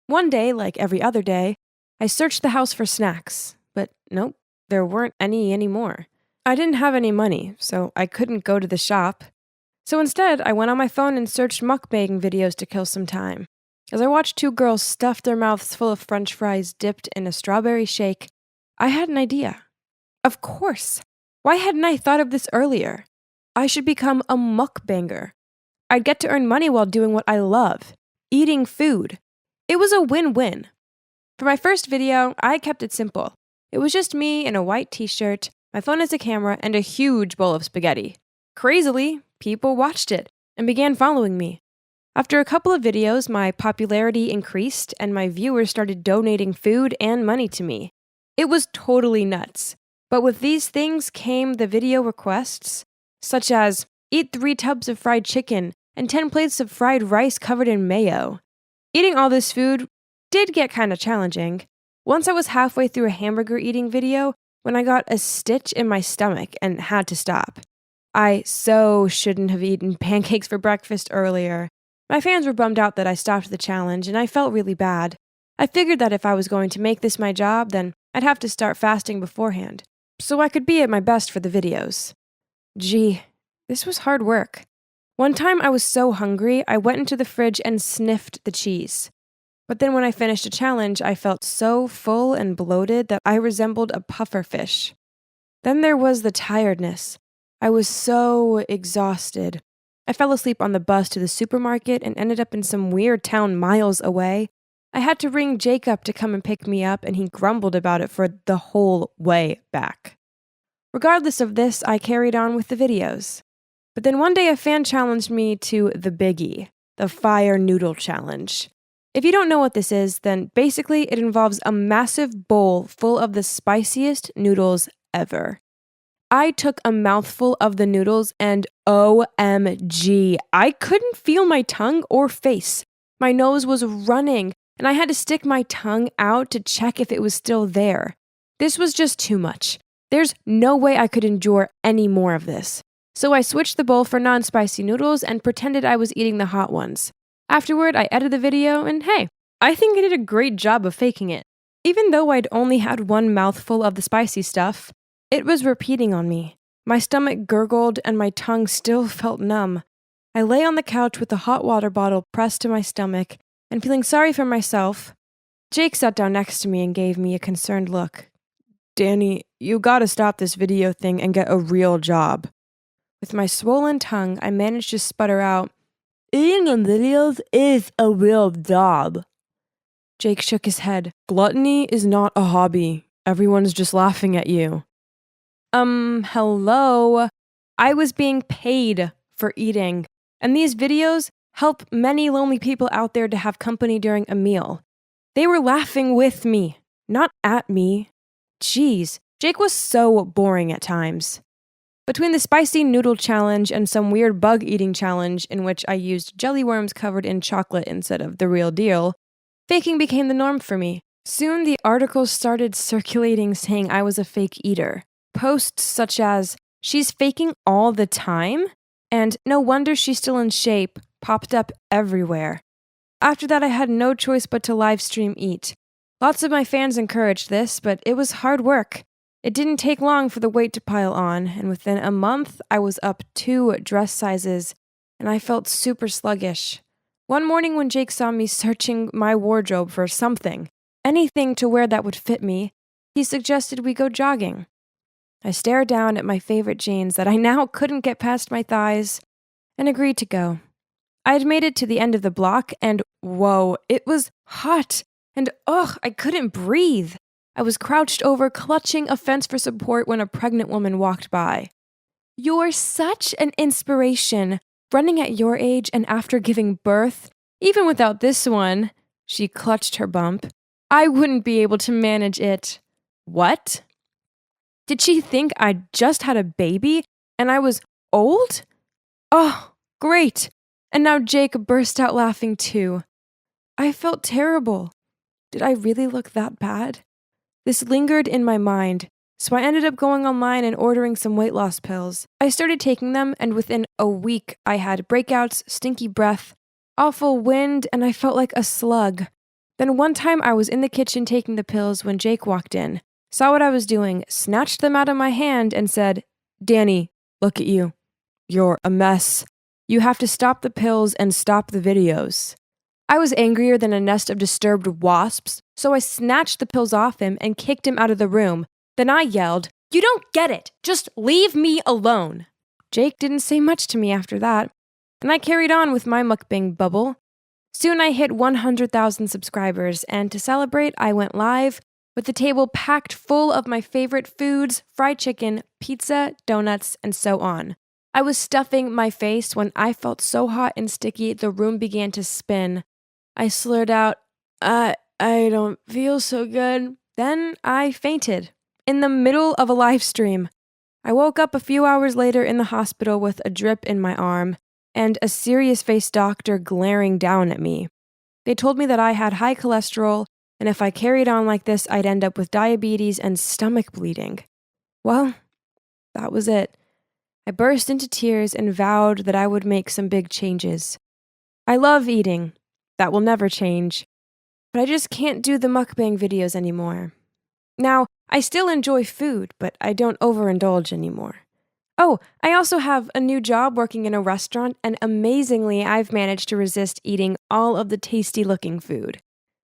One day, like every other day, I searched the house for snacks, but nope, there weren't any anymore. I didn't have any money, so I couldn't go to the shop. So instead, I went on my phone and searched mukbang videos to kill some time. As I watched two girls stuff their mouths full of French fries dipped in a strawberry shake, I had an idea. Of course! Why hadn't I thought of this earlier? I should become a mukbanger. I'd get to earn money while doing what I love, eating food. It was a win-win. For my first video, I kept it simple. It was just me in a white t-shirt, my phone as a camera, and a huge bowl of spaghetti. Crazily, people watched it and began following me. After a couple of videos, my popularity increased and my viewers started donating food and money to me. It was totally nuts. But with these things came the video requests, such as, eat 3 tubs of fried chicken and 10 plates of fried rice covered in mayo. Eating all this food did get kind of challenging. Once I was halfway through a hamburger eating video when I got a stitch in my stomach and had to stop. I so shouldn't have eaten pancakes for breakfast earlier. My fans were bummed out that I stopped the challenge, and I felt really bad. I figured that if I was going to make this my job, then I'd have to start fasting beforehand, so I could be at my best for the videos. Gee, this was hard work. One time I was so hungry, I went into the fridge and sniffed the cheese. But then when I finished a challenge, I felt so full and bloated that I resembled a puffer fish. Then there was the tiredness. I was so exhausted. I fell asleep on the bus to the supermarket and ended up in some weird town miles away. I had to ring Jake up to come and pick me up, and he grumbled about it for the whole way back. Regardless of this, I carried on with the videos. But then one day a fan challenged me to the biggie, the fire noodle challenge. If you don't know what this is, then basically it involves a massive bowl full of the spiciest noodles ever. I took a mouthful of the noodles and OMG, I couldn't feel my tongue or face. My nose was running, and I had to stick my tongue out to check if it was still there. This was just too much. There's no way I could endure any more of this. So I switched the bowl for non-spicy noodles and pretended I was eating the hot ones. Afterward, I edited the video, and hey, I think I did a great job of faking it. Even though I'd only had one mouthful of the spicy stuff, it was repeating on me. My stomach gurgled and my tongue still felt numb. I lay on the couch with the hot water bottle pressed to my stomach and feeling sorry for myself. Jake sat down next to me and gave me a concerned look. "Danny, you gotta stop this video thing and get a real job." With my swollen tongue, I managed to sputter out, "Eating in videos is a real job." Jake shook his head. "Gluttony is not a hobby. Everyone's just laughing at you." Hello? I was being paid for eating, and these videos help many lonely people out there to have company during a meal. They were laughing with me, not at me. Jeez, Jake was so boring at times. Between the spicy noodle challenge and some weird bug eating challenge in which I used jelly worms covered in chocolate instead of the real deal, faking became the norm for me. Soon the articles started circulating saying I was a fake eater. Posts such as, "She's faking all the time," and "No wonder she's still in shape," popped up everywhere. After that, I had no choice but to live stream eat. Lots of my fans encouraged this, but it was hard work. It didn't take long for the weight to pile on, and within a month, I was up 2 dress sizes, and I felt super sluggish. One morning when Jake saw me searching my wardrobe for something, anything to wear that would fit me, he suggested we go jogging. I stared down at my favorite jeans that I now couldn't get past my thighs and agreed to go. I had made it to the end of the block and whoa, it was hot and I couldn't breathe. I was crouched over, clutching a fence for support when a pregnant woman walked by. "You're such an inspiration, running at your age and after giving birth. Even without this one," she clutched her bump, "I wouldn't be able to manage it." What? Did she think I just had a baby and I was old? Oh, great. And now Jake burst out laughing too. I felt terrible. Did I really look that bad? This lingered in my mind, so I ended up going online and ordering some weight loss pills. I started taking them, and within a week, I had breakouts, stinky breath, awful wind, and I felt like a slug. Then one time I was in the kitchen taking the pills when Jake walked in, saw what I was doing, snatched them out of my hand, and said, "Danny, look at you. You're a mess. You have to stop the pills and stop the videos." I was angrier than a nest of disturbed wasps, so I snatched the pills off him and kicked him out of the room. Then I yelled, "You don't get it! Just leave me alone!" Jake didn't say much to me after that, and I carried on with my mukbang bubble. Soon I hit 100,000 subscribers, and to celebrate, I went live with the table packed full of my favorite foods, fried chicken, pizza, donuts, and so on. I was stuffing my face when I felt so hot and sticky the room began to spin. I slurred out, I don't feel so good." Then I fainted in the middle of a live stream. I woke up a few hours later in the hospital with a drip in my arm and a serious-faced doctor glaring down at me. They told me that I had high cholesterol, and if I carried on like this, I'd end up with diabetes and stomach bleeding. Well, that was it. I burst into tears and vowed that I would make some big changes. I love eating. That will never change. But I just can't do the mukbang videos anymore. Now, I still enjoy food, but I don't overindulge anymore. Oh, I also have a new job working in a restaurant, and amazingly, I've managed to resist eating all of the tasty-looking food.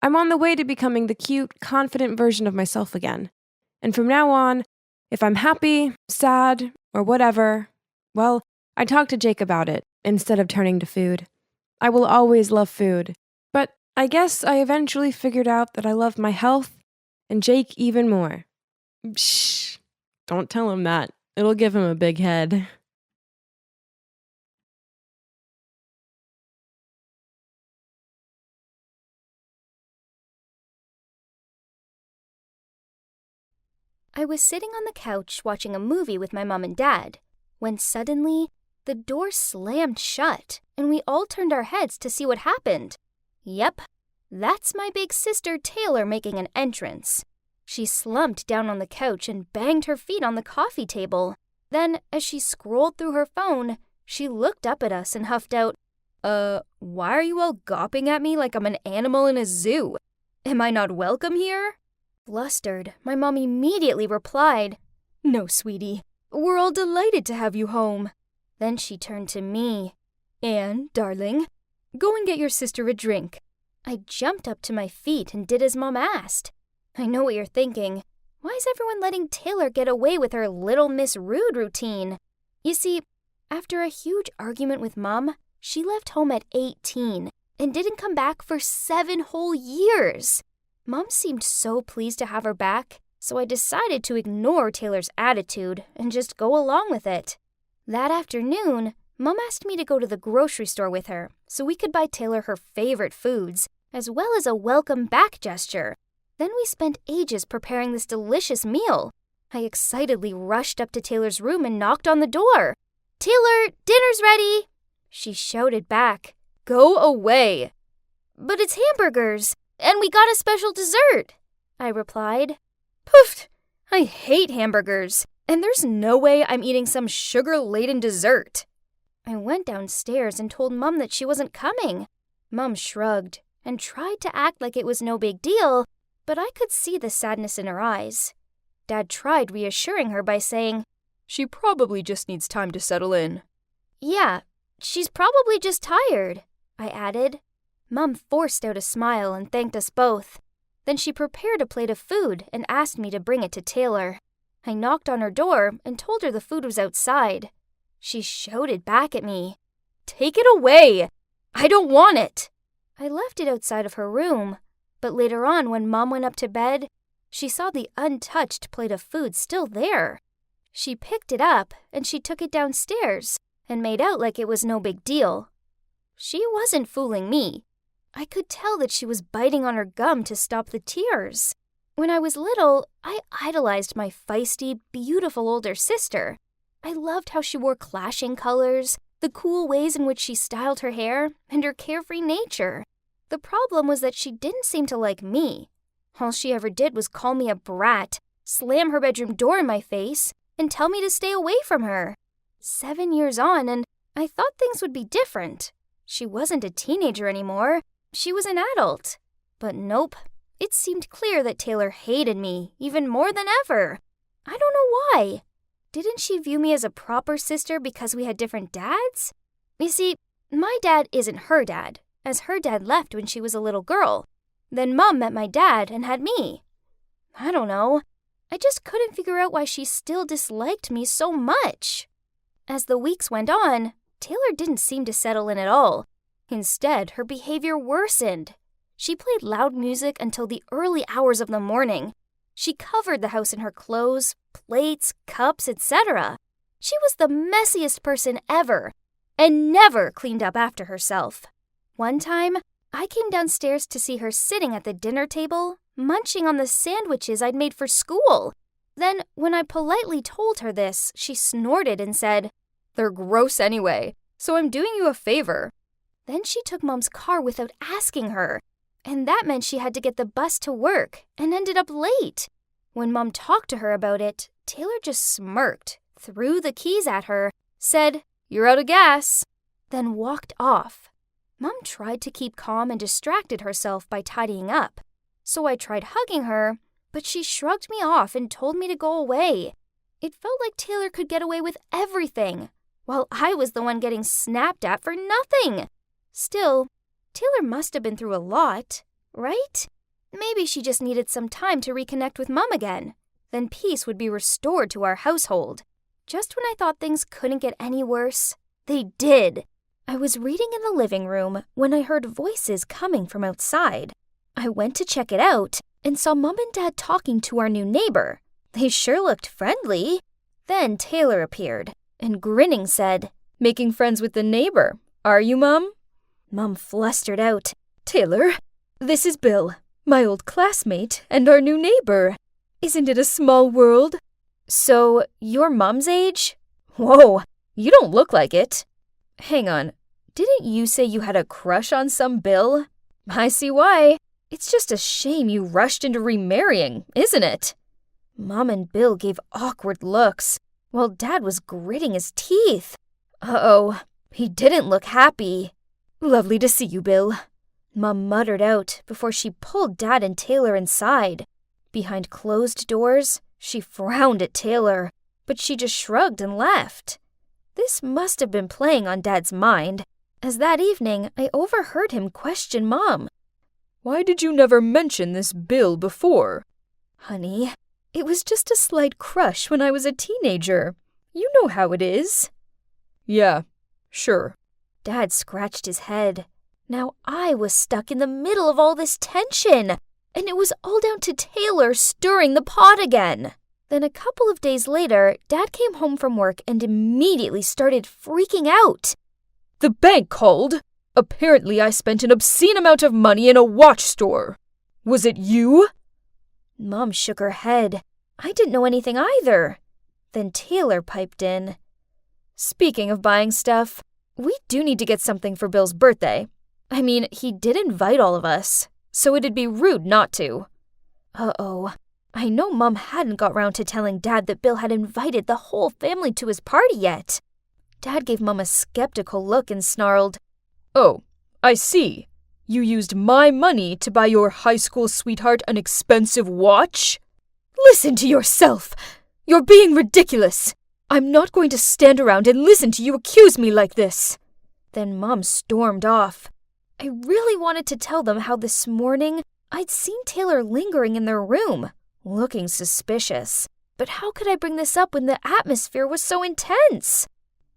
I'm on the way to becoming the cute, confident version of myself again. And from now on, if I'm happy, sad, or whatever, well, I talk to Jake about it instead of turning to food. I will always love food, but I guess I eventually figured out that I love my health and Jake even more. Shh, don't tell him that. It'll give him a big head. I was sitting on the couch watching a movie with my mom and dad when suddenly the door slammed shut and we all turned our heads to see what happened. Yep, that's my big sister Taylor making an entrance. She slumped down on the couch and banged her feet on the coffee table. Then, as she scrolled through her phone, she looked up at us and huffed out, why are you all gawping at me like I'm an animal in a zoo? Am I not welcome here?" Flustered, my mom immediately replied, "No, sweetie, we're all delighted to have you home." Then she turned to me. "Anne, darling, go and get your sister a drink." I jumped up to my feet and did as Mom asked. I know what you're thinking. Why is everyone letting Taylor get away with her Little Miss Rude routine? You see, after a huge argument with Mom, she left home at 18 and didn't come back for 7 whole years. Mom seemed so pleased to have her back, so I decided to ignore Taylor's attitude and just go along with it. That afternoon, Mom asked me to go to the grocery store with her so we could buy Taylor her favorite foods, as well as a welcome back gesture. Then we spent ages preparing this delicious meal. I excitedly rushed up to Taylor's room and knocked on the door. "Taylor, dinner's ready!" She shouted back, "Go away!" "But it's hamburgers, and we got a special dessert," I replied. "Poof! I hate hamburgers, and there's no way I'm eating some sugar-laden dessert." I went downstairs and told Mom that she wasn't coming. Mom shrugged and tried to act like it was no big deal, but I could see the sadness in her eyes. Dad tried reassuring her by saying, "She probably just needs time to settle in." "Yeah, she's probably just tired," I added. Mom forced out a smile and thanked us both. Then she prepared a plate of food and asked me to bring it to Taylor. I knocked on her door and told her the food was outside. She shouted back at me, "Take it away! I don't want it!" I left it outside of her room, but later on when Mom went up to bed, she saw the untouched plate of food still there. She picked it up and she took it downstairs and made out like it was no big deal. She wasn't fooling me. I could tell that she was biting on her gum to stop the tears. When I was little, I idolized my feisty, beautiful older sister. I loved how she wore clashing colors, the cool ways in which she styled her hair, and her carefree nature. The problem was that she didn't seem to like me. All she ever did was call me a brat, slam her bedroom door in my face, and tell me to stay away from her. 7 years on, and I thought things would be different. She wasn't a teenager anymore. She was an adult. But nope. It seemed clear that Taylor hated me, even more than ever. I don't know why. Didn't she view me as a proper sister because we had different dads? You see, my dad isn't her dad, as her dad left when she was a little girl. Then Mom met my dad and had me. I don't know. I just couldn't figure out why she still disliked me so much. As the weeks went on, Taylor didn't seem to settle in at all. Instead, her behavior worsened. She played loud music until the early hours of the morning. She covered the house in her clothes, plates, cups, etc. She was the messiest person ever, and never cleaned up after herself. One time, I came downstairs to see her sitting at the dinner table, munching on the sandwiches I'd made for school. Then, when I politely told her this, she snorted and said, "They're gross anyway, so I'm doing you a favor." Then she took Mom's car without asking her, and that meant she had to get the bus to work and ended up late. When Mom talked to her about it, Taylor just smirked, threw the keys at her, said, "You're out of gas," then walked off. Mom tried to keep calm and distracted herself by tidying up. So I tried hugging her, but she shrugged me off and told me to go away. It felt like Taylor could get away with everything, while I was the one getting snapped at for nothing. Still, Taylor must have been through a lot, right? Maybe she just needed some time to reconnect with Mom again. Then peace would be restored to our household. Just when I thought things couldn't get any worse, they did. I was reading in the living room when I heard voices coming from outside. I went to check it out and saw Mom and Dad talking to our new neighbor. They sure looked friendly. Then Taylor appeared and grinning said, "Making friends with the neighbor, are you, Mom?" Mom flustered out, "Taylor, this is Bill, my old classmate and our new neighbor. Isn't it a small world?" "So, you're Mom's age?" "Whoa, you don't look like it." "Hang on, didn't you say you had a crush on some Bill?" "I see why. It's just a shame you rushed into remarrying, isn't it?" Mom and Bill gave awkward looks, while Dad was gritting his teeth. Uh-oh, he didn't look happy. "Lovely to see you, Bill," Mom muttered out before she pulled Dad and Taylor inside. Behind closed doors, she frowned at Taylor, but she just shrugged and left. This must have been playing on Dad's mind, as that evening I overheard him question Mom. "Why did you never mention this bill before?" "Honey, it was just a slight crush when I was a teenager. You know how it is." "Yeah, sure." Dad scratched his head. Now I was stuck in the middle of all this tension, and it was all down to Taylor stirring the pot again. Then a couple of days later, Dad came home from work and immediately started freaking out. "The bank called. Apparently I spent an obscene amount of money in a watch store. Was it you?" Mom shook her head. I didn't know anything either. Then Taylor piped in. "Speaking of buying stuff, we do need to get something for Bill's birthday. I mean, he did invite all of us, so it'd be rude not to." Uh-oh. I know Mom hadn't got round to telling Dad that Bill had invited the whole family to his party yet. Dad gave Mom a skeptical look and snarled, "Oh, I see. You used my money to buy your high school sweetheart an expensive watch?" "Listen to yourself! You're being ridiculous! I'm not going to stand around and listen to you accuse me like this." Then Mom stormed off. I really wanted to tell them how this morning I'd seen Taylor lingering in their room, looking suspicious. But how could I bring this up when the atmosphere was so intense?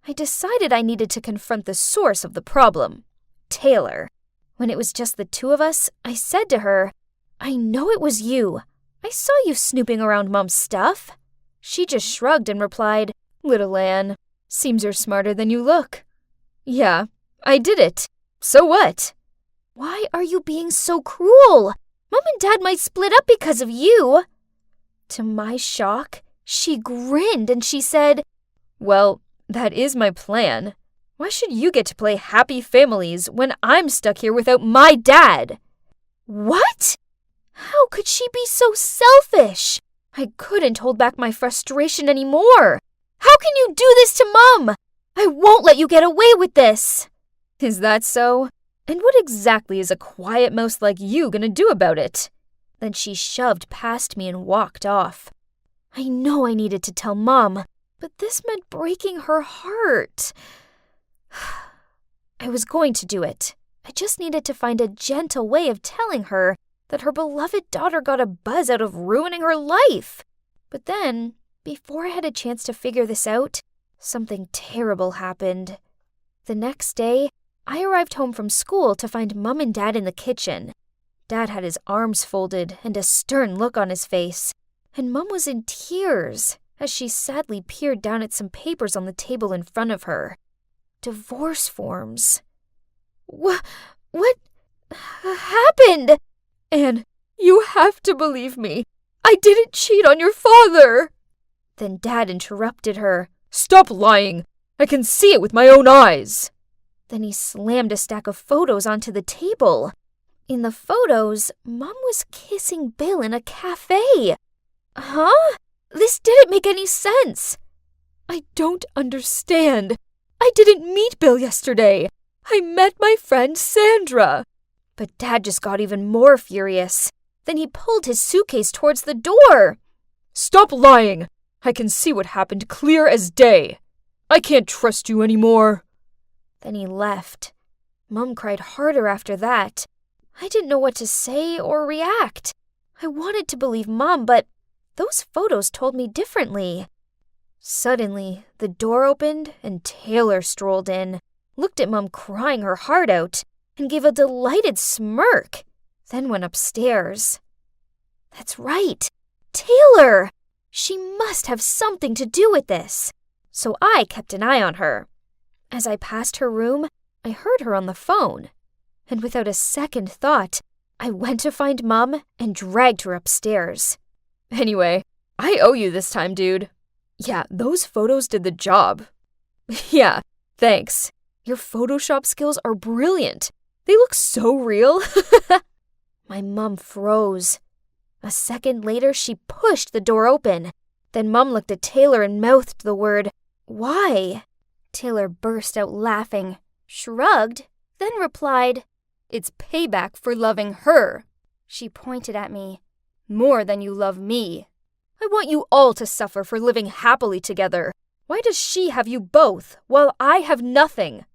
I decided I needed to confront the source of the problem, Taylor. When it was just the two of us, I said to her, "I know it was you. I saw you snooping around Mom's stuff." She just shrugged and replied, "Little Anne, seems you're smarter than you look." "Yeah, I did it. So what?" "Why are you being so cruel? Mom and Dad might split up because of you." To my shock, she grinned and she said, "Well, that is my plan. Why should you get to play happy families when I'm stuck here without my dad?" "What? How could she be so selfish?" I couldn't hold back my frustration anymore. "How can you do this to Mom? I won't let you get away with this." "Is that so? And what exactly is a quiet mouse like you gonna do about it?" Then she shoved past me and walked off. I know I needed to tell Mom, but this meant breaking her heart. I was going to do it. I just needed to find a gentle way of telling her that her beloved daughter got a buzz out of ruining her life. But then, before I had a chance to figure this out, something terrible happened. The next day, I arrived home from school to find Mom and Dad in the kitchen. Dad had his arms folded and a stern look on his face, and Mom was in tears as she sadly peered down at some papers on the table in front of her. Divorce forms. What happened? "Anne, you have to believe me. I didn't cheat on your father." Then Dad interrupted her. "Stop lying. I can see it with my own eyes." Then he slammed a stack of photos onto the table. In the photos, Mom was kissing Bill in a cafe. Huh? This didn't make any sense. "I don't understand. I didn't meet Bill yesterday. I met my friend Sandra." But Dad just got even more furious. Then he pulled his suitcase towards the door. "Stop lying. I can see what happened clear as day. I can't trust you anymore." Then he left. Mom cried harder after that. I didn't know what to say or react. I wanted to believe Mom, but those photos told me differently. Suddenly, the door opened and Taylor strolled in, looked at Mom crying her heart out, and gave a delighted smirk, then went upstairs. That's right, Taylor! She must have something to do with this. So I kept an eye on her. As I passed her room, I heard her on the phone. And without a second thought, I went to find Mom and dragged her upstairs. "Anyway, I owe you this time, dude. Yeah, those photos did the job." "Yeah, thanks. Your Photoshop skills are brilliant. They look so real." My mom froze. A second later, she pushed the door open. Then Mom looked at Taylor and mouthed the word, "Why?" Taylor burst out laughing, shrugged, then replied, "It's payback for loving her." She pointed at me. More than you love me. I want you all to suffer for living happily together. Why does she have you both, while I have nothing?"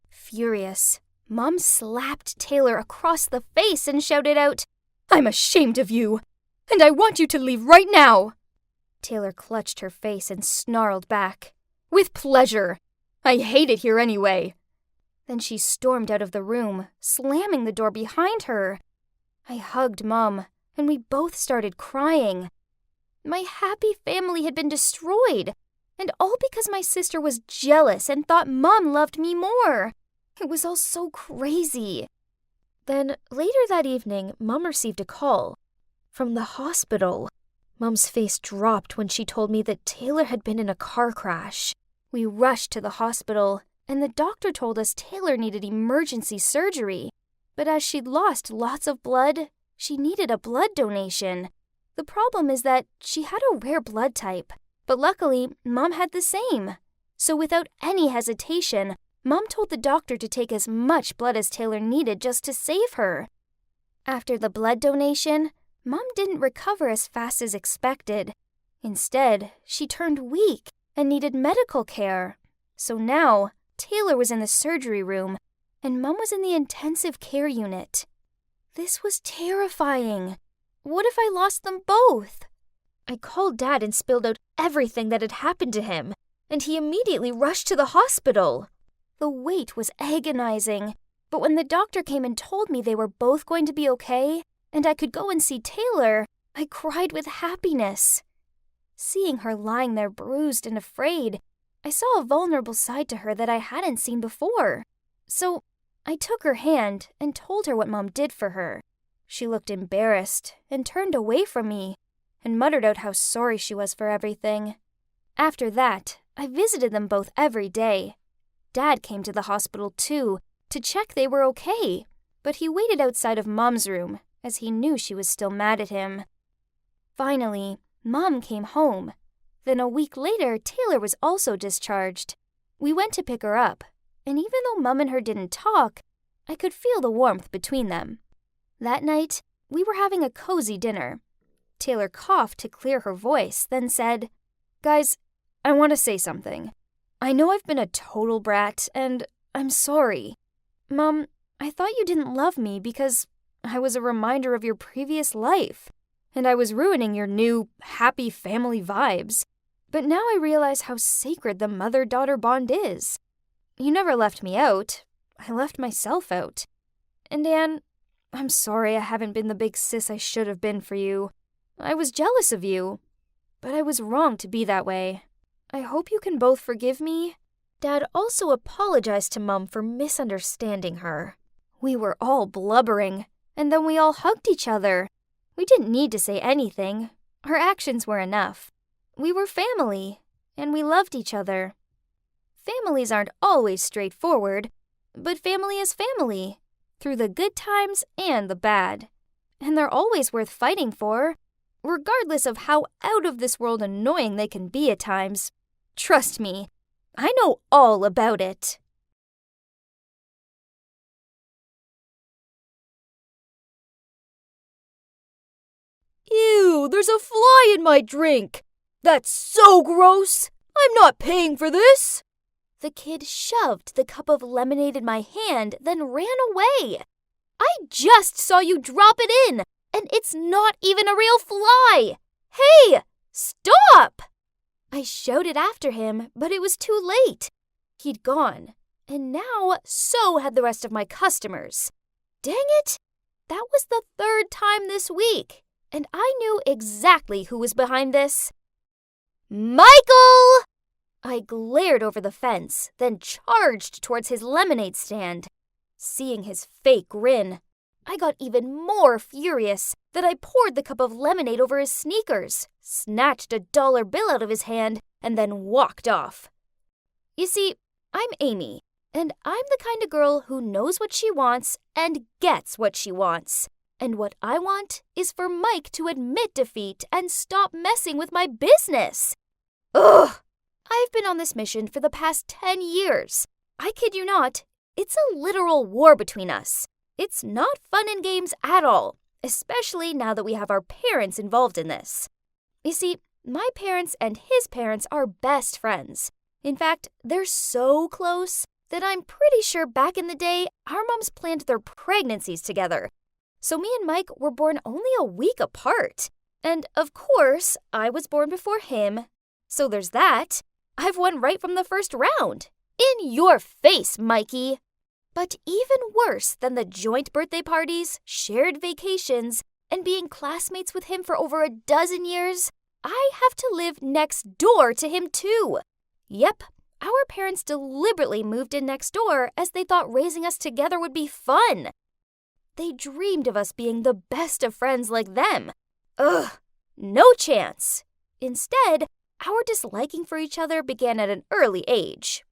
Furious, Mom slapped Taylor across the face and shouted out, "I'm ashamed of you, and I want you to leave right now." Taylor clutched her face and snarled back, "With pleasure. I hate it here anyway." Then she stormed out of the room, slamming the door behind her. I hugged Mom, and we both started crying. My happy family had been destroyed, and all because my sister was jealous and thought Mom loved me more. It was all so crazy. Then, later that evening, Mom received a call from the hospital. Mom's face dropped when she told me that Taylor had been in a car crash. We rushed to the hospital, and the doctor told us Taylor needed emergency surgery. But as she'd lost lots of blood, she needed a blood donation. The problem is that she had a rare blood type, but luckily, Mom had the same. So without any hesitation, Mom told the doctor to take as much blood as Taylor needed just to save her. After the blood donation, Mom didn't recover as fast as expected. Instead, she turned weak and needed medical care. So now, Taylor was in the surgery room, and Mom was in the intensive care unit. This was terrifying. What if I lost them both? I called Dad and spilled out everything that had happened to him, and he immediately rushed to the hospital. The wait was agonizing, but when the doctor came and told me they were both going to be okay, and I could go and see Taylor, I cried with happiness. Seeing her lying there bruised and afraid, I saw a vulnerable side to her that I hadn't seen before. So I took her hand and told her what Mom did for her. She looked embarrassed and turned away from me and muttered out how sorry she was for everything. After that, I visited them both every day. Dad came to the hospital too, to check they were okay, but he waited outside of Mom's room, as he knew she was still mad at him. Finally, Mom came home. Then a week later, Taylor was also discharged. We went to pick her up, and even though Mom and her didn't talk, I could feel the warmth between them. That night, we were having a cozy dinner. Taylor coughed to clear her voice, then said, "Guys, I want to say something. I know I've been a total brat, and I'm sorry. Mom, I thought you didn't love me because I was a reminder of your previous life, and I was ruining your new, happy family vibes. But now I realize how sacred the mother-daughter bond is. You never left me out. I left myself out. And Anne, I'm sorry I haven't been the big sis I should have been for you. I was jealous of you, but I was wrong to be that way. I hope you can both forgive me." Dad also apologized to Mom for misunderstanding her. We were all blubbering, and then we all hugged each other. We didn't need to say anything. Our actions were enough. We were family, and we loved each other. Families aren't always straightforward, but family is family, through the good times and the bad. And they're always worth fighting for, regardless of how out-of-this-world annoying they can be at times. Trust me, I know all about it. Ew, there's a fly in my drink! That's so gross! I'm not paying for this! The kid shoved the cup of lemonade in my hand, then ran away. I just saw you drop it in, and it's not even a real fly! Hey, stop! I shouted after him, but it was too late. He'd gone, and now so had the rest of my customers. Dang it! That was the third time this week, and I knew exactly who was behind this. Michael! I glared over the fence, then charged towards his lemonade stand. Seeing his fake grin, I got even more furious that I poured the cup of lemonade over his sneakers, snatched a dollar bill out of his hand, and then walked off. You see, I'm Amy, and I'm the kind of girl who knows what she wants and gets what she wants. And what I want is for Mike to admit defeat and stop messing with my business. Ugh! I've been on this mission for the past 10 years. I kid you not, it's a literal war between us. It's not fun and games at all, especially now that we have our parents involved in this. You see, my parents and his parents are best friends. In fact, they're so close that I'm pretty sure back in the day, our moms planned their pregnancies together. So me and Mike were born only a week apart. And of course, I was born before him. So there's that. I've won right from the first round. In your face, Mikey! But even worse than the joint birthday parties, shared vacations, and being classmates with him for over a dozen years, I have to live next door to him too. Yep, our parents deliberately moved in next door as they thought raising us together would be fun. They dreamed of us being the best of friends like them. Ugh, no chance. Instead, our disliking for each other began at an early age.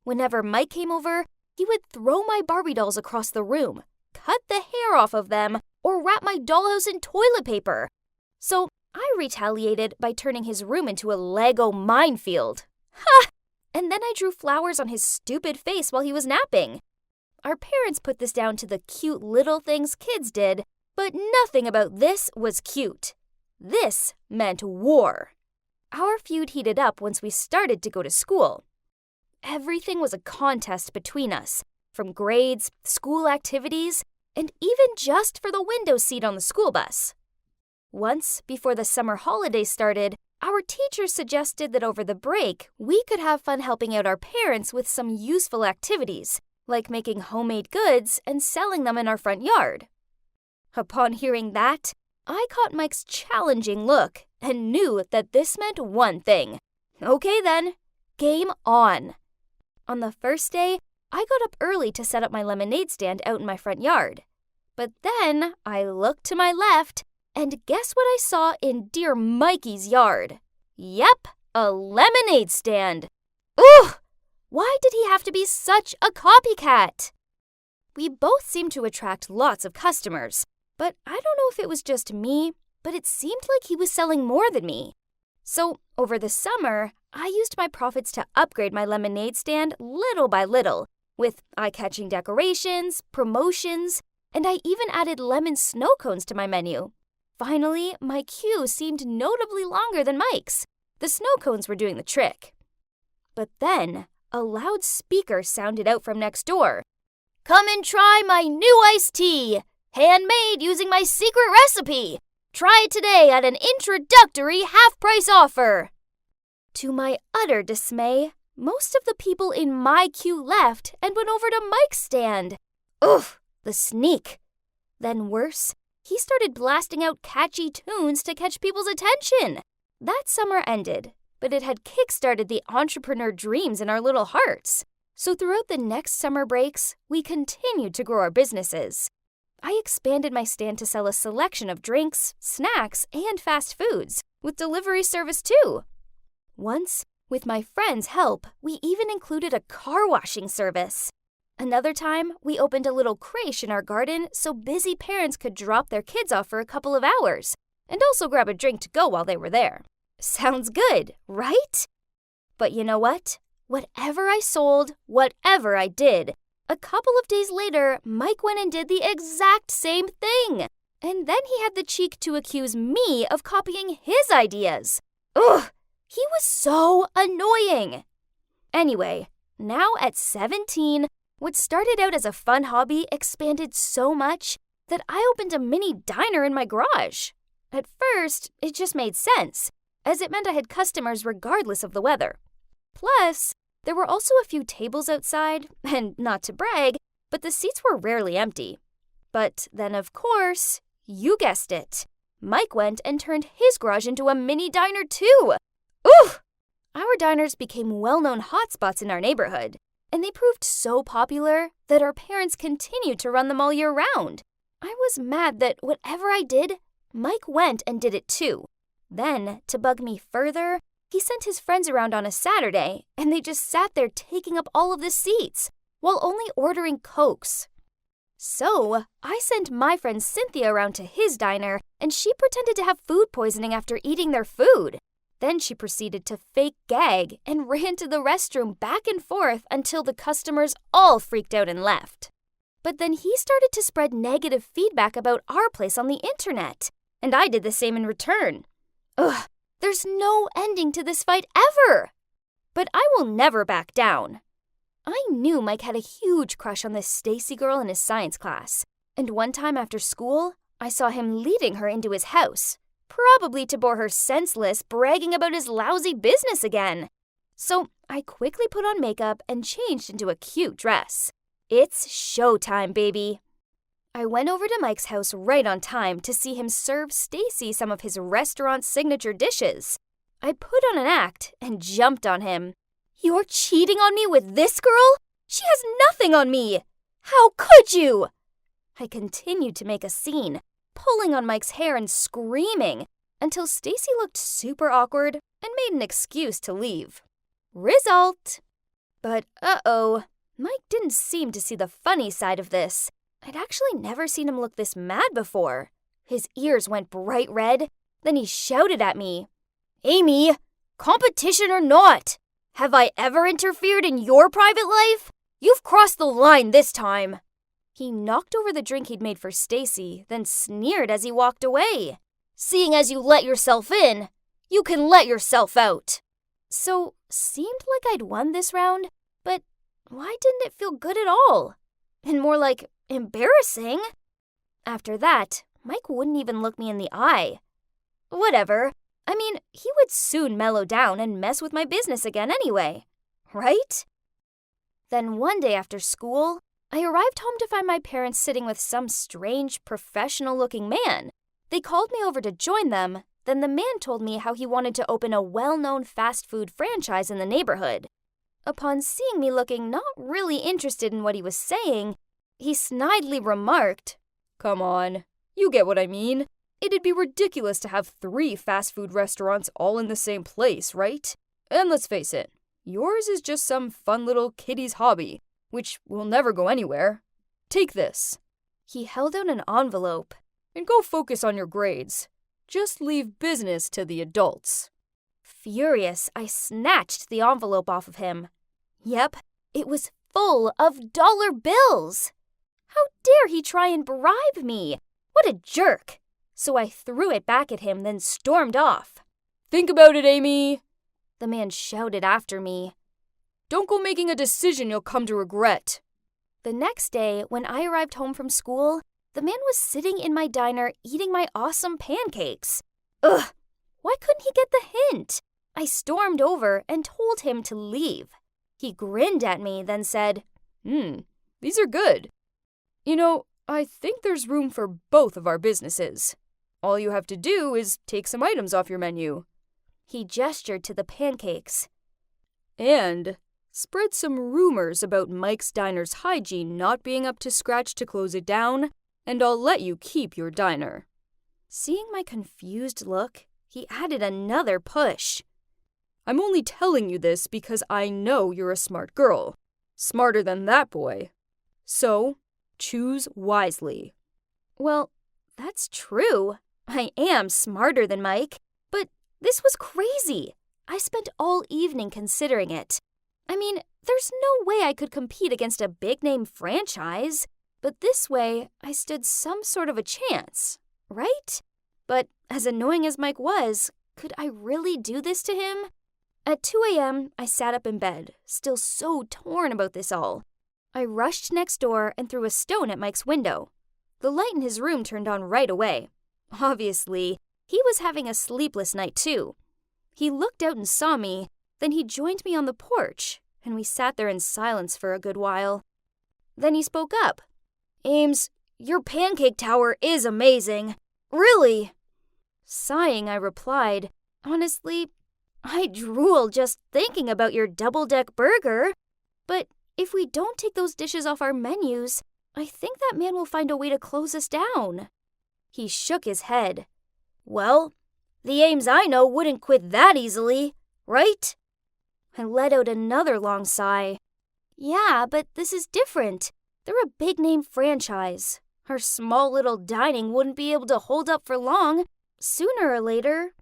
Whenever Mike came over, he would throw my Barbie dolls across the room, cut the hair off of them, or wrap my dollhouse in toilet paper. So I retaliated by turning his room into a Lego minefield. Ha! And then I drew flowers on his stupid face while he was napping. Our parents put this down to the cute little things kids did, but nothing about this was cute. This meant war. Our feud heated up once we started to go to school. Everything was a contest between us, from grades, school activities, and even just for the window seat on the school bus. Once, before the summer holidays started, our teachers suggested that over the break, we could have fun helping out our parents with some useful activities, like making homemade goods and selling them in our front yard. Upon hearing that, I caught Mike's challenging look and knew that this meant one thing. Okay then, game on. On the first day, I got up early to set up my lemonade stand out in my front yard. But then I looked to my left, and guess what I saw in dear Mikey's yard? Yep, a lemonade stand. Ugh! Why did he have to be such a copycat? We both seemed to attract lots of customers, but I don't know if it was just me, but it seemed like he was selling more than me. So, over the summer, I used my profits to upgrade my lemonade stand little by little, with eye-catching decorations, promotions, and I even added lemon snow cones to my menu. Finally, my queue seemed notably longer than Mike's. The snow cones were doing the trick. But then, a loud speaker sounded out from next door. Come and try my new iced tea! Handmade using my secret recipe! Try it today at an introductory half-price offer! To my utter dismay, most of the people in my queue left and went over to Mike's stand. Ugh, the sneak. Then worse, he started blasting out catchy tunes to catch people's attention. That summer ended, but it had kick-started the entrepreneur dreams in our little hearts. So throughout the next summer breaks, we continued to grow our businesses. I expanded my stand to sell a selection of drinks, snacks, and fast foods, with delivery service too. Once, with my friend's help, we even included a car washing service. Another time, we opened a little creche in our garden so busy parents could drop their kids off for a couple of hours, and also grab a drink to go while they were there. Sounds good, right? But you know what? Whatever I sold, whatever I did, a couple of days later, Mike went and did the exact same thing. And then he had the cheek to accuse me of copying his ideas. Ugh, he was so annoying. Anyway, now at 17, what started out as a fun hobby expanded so much that I opened a mini diner in my garage. At first, it just made sense, as it meant I had customers regardless of the weather. Plus, there were also a few tables outside, and not to brag, but the seats were rarely empty. But then, of course, you guessed it, Mike went and turned his garage into a mini diner too. Ooh! Our diners became well-known hotspots in our neighborhood, and they proved so popular that our parents continued to run them all year round. I was mad that whatever I did, Mike went and did it too. Then, to bug me further, he sent his friends around on a Saturday, and they just sat there taking up all of the seats, while only ordering Cokes. So, I sent my friend Cynthia around to his diner, and she pretended to have food poisoning after eating their food. Then she proceeded to fake gag and ran to the restroom back and forth until the customers all freaked out and left. But then he started to spread negative feedback about our place on the internet, and I did the same in return. Ugh, there's no ending to this fight ever! But I will never back down. I knew Mike had a huge crush on this Stacy girl in his science class, and one time after school, I saw him leading her into his house, probably to bore her senseless, bragging about his lousy business again. So I quickly put on makeup and changed into a cute dress. It's showtime, baby. I went over to Mike's house right on time to see him serve Stacy some of his restaurant's signature dishes. I put on an act and jumped on him. You're cheating on me with this girl? She has nothing on me! How could you? I continued to make a scene, pulling on Mike's hair and screaming, until Stacy looked super awkward and made an excuse to leave. Result! But uh-oh, Mike didn't seem to see the funny side of this. I'd actually never seen him look this mad before. His ears went bright red, then he shouted at me. Amy, competition or not, have I ever interfered in your private life? You've crossed the line this time. He knocked over the drink he'd made for Stacy, then sneered as he walked away. Seeing as you let yourself in, you can let yourself out. So, seemed like I'd won this round, but why didn't it feel good at all? And more like embarrassing. After that, Mike wouldn't even look me in the eye. Whatever. I mean, he would soon mellow down and mess with my business again anyway. Right? Then one day after school, I arrived home to find my parents sitting with some strange, professional-looking man. They called me over to join them. Then the man told me how he wanted to open a well-known fast food franchise in the neighborhood. Upon seeing me looking not really interested in what he was saying, he snidely remarked, "Come on, you get what I mean. It'd be ridiculous to have 3 fast food restaurants all in the same place, right? And let's face it, yours is just some fun little kiddie's hobby, which will never go anywhere. Take this." He held out an envelope. "And go focus on your grades. Just leave business to the adults." Furious, I snatched the envelope off of him. Yep, it was full of dollar bills. How dare he try and bribe me? What a jerk. So I threw it back at him, then stormed off. "Think about it, Amy," the man shouted after me. "Don't go making a decision you'll come to regret." The next day, when I arrived home from school, the man was sitting in my diner eating my awesome pancakes. Ugh, why couldn't he get the hint? I stormed over and told him to leave. He grinned at me, then said, "These are good. You know, I think there's room for both of our businesses. All you have to do is take some items off your menu." He gestured to the pancakes. "And spread some rumors about Mike's Diner's hygiene not being up to scratch to close it down, and I'll let you keep your diner." Seeing my confused look, he added another push. "I'm only telling you this because I know you're a smart girl. Smarter than that boy. So, choose wisely." Well, that's true. I am smarter than Mike, but this was crazy. I spent all evening considering it. I mean, there's no way I could compete against a big-name franchise, but this way I stood some sort of a chance, right? But as annoying as Mike was, could I really do this to him? At 2 a.m., I sat up in bed, still so torn about this all. I rushed next door and threw a stone at Mike's window. The light in his room turned on right away. Obviously, he was having a sleepless night too. He looked out and saw me, then he joined me on the porch, and we sat there in silence for a good while. Then he spoke up. "Ames, your pancake tower is amazing. Really?" Sighing, I replied, "Honestly, I drool just thinking about your double-deck burger. But if we don't take those dishes off our menus, I think that man will find a way to close us down." He shook his head. "Well, the Ames I know wouldn't quit that easily, right?" I let out another long sigh. "Yeah, but this is different. They're a big-name franchise. Our small little dining wouldn't be able to hold up for long, sooner or later."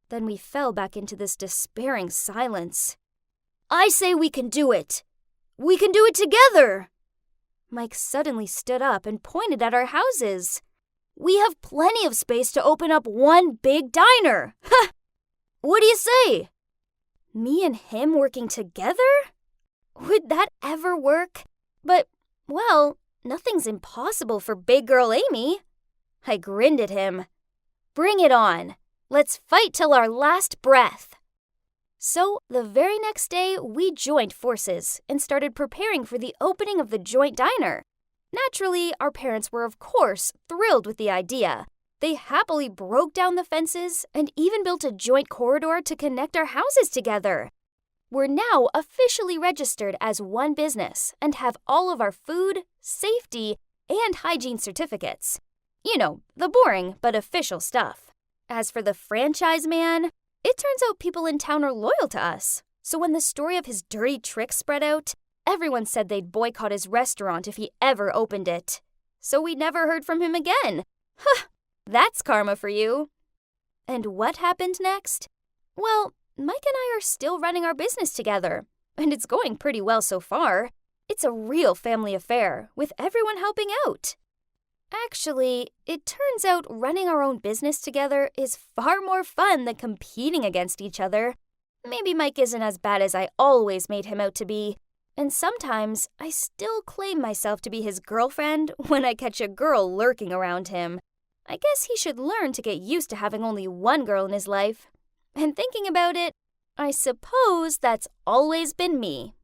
Then we fell back into this despairing silence. "I say we can do it. We can do it together." Mike suddenly stood up and pointed at our houses. We have plenty of space to open up one big diner. Ha! What do you say? Me and him working together? Would that ever work? But, well, nothing's impossible for big girl Amy. I grinned at him. Bring it on. Let's fight till our last breath. So, the very next day, we joined forces and started preparing for the opening of the joint diner. Naturally, our parents were, of course, thrilled with the idea. They happily broke down the fences and even built a joint corridor to connect our houses together. We're now officially registered as one business and have all of our food, safety, and hygiene certificates. You know, the boring but official stuff. As for the franchise man, it turns out people in town are loyal to us. So when the story of his dirty tricks spread out, everyone said they'd boycott his restaurant if he ever opened it. So we never heard from him again. Huh, that's karma for you. And what happened next? Well, Mike and I are still running our business together, and it's going pretty well so far. It's a real family affair, with everyone helping out. Actually, it turns out running our own business together is far more fun than competing against each other. Maybe Mike isn't as bad as I always made him out to be, and sometimes I still claim myself to be his girlfriend when I catch a girl lurking around him. I guess he should learn to get used to having only one girl in his life. And thinking about it, I suppose that's always been me.